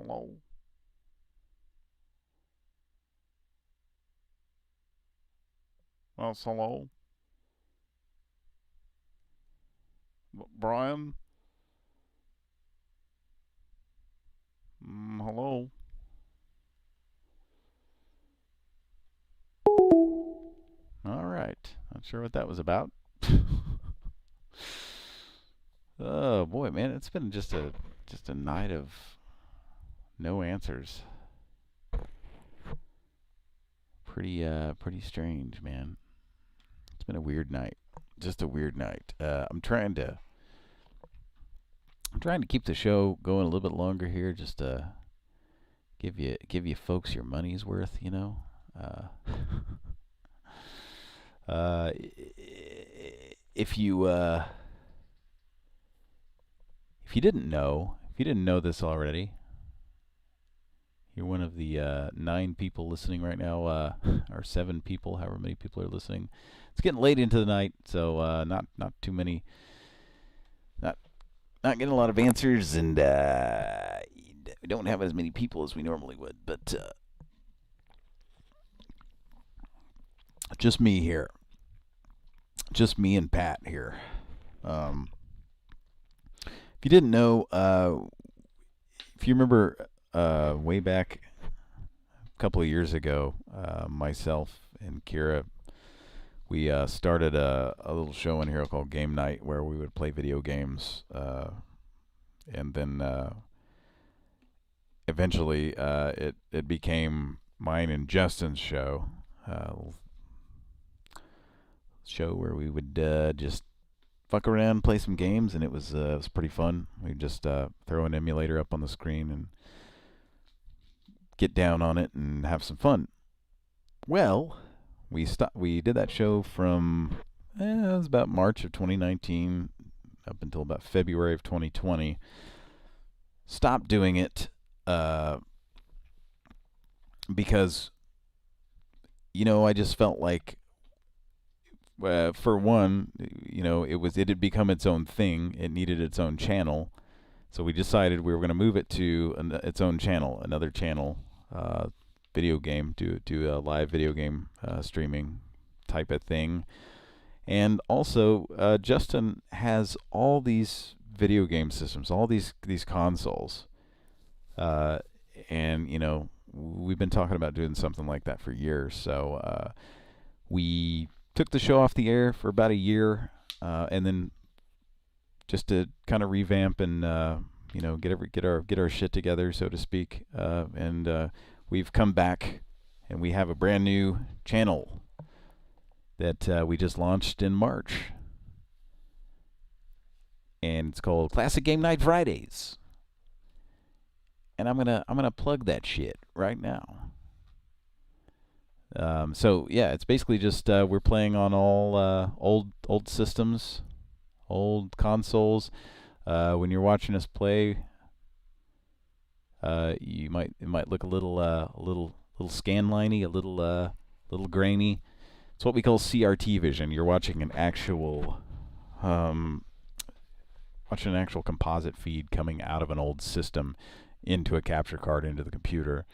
hello. Yes, hello. Brian? Hello. All right. Not sure what that was about. Oh boy, man, it's been just a night of no answers. Pretty strange, man. It's been a weird night. Just a weird night. I'm trying to keep the show going a little bit longer here, just to give you folks your money's worth, you know. If you didn't know this already, you're one of the 9 people listening right now, or 7 people, however many people are listening. It's getting late into the night, so not too many, not getting a lot of answers, and we don't have as many people as we normally would, but just me here. Just me and Pat here. If you didn't know, if you remember way back a couple of years ago, myself and Kira, we started a little show in here called Game Night, where we would play video games, and then eventually it became mine and Justin's show. Show where we would just fuck around, play some games, and it was pretty fun. We'd just throw an emulator up on the screen and get down on it and have some fun. Well, we did that show from it was about March of 2019 up until about February of 2020. Stopped doing it because, you know, I just felt like, for one, you know, it had become its own thing. It needed its own channel, so we decided we were going to move it to its own channel, another channel, video game, do a live video game streaming type of thing. And also, Justin has all these video game systems, all these consoles, and you know, we've been talking about doing something like that for years. So we took the show off the air for about a year, and then just to kind of revamp and you know, get our shit together, so to speak. And we've come back, and we have a brand new channel that we just launched in March, and it's called Classic Game Night Fridays. And I'm gonna plug that shit right now. So yeah, it's basically just we're playing on all old systems, old consoles. When you're watching us play, it might look a little scanliney, a little grainy. It's what we call CRT vision. You're watching an actual composite feed coming out of an old system into a capture card into the computer.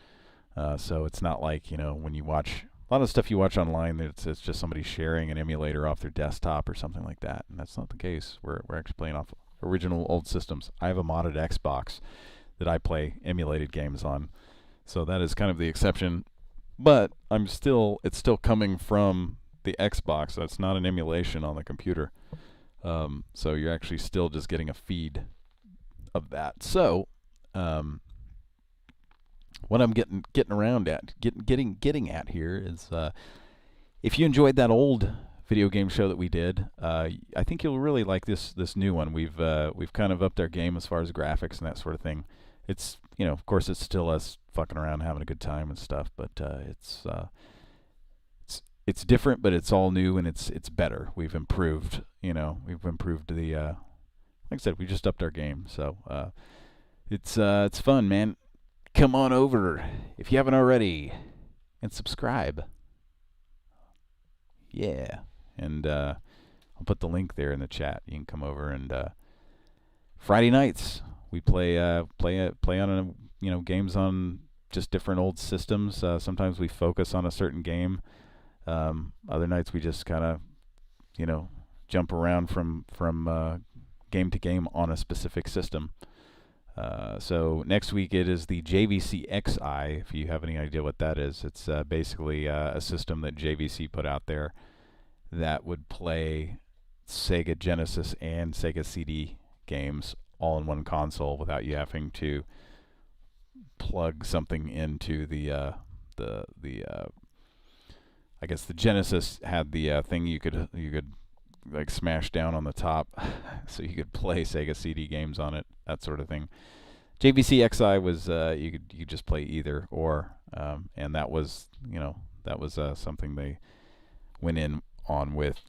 So it's not like, you know, when you watch a lot of stuff you watch online, it's just somebody sharing an emulator off their desktop or something like that, and that's not the case. We're actually playing off original old systems. I have a modded Xbox that I play emulated games on, so that is kind of the exception. But it's still coming from the Xbox. That's not an emulation on the computer. So you're actually still just getting a feed of that. So what I'm getting at here is, if you enjoyed that old video game show that we did, I think you'll really like this new one. We've kind of upped our game as far as graphics and that sort of thing. It's, you know, of course, it's still us fucking around having a good time and stuff, but it's different, but it's all new, and it's better. We've improved, you know, the like I said, we just upped our game. So it's fun, man. Come on over if you haven't already and subscribe. Yeah, and I'll put the link there in the chat. You can come over, and Friday nights we play on a games on just different old systems. Sometimes we focus on a certain game. Other nights we just kind of, jump around from game to game on a specific system. So next week it is the JVC XI. If you have any idea what that is, it's basically a system that JVC put out there that would play Sega Genesis and Sega CD games all in one console without you having to plug something into the I guess the Genesis had the thing you could like smash down on the top so you could play Sega CD games on it, that sort of thing. JVC XI was you could just play either or, and that was something they went in on with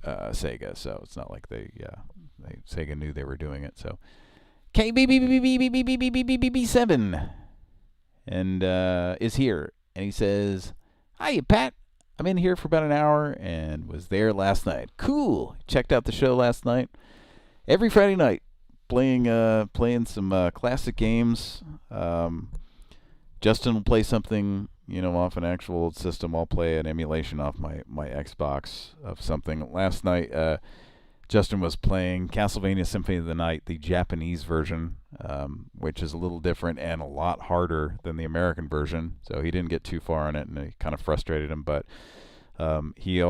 Sega, so it's not like Sega knew they were doing it. So KBBBBBBBBBB7 and is here, and he says, "Hiya, Pat. I'm in here for about an hour and was there last night. Cool. Checked out the show last night. Every Friday night, playing some classic games. Justin will play something, off an actual old system. I'll play an emulation off my Xbox of something. Last night, Justin was playing Castlevania Symphony of the Night, the Japanese version, which is a little different and a lot harder than the American version. So he didn't get too far on it, and it kind of frustrated him. But he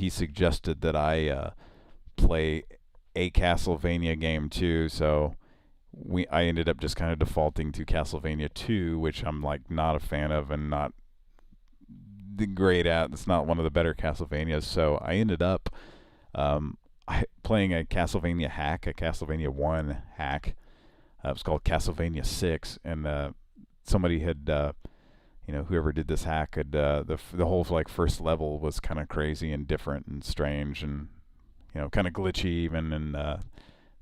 suggested that I play a Castlevania game too. So I ended up just kind of defaulting to Castlevania 2, which I'm like not a fan of and not great at. It's not one of the better Castlevanias. So I ended up playing a Castlevania hack, a Castlevania 1 hack. It was called Castlevania 6, and somebody had, whoever did this hack had the whole first level was kind of crazy and different and strange and kind of glitchy even, and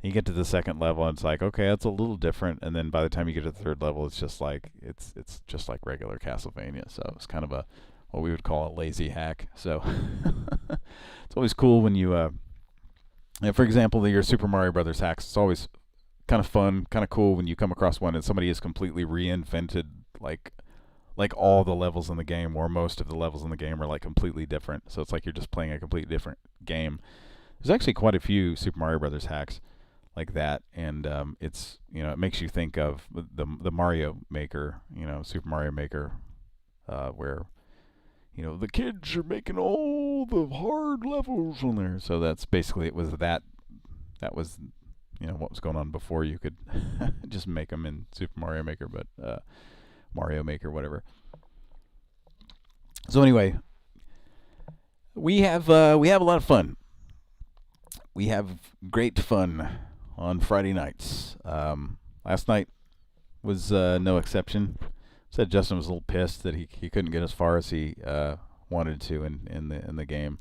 you get to the second level and it's like, okay, that's a little different, and then by the time you get to the third level, it's just like it's just like regular Castlevania. So it's kind of what we would call a lazy hack. So it's always cool when you for example, your Super Mario Brothers hacks, it's always kind of fun, kind of cool when you come across one and somebody has completely reinvented like all the levels in the game, or most of the levels in the game are like completely different. So it's like you're just playing a completely different game. There's actually quite a few Super Mario Brothers hacks like that, and it's it makes you think of the Mario Maker, Super Mario Maker, where the kids are making all the hard levels on there. So that's basically it. Was that was what was going on before you could just make them in Super Mario Maker, but Mario Maker, whatever. So anyway, we have a lot of fun. We have great fun on Friday nights. Last night was no exception. Said Justin was a little pissed that he couldn't get as far as he wanted to in the game,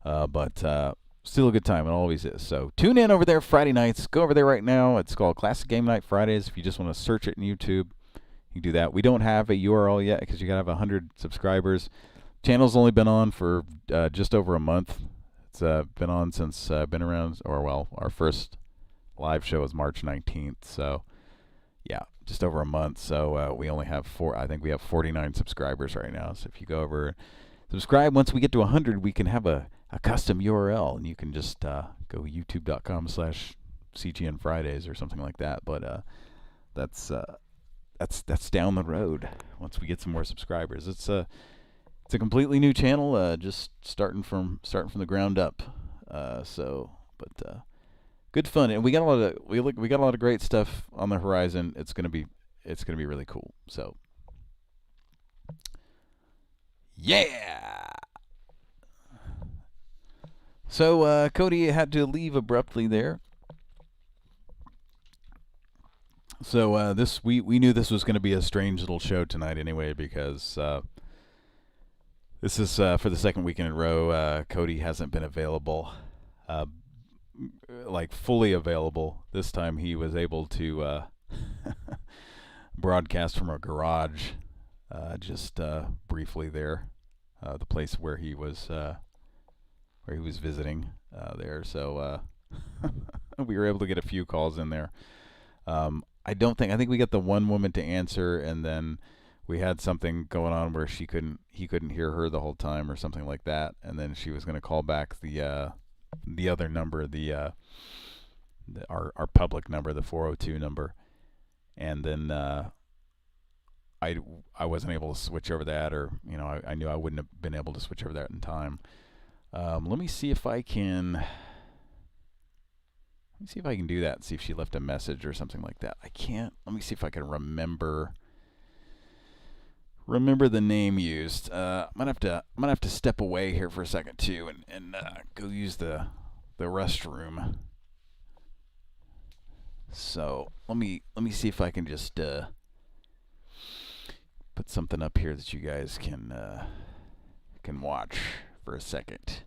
but still a good time. It always is. So tune in over there Friday nights. Go over there right now. It's called Classic Game Night Fridays. If you just want to search it in YouTube, you can do that. We don't have a URL yet because you got to have 100 subscribers. Channel's only been on for just over a month. It's been on since been around, our first live show was March 19th. So yeah, just over a month. So we only have I think we have 49 subscribers right now. So if you go over, subscribe. Once we get to 100, we can have a custom URL, and you can just go youtube.com/CGN Fridays or something like that. But that's down the road once we get some more subscribers. It's a completely new channel, just starting from the ground up. Good fun, and we got a lot of great stuff on the horizon. It's gonna be really cool. So yeah. So Cody had to leave abruptly there. So we knew this was going to be a strange little show tonight anyway, because this is for the second week in a row. Cody hasn't been available, like fully available. This time he was able to broadcast from a garage, just briefly there, the place where he was visiting there. So we were able to get a few calls in there. I think we got the one woman to answer, and then we had something going on where he couldn't hear her the whole time or something like that, and then she was going to call back the other number, our public number, the 402 number, and then I wasn't able to switch over that, or I knew I wouldn't have been able to switch over that in time. Let me see if I can. Let me see if I can do that and see if she left a message or something like that. I can't. Let me see if I can remember the name used. I'm gonna have to step away here for a second too, and go use the restroom. So let me see if I can just put something up here that you guys can watch for a second.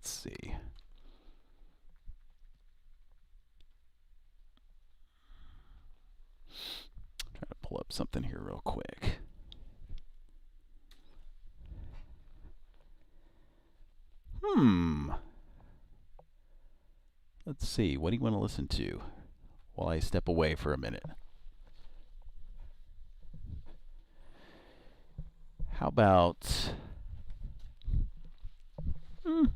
Let's see. Trying to pull up something here real quick. Let's see. What do you want to listen to while I step away for a minute? How about... How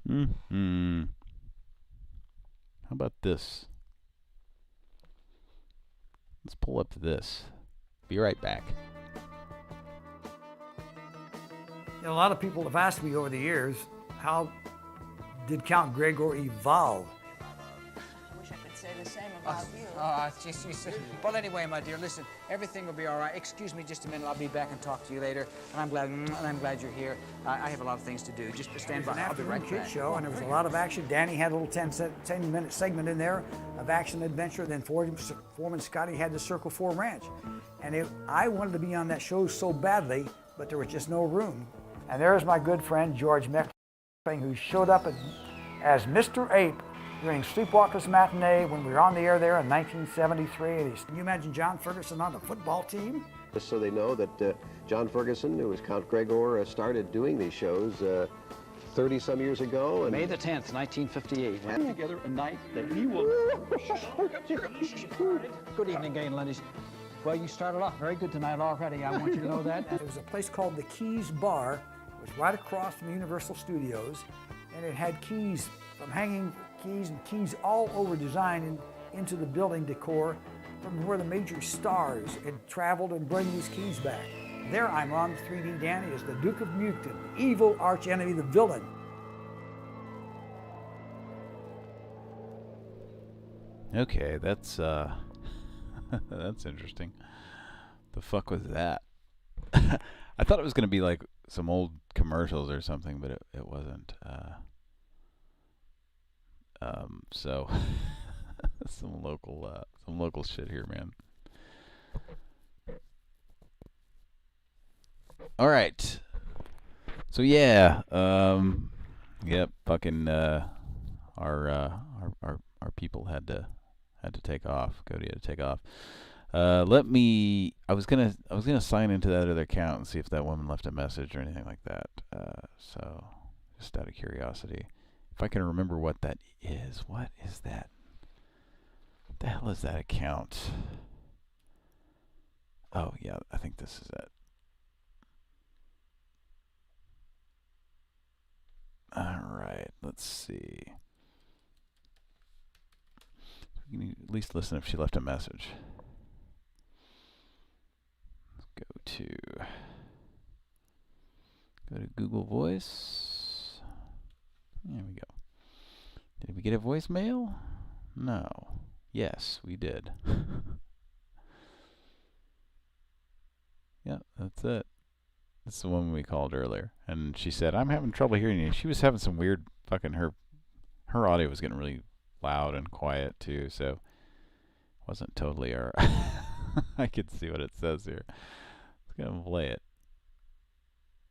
about this? Let's pull up this. Be right back. A lot of people have asked me over the years, how did Count Gregor evolve? I wish I could say the same about you. Well, anyway, my dear, listen, everything will be all right. Excuse me just a minute. I'll be back and talk to you later. And I'm glad you're here. I have a lot of things to do. Just stand by. I'll be right back. Show, and there was a lot of action. Danny had a little 10-minute segment in there of action adventure. Then Foreman Scotty had the Circle 4 Ranch. And I wanted to be on that show so badly, but there was just no room. And there's my good friend, George Meckling, who showed up as Mr. Ape during Sleepwalkers Matinee when we were on the air there in 1973. Can you imagine John Ferguson on the football team? Just so they know that John Ferguson, who was Count Gregor, started doing these shows 30-some years ago. May the 10th, 1958. Put together a night that we will... Good evening, Gay and Ladies. Well, you started off very good tonight already. I want you to know that. There was a place called the Keys Bar. It was right across from Universal Studios, and it had keys from hanging keys and keys all over designed into the building decor from where the major stars had traveled and bring these keys back. There I'm on 3D Danny as the Duke of Muton, evil archenemy, the villain. Okay, that's that's interesting. The fuck was that? I thought it was gonna be like some old commercials or something, but it wasn't. So some local shit here, man. All right. So yeah, yep, fucking our people had to take off. Cody had to take off. I was gonna sign into that other account and see if that woman left a message or anything like that. So just out of curiosity, if I can remember what that is. What is that? What the hell is that account? Oh yeah, I think this is it. All right, let's see. We can at least listen if she left a message. Let's go to Google Voice. There we go. Did we get a voicemail? No. Yes, we did. Yeah, that's it. This is the one we called earlier, and she said, "I'm having trouble hearing you." She was having some weird fucking her audio was getting really loud and quiet too, so it wasn't totally her. I could see what it says here. Let's go and play it.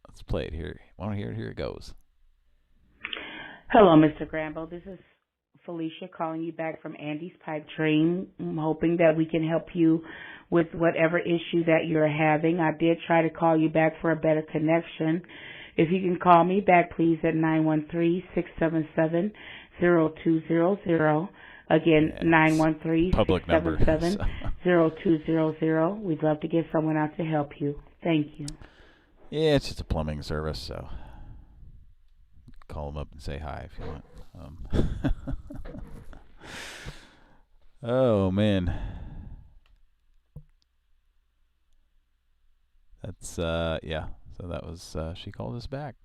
Let's play it here. Want to hear it? Here it goes. Hello, Mr. Grambo. This is Felicia calling you back from Andy's Pipe Dream. I'm hoping that we can help you with whatever issue that you're having. I did try to call you back for a better connection. If you can call me back, please, at 913-677-0200. Again, 913-677-0200. We'd love to get someone out to help you. Thank you. Yeah, it's just a plumbing service, so call them up and say hi if you want. Oh, man. That's, yeah. So that was, she called us back.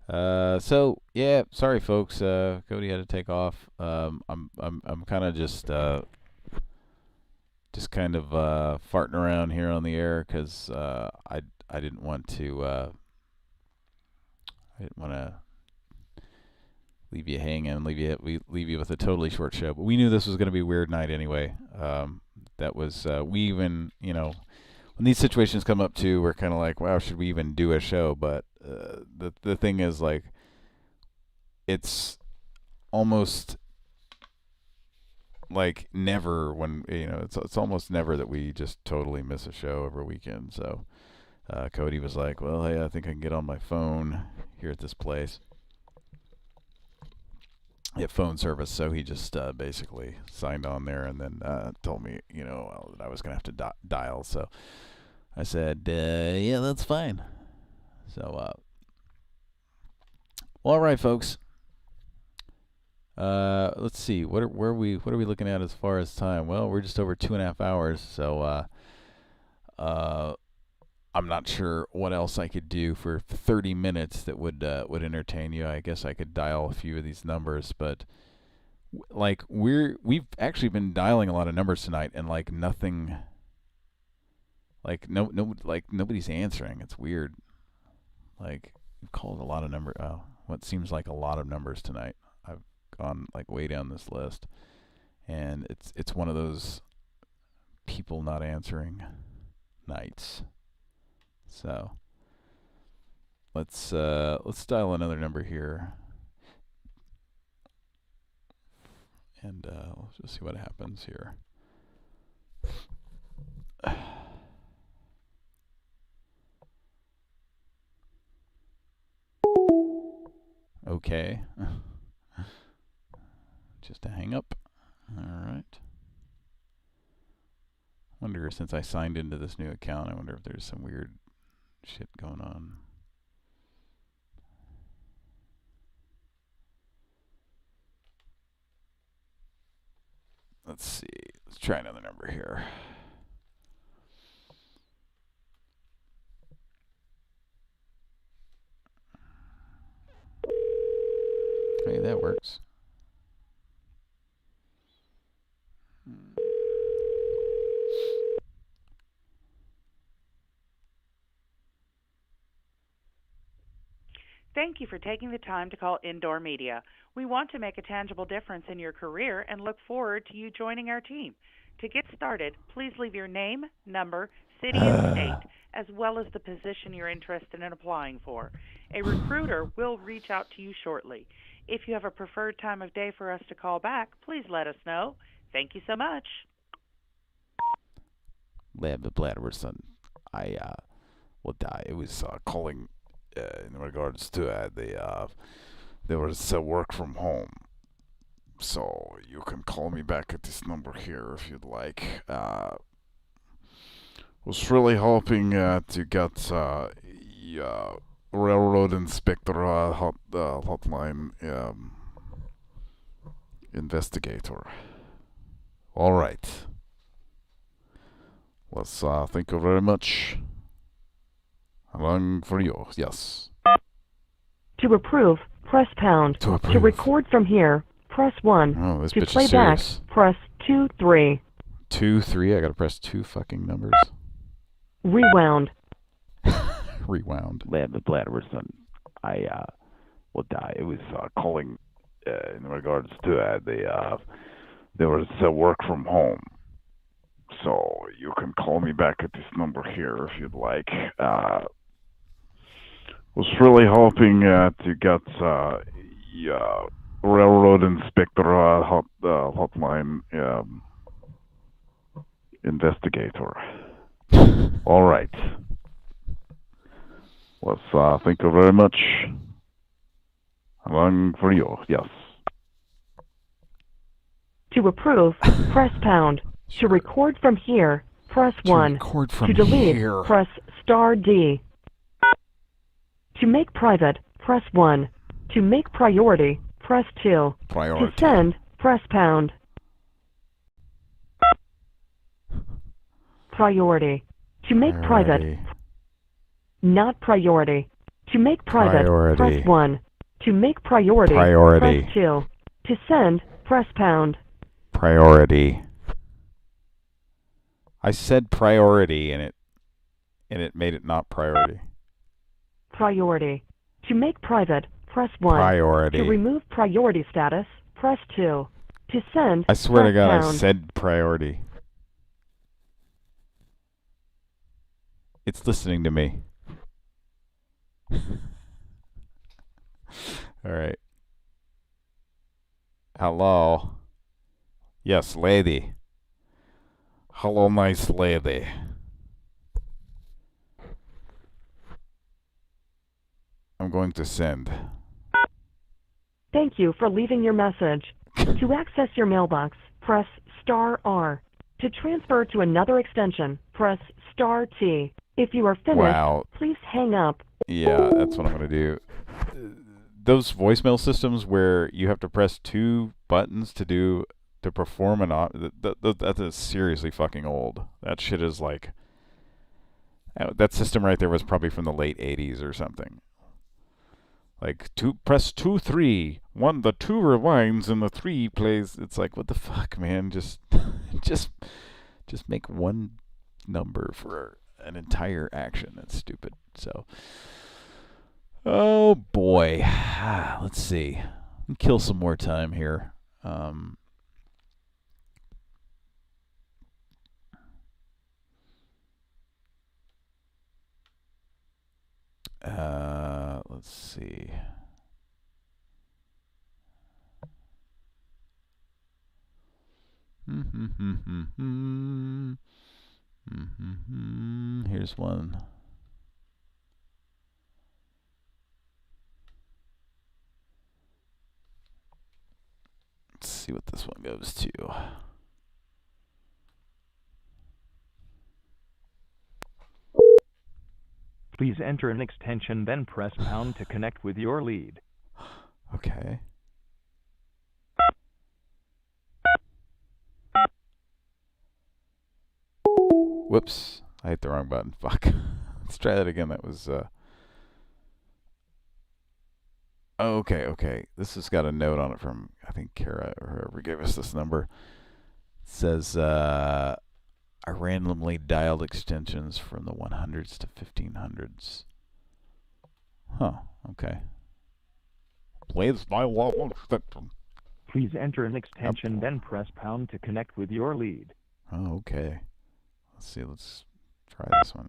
So yeah, sorry folks. Cody had to take off. I'm kind of just kind of farting around here on the air because I didn't want to leave you hanging, leave you with a totally short show. But we knew this was going to be a weird night anyway. That was we even, you know, when these situations come up too, we're kind of like, wow, should we even do a show? But the thing is, like, it's almost like never when, you know, it's almost never that we just totally miss a show over a weekend. So Cody was like, well, hey, I think I can get on my phone here at this place. Get phone service, so he just basically signed on there and then told me, you know, that I was gonna have to dial. So I said, yeah, that's fine. So, well, all right, folks. Let's see. What are we looking at as far as time? Well, we're just over 2.5 hours. So, I'm not sure what else I could do for 30 minutes that would entertain you. I guess I could dial a few of these numbers, but like we've actually been dialing a lot of numbers tonight, and like nothing. Like nobody's answering. It's weird. Like we've called a lot of what seems like a lot of numbers tonight. I've gone like way down this list, and it's one of those people not answering nights. So let's dial another number here, and let's just see what happens here. Okay. Just a hang up. All right. Wonder, since I signed into this new account, I wonder if there's some weird shit going on. Let's see. Let's try another number here. Okay, that works. Thank you for taking the time to call Indoor Media. We want to make a tangible difference in your career and look forward to you joining our team. To get started, please leave your name, number, city, and state, as well as the position you're interested in applying for. A recruiter will reach out to you shortly. If you have a preferred time of day for us to call back, please let us know. Thank you so much. Son, I was calling in regards to there was work from home. So you can call me back at this number here if you'd like. Was really hoping to get railroad inspector hotline investigator. All right. Let's thank you very much. Long for you, yes. To approve, press pound. To approve. To record from here, press 1. Oh, this to bitch play is back, serious. press 2, 3. 2, 3. I gotta press 2 fucking numbers. Rewound. Rewound. Son, I was calling in regards to there was work from home. So you can call me back at this number here if you'd like. Was really hoping to get railroad inspector hotline investigator. All right. Thank you very much. Long for you, yes. To approve, press pound. To record from here, press 1. To delete, press star D. To make private, press 1. To make priority, press 2. Priority. To send, press pound. Priority. To make private, not priority. To make private, press 1. To make priority, press 2. To send, press pound. Priority. I said priority and it made it not priority. Priority. To make private, press 1. Priority. To remove priority status, press 2. To send, I swear to God, pound. I said priority. It's listening to me. All right. Hello. Yes, lady. Hello, nice lady. I'm going to send. Thank you for leaving your message. To access your mailbox, press star R. To transfer to another extension, press star T. If you are finished, please hang up. Yeah, that's what I'm going to do. Those voicemail systems where you have to press 2 buttons to perform an that is seriously fucking old. That shit is like that system right there was probably from the late 80s or something. Like press 2 3 1 the 2 rewinds and the 3 plays. It's like, what the fuck, man? Just make one number for an entire action. That's stupid. So oh boy. Let's see. Kill some more time here. Let's see. Here's one. Let's see what this one goes to. Please enter an extension, then press pound to connect with your lead. Okay. Whoops. I hit the wrong button. Fuck. Let's try that again. That was, okay. This has got a note on it from, I think, Kara or whoever gave us this number. It says, I randomly dialed extensions from the 100s to 1500s. Huh. Okay. Please dial extension. Please enter an extension, then press pound to connect with your lead. Oh, okay. Let's see. Let's try this one.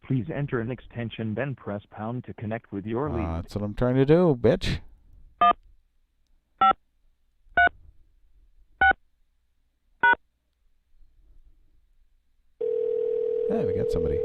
Please enter an extension, then press pound to connect with your lead. That's what I'm trying to do, bitch. Hey, we got somebody.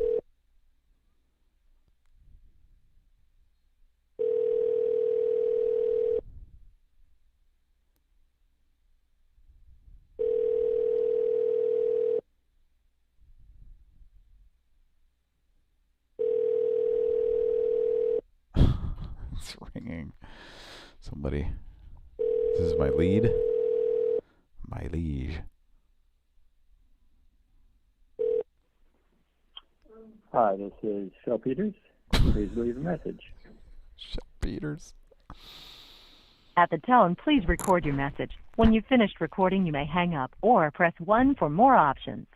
It's ringing. Somebody. This is my lead. My liege. Hi, this is Phil Peters. Please leave a message. Phil Peters. At the tone, please record your message. When you've finished recording, you may hang up or press 1 for more options.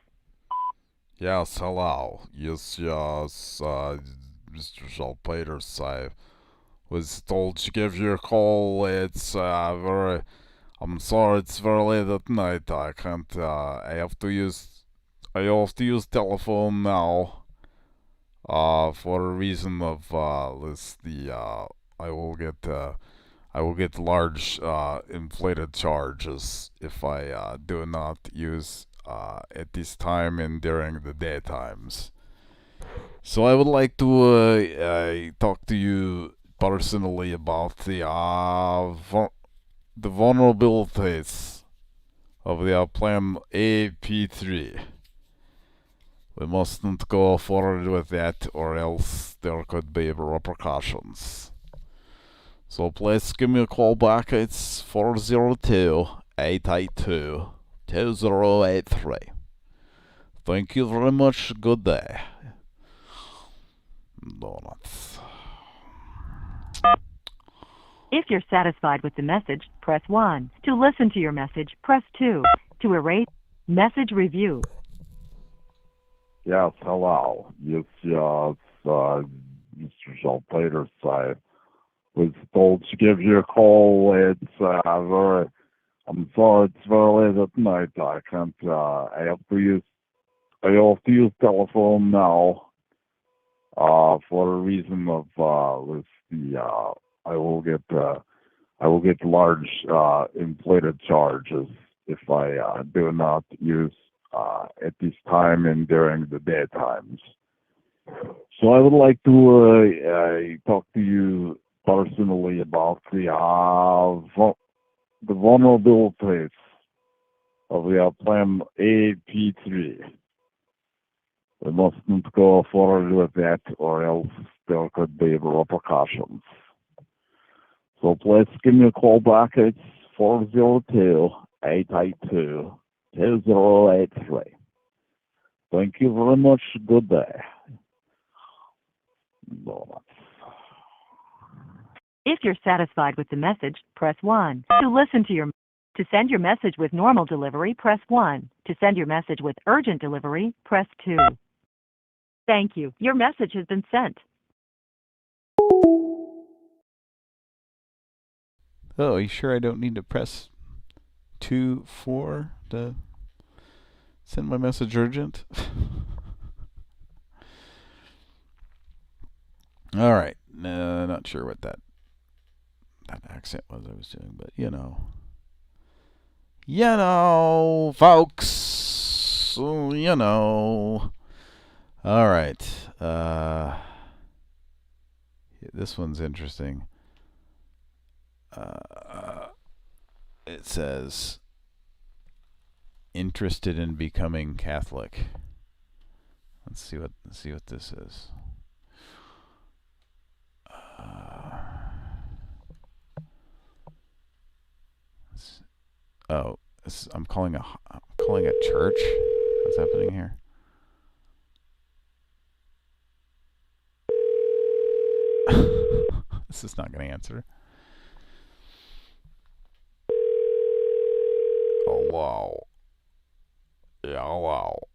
Yes, hello. Yes, Mr. Phil Peters. I was told to give you a call. It's I'm sorry, it's very late at night. I can't. I have to use telephone now. For a reason of I will get large inflated charges if I do not use at this time and during the daytimes. So I would like to talk to you personally about the vulnerabilities of the plan AP3. We mustn't go forward with that, or else there could be repercussions. So please give me a call back. It's 402-882-2083. Thank you very much. Good day. Donuts. If you're satisfied with the message, press 1. To listen to your message, press 2. To erase, message review. Yes, hello. Yes, Mr. Schulpeters. I was told to give you a call. I'm sorry, it's very late at night. I can't, I have to use telephone now, for a reason of, I will get large, inflated charges if I do not use at this time and during the daytimes. So I would like to talk to you personally about the vulnerabilities of the plan AP3. We mustn't go forward with that, or else there could be repercussions. So please give me a call back. It's 402-882-2083. Thank you very much. Good day. If you're satisfied with the message, press 1. To send your message with normal delivery, press 1. To send your message with urgent delivery, press 2. Thank you. Your message has been sent. Oh, are you sure I don't need to press 2-4 to send my message urgent? All right. No, not sure what that accent was I was doing, but you know, folks, you know. All right. This one's interesting. It says, interested in becoming Catholic. Let's see what this is. Oh, I'm calling a church. What's happening here? This is not going to answer. Hello. Yeah, hello.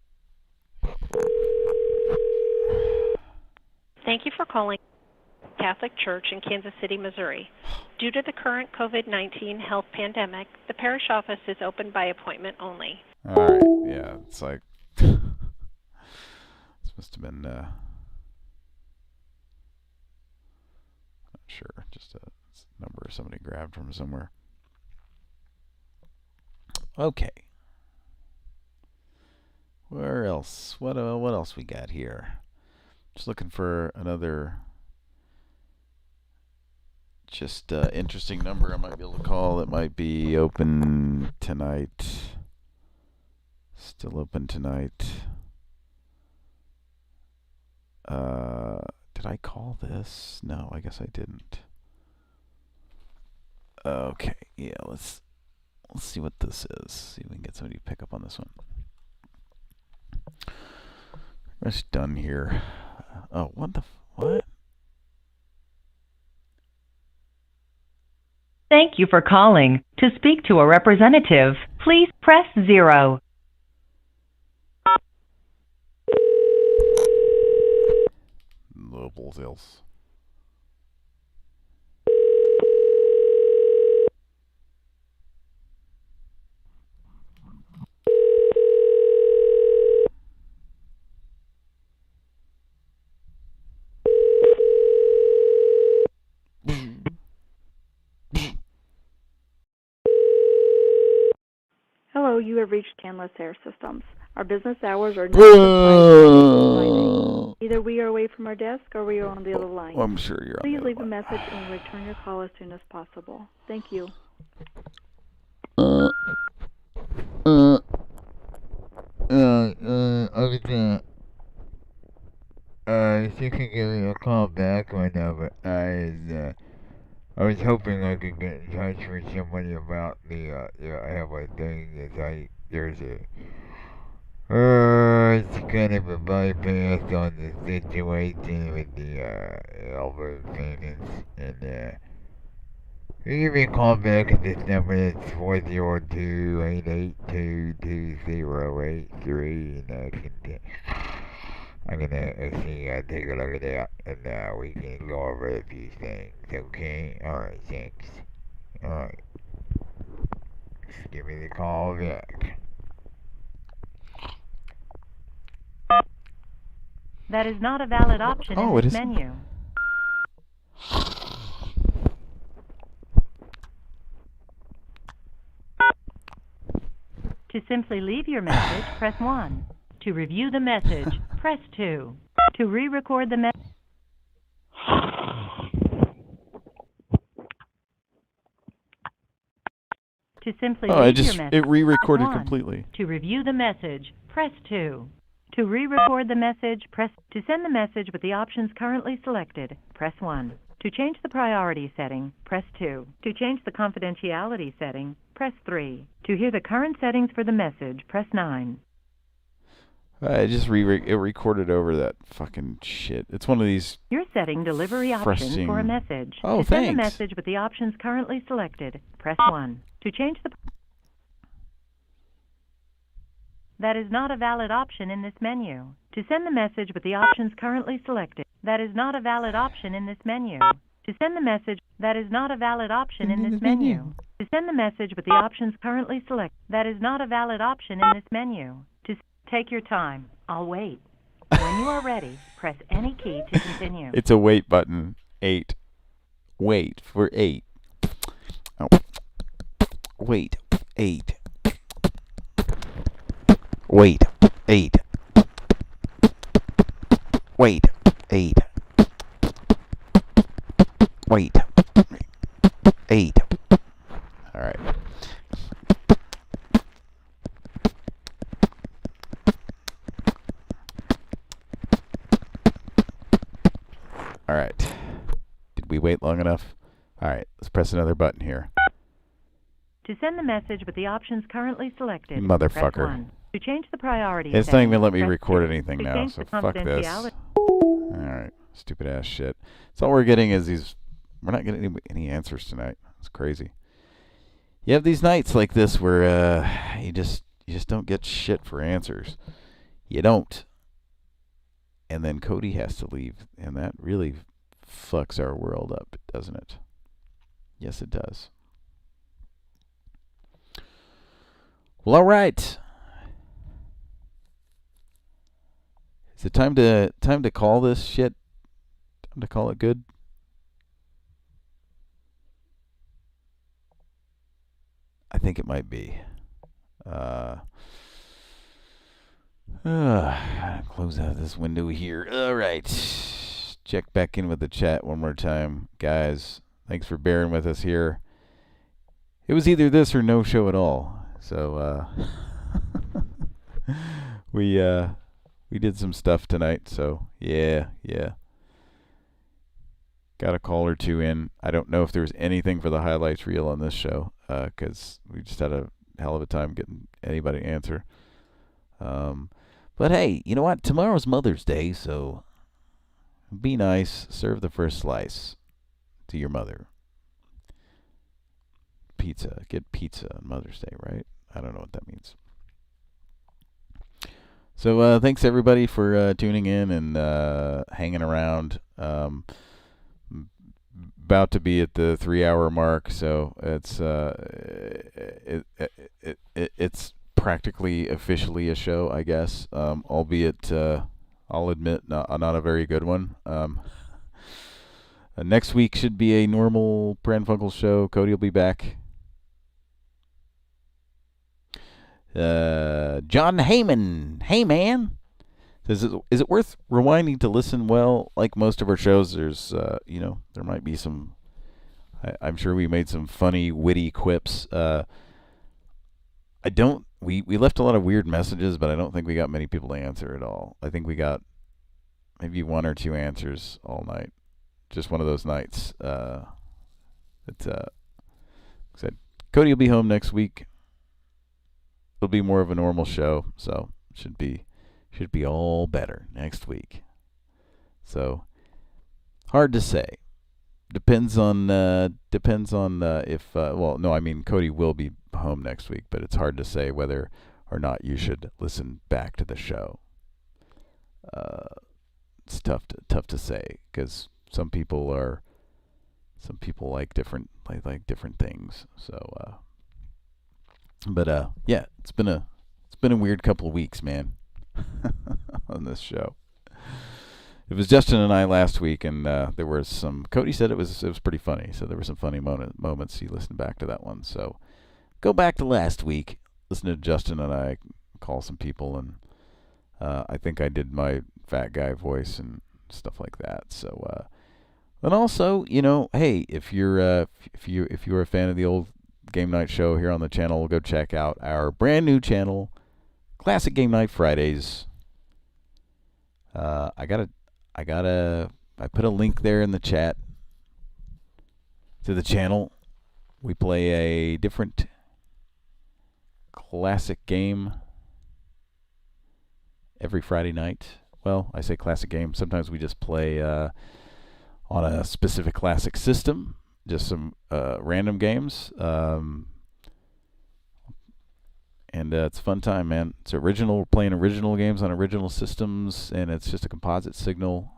Thank you for calling Catholic Church in Kansas City, Missouri. Due to the current COVID-19 health pandemic, the parish office is open by appointment only. All right. Yeah, it's like this must have been not sure, just a number somebody grabbed from somewhere. Okay. Where else? What else we got here? Just looking for another interesting number I might be able to call. It might be open tonight. Still open tonight. Did I call this? No, I guess I didn't. Okay, yeah, let's see what this is. See if we can get somebody to pick up on this one. It's done here. Oh, what? Thank you for calling. To speak to a representative, please press 0. Nobles else. Hello, Hello, you have reached Canlis Air Systems. Our business hours are 9 to 5. Either we are away from our desk or we are on the other line. Well, I'm sure you're on Please the other leave a line. message and we'll return your call as soon as possible. Thank you. If you can give me a call back whenever, I was hoping I could get in touch with somebody about I have a thing there's it's kind of a bypass on the situation with the, elbow payments, and, you give me a call back at this number, it's 402-882-2083, and I'm gonna take a look at that, and we can go over a few things, okay? Alright, thanks. Alright. Just give me the call back. That is not a valid option in this menu. To simply leave your message, press 1. To review the message, press 2. To re-record the message. To simply leave your message, it re-recorded press 1. completely. To review the message, press 2. To re-record the message, press... To send the message with the options currently selected, press 1. To change the priority setting, press 2. To change the confidentiality setting, press 3. To hear the current settings for the message, press 9. It recorded over that fucking shit. It's one of these. You're setting delivery options for a message. Oh, to send the message with the options currently selected, press 1. To change the... That is not a valid option in this menu. To send the message with the options currently selected, that is not a valid option in this menu. To send the message, that is not a valid option in this menu. To send the message with the options currently selected, that is not a valid option in this menu. To take your time. I'll wait. When you are ready, press any key to continue. It's a wait button. 8. Wait for 8. Oh. Wait. 8. Wait. 8. Wait. 8. Wait. 8. All right. All right. Did we wait long enough? All right. Let's press another button here. To send the message with the options currently selected, motherfucker. press 1. To change the priority It's setting, not even let me press record 2. anything to now, change so the fuck this. confidentiality- Alright. Stupid ass shit. So all we're getting is these... We're not getting any answers tonight. It's crazy. You have these nights like this where you just don't get shit for answers. You don't. And then Cody has to leave, and that really fucks our world up, doesn't it? Yes, it does. Well, all right. Is it time to call this shit? Time to call it good? I think it might be. Close out this window here. All right. Check back in with the chat one more time, guys. Thanks for bearing with us here. It was either this or no show at all. So we did some stuff tonight. So yeah. Got a call or two in. I don't know if there was anything for the highlights reel on this show, because we just had a hell of a time getting anybody to answer. But hey, you know what? Tomorrow's Mother's Day, so be nice. Serve the first slice to your mother. Pizza. Get pizza on Mother's Day, right? I don't know what that means. So thanks everybody for tuning in and hanging around. About to be at the 3-hour mark, so it's practically officially a show, I guess. Albeit I'll admit not a very good one. Next week should be a normal Pran Funkels show. Cody will be back. John Heyman. Hey, man. Is it worth rewinding to listen? Well, like most of our shows, there's, there might be some, I'm sure we made some funny, witty quips. We left a lot of weird messages, but I don't think we got many people to answer at all. I think we got maybe 1 or 2 answers all night. Just one of those nights. Said Cody will be home next week. It'll be more of a normal show, so should be all better next week. So hard to say. Depends on if Cody will be home next week, but it's hard to say whether or not you should listen back to the show. It's tough to say because some people like different things. So yeah, it's been a weird couple of weeks, man. On this show. It was Justin and I last week, and there were some. Cody said it was pretty funny, so there were some funny moments. He listened back to that one, so go back to last week, listen to Justin and I call some people, and I think I did my fat guy voice and stuff like that. So, and also, hey, if you're a fan of the old Game Night show here on the channel, go check out our brand new channel, Classic Game Night Fridays. I put a link there in the chat to the channel. We play a different classic game every Friday night. Well, I say classic game. Sometimes we just play on a specific classic system, just some random games. And it's a fun time, man. It's original. We're playing original games on original systems, and it's just a composite signal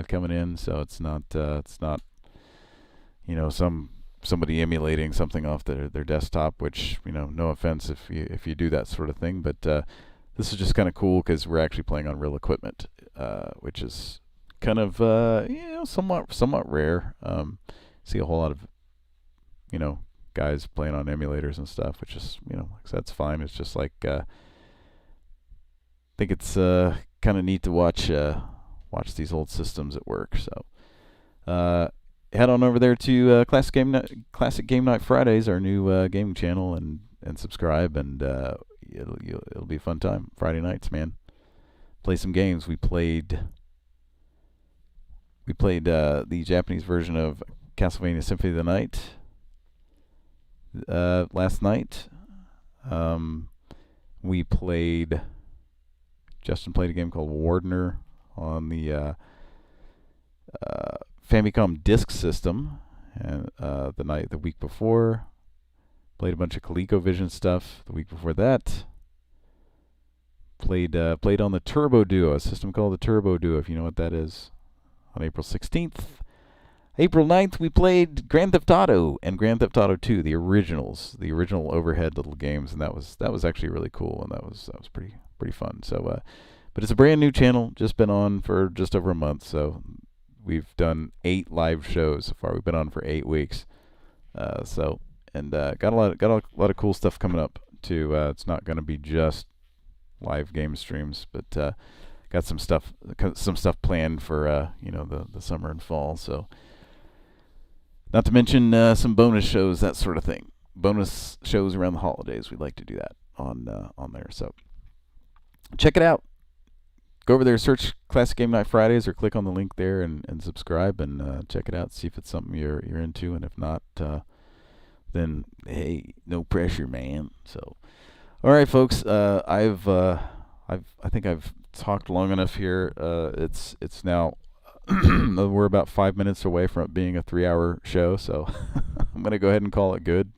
coming in. So it's not somebody emulating something off their desktop. Which, no offense if you do that sort of thing, but this is just kind of cool because we're actually playing on real equipment, which is kind of somewhat rare. See a whole lot of guys playing on emulators and stuff, which is, that's fine. It's just like, I think it's kind of neat to watch these old systems at work. So head on over there to Classic Game Night Fridays, our new gaming channel, and subscribe, and it'll be a fun time. Friday nights, man. Play some games. We played the Japanese version of Castlevania Symphony of the Night last night. Justin played a game called Wardener on the Famicom Disk System, and the week before. Played a bunch of ColecoVision stuff the week before that. Played on the Turbo Duo, a system called the Turbo Duo, if you know what that is, on April 16th. April 9th, we played Grand Theft Auto and Grand Theft Auto 2, the originals, the original overhead little games, and that was actually really cool, and that was pretty fun. So, but it's a brand new channel, just been on for just over a month, so we've done 8 live shows so far. We've been on for 8 weeks, got a lot of cool stuff coming up too. It's not going to be just live game streams, but got some stuff planned for the summer and fall. So. Not to mention some bonus shows, that sort of thing. Bonus shows around the holidays. We'd like to do that on there. So check it out. Go over there, search Classic Game Night Fridays, or click on the link there and subscribe, and check it out. See if it's something you're into, and if not, then hey, no pressure, man. So, all right, folks. I think I've talked long enough here. It's now. We're about 5 minutes away from it being a 3-hour show, so I'm going to go ahead and call it good.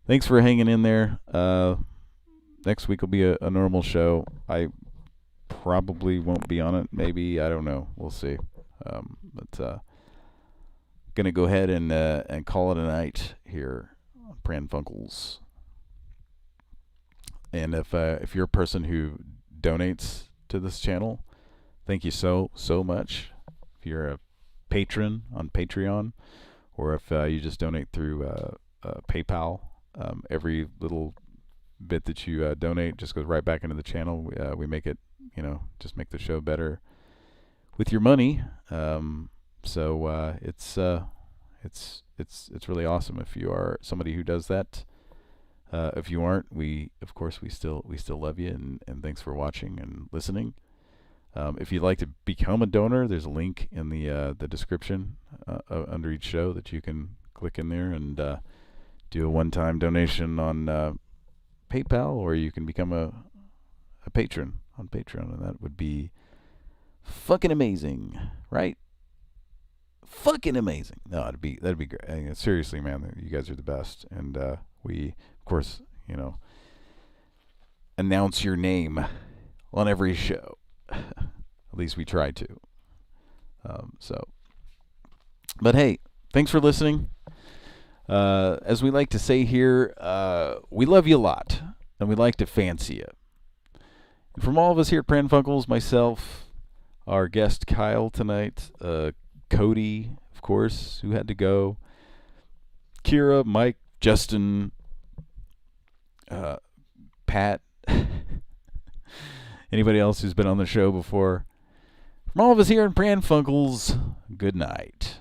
Thanks for hanging in there. Next week will be a normal show. I probably won't be on it. Maybe, I don't know. We'll see. But going to go ahead and call it a night here on Pran Funkels. And if you're a person who donates to this channel, thank you so much. If you're a patron on Patreon, or if you just donate through PayPal. Every little bit that you donate just goes right back into the channel. We make it, just make the show better with your money. So it's really awesome if you are somebody who does that. If you aren't, we still love you, and thanks for watching and listening. If you'd like to become a donor, there's a link in the description under each show that you can click in there and do a one-time donation on PayPal, or you can become a patron on Patreon, and that would be fucking amazing, right? Fucking amazing. No, that'd be great. I mean, seriously, man, you guys are the best, and we, of course, announce your name on every show. At least we try to. But hey, thanks for listening. As we like to say here, we love you a lot, and we like to fancy you. And from all of us here at Pran Funkels, myself, our guest Kyle tonight, Cody, of course, who had to go, Kira, Mike, Justin, Pat, anybody else who's been on the show before. From all of us here in Pran Funkels, good night.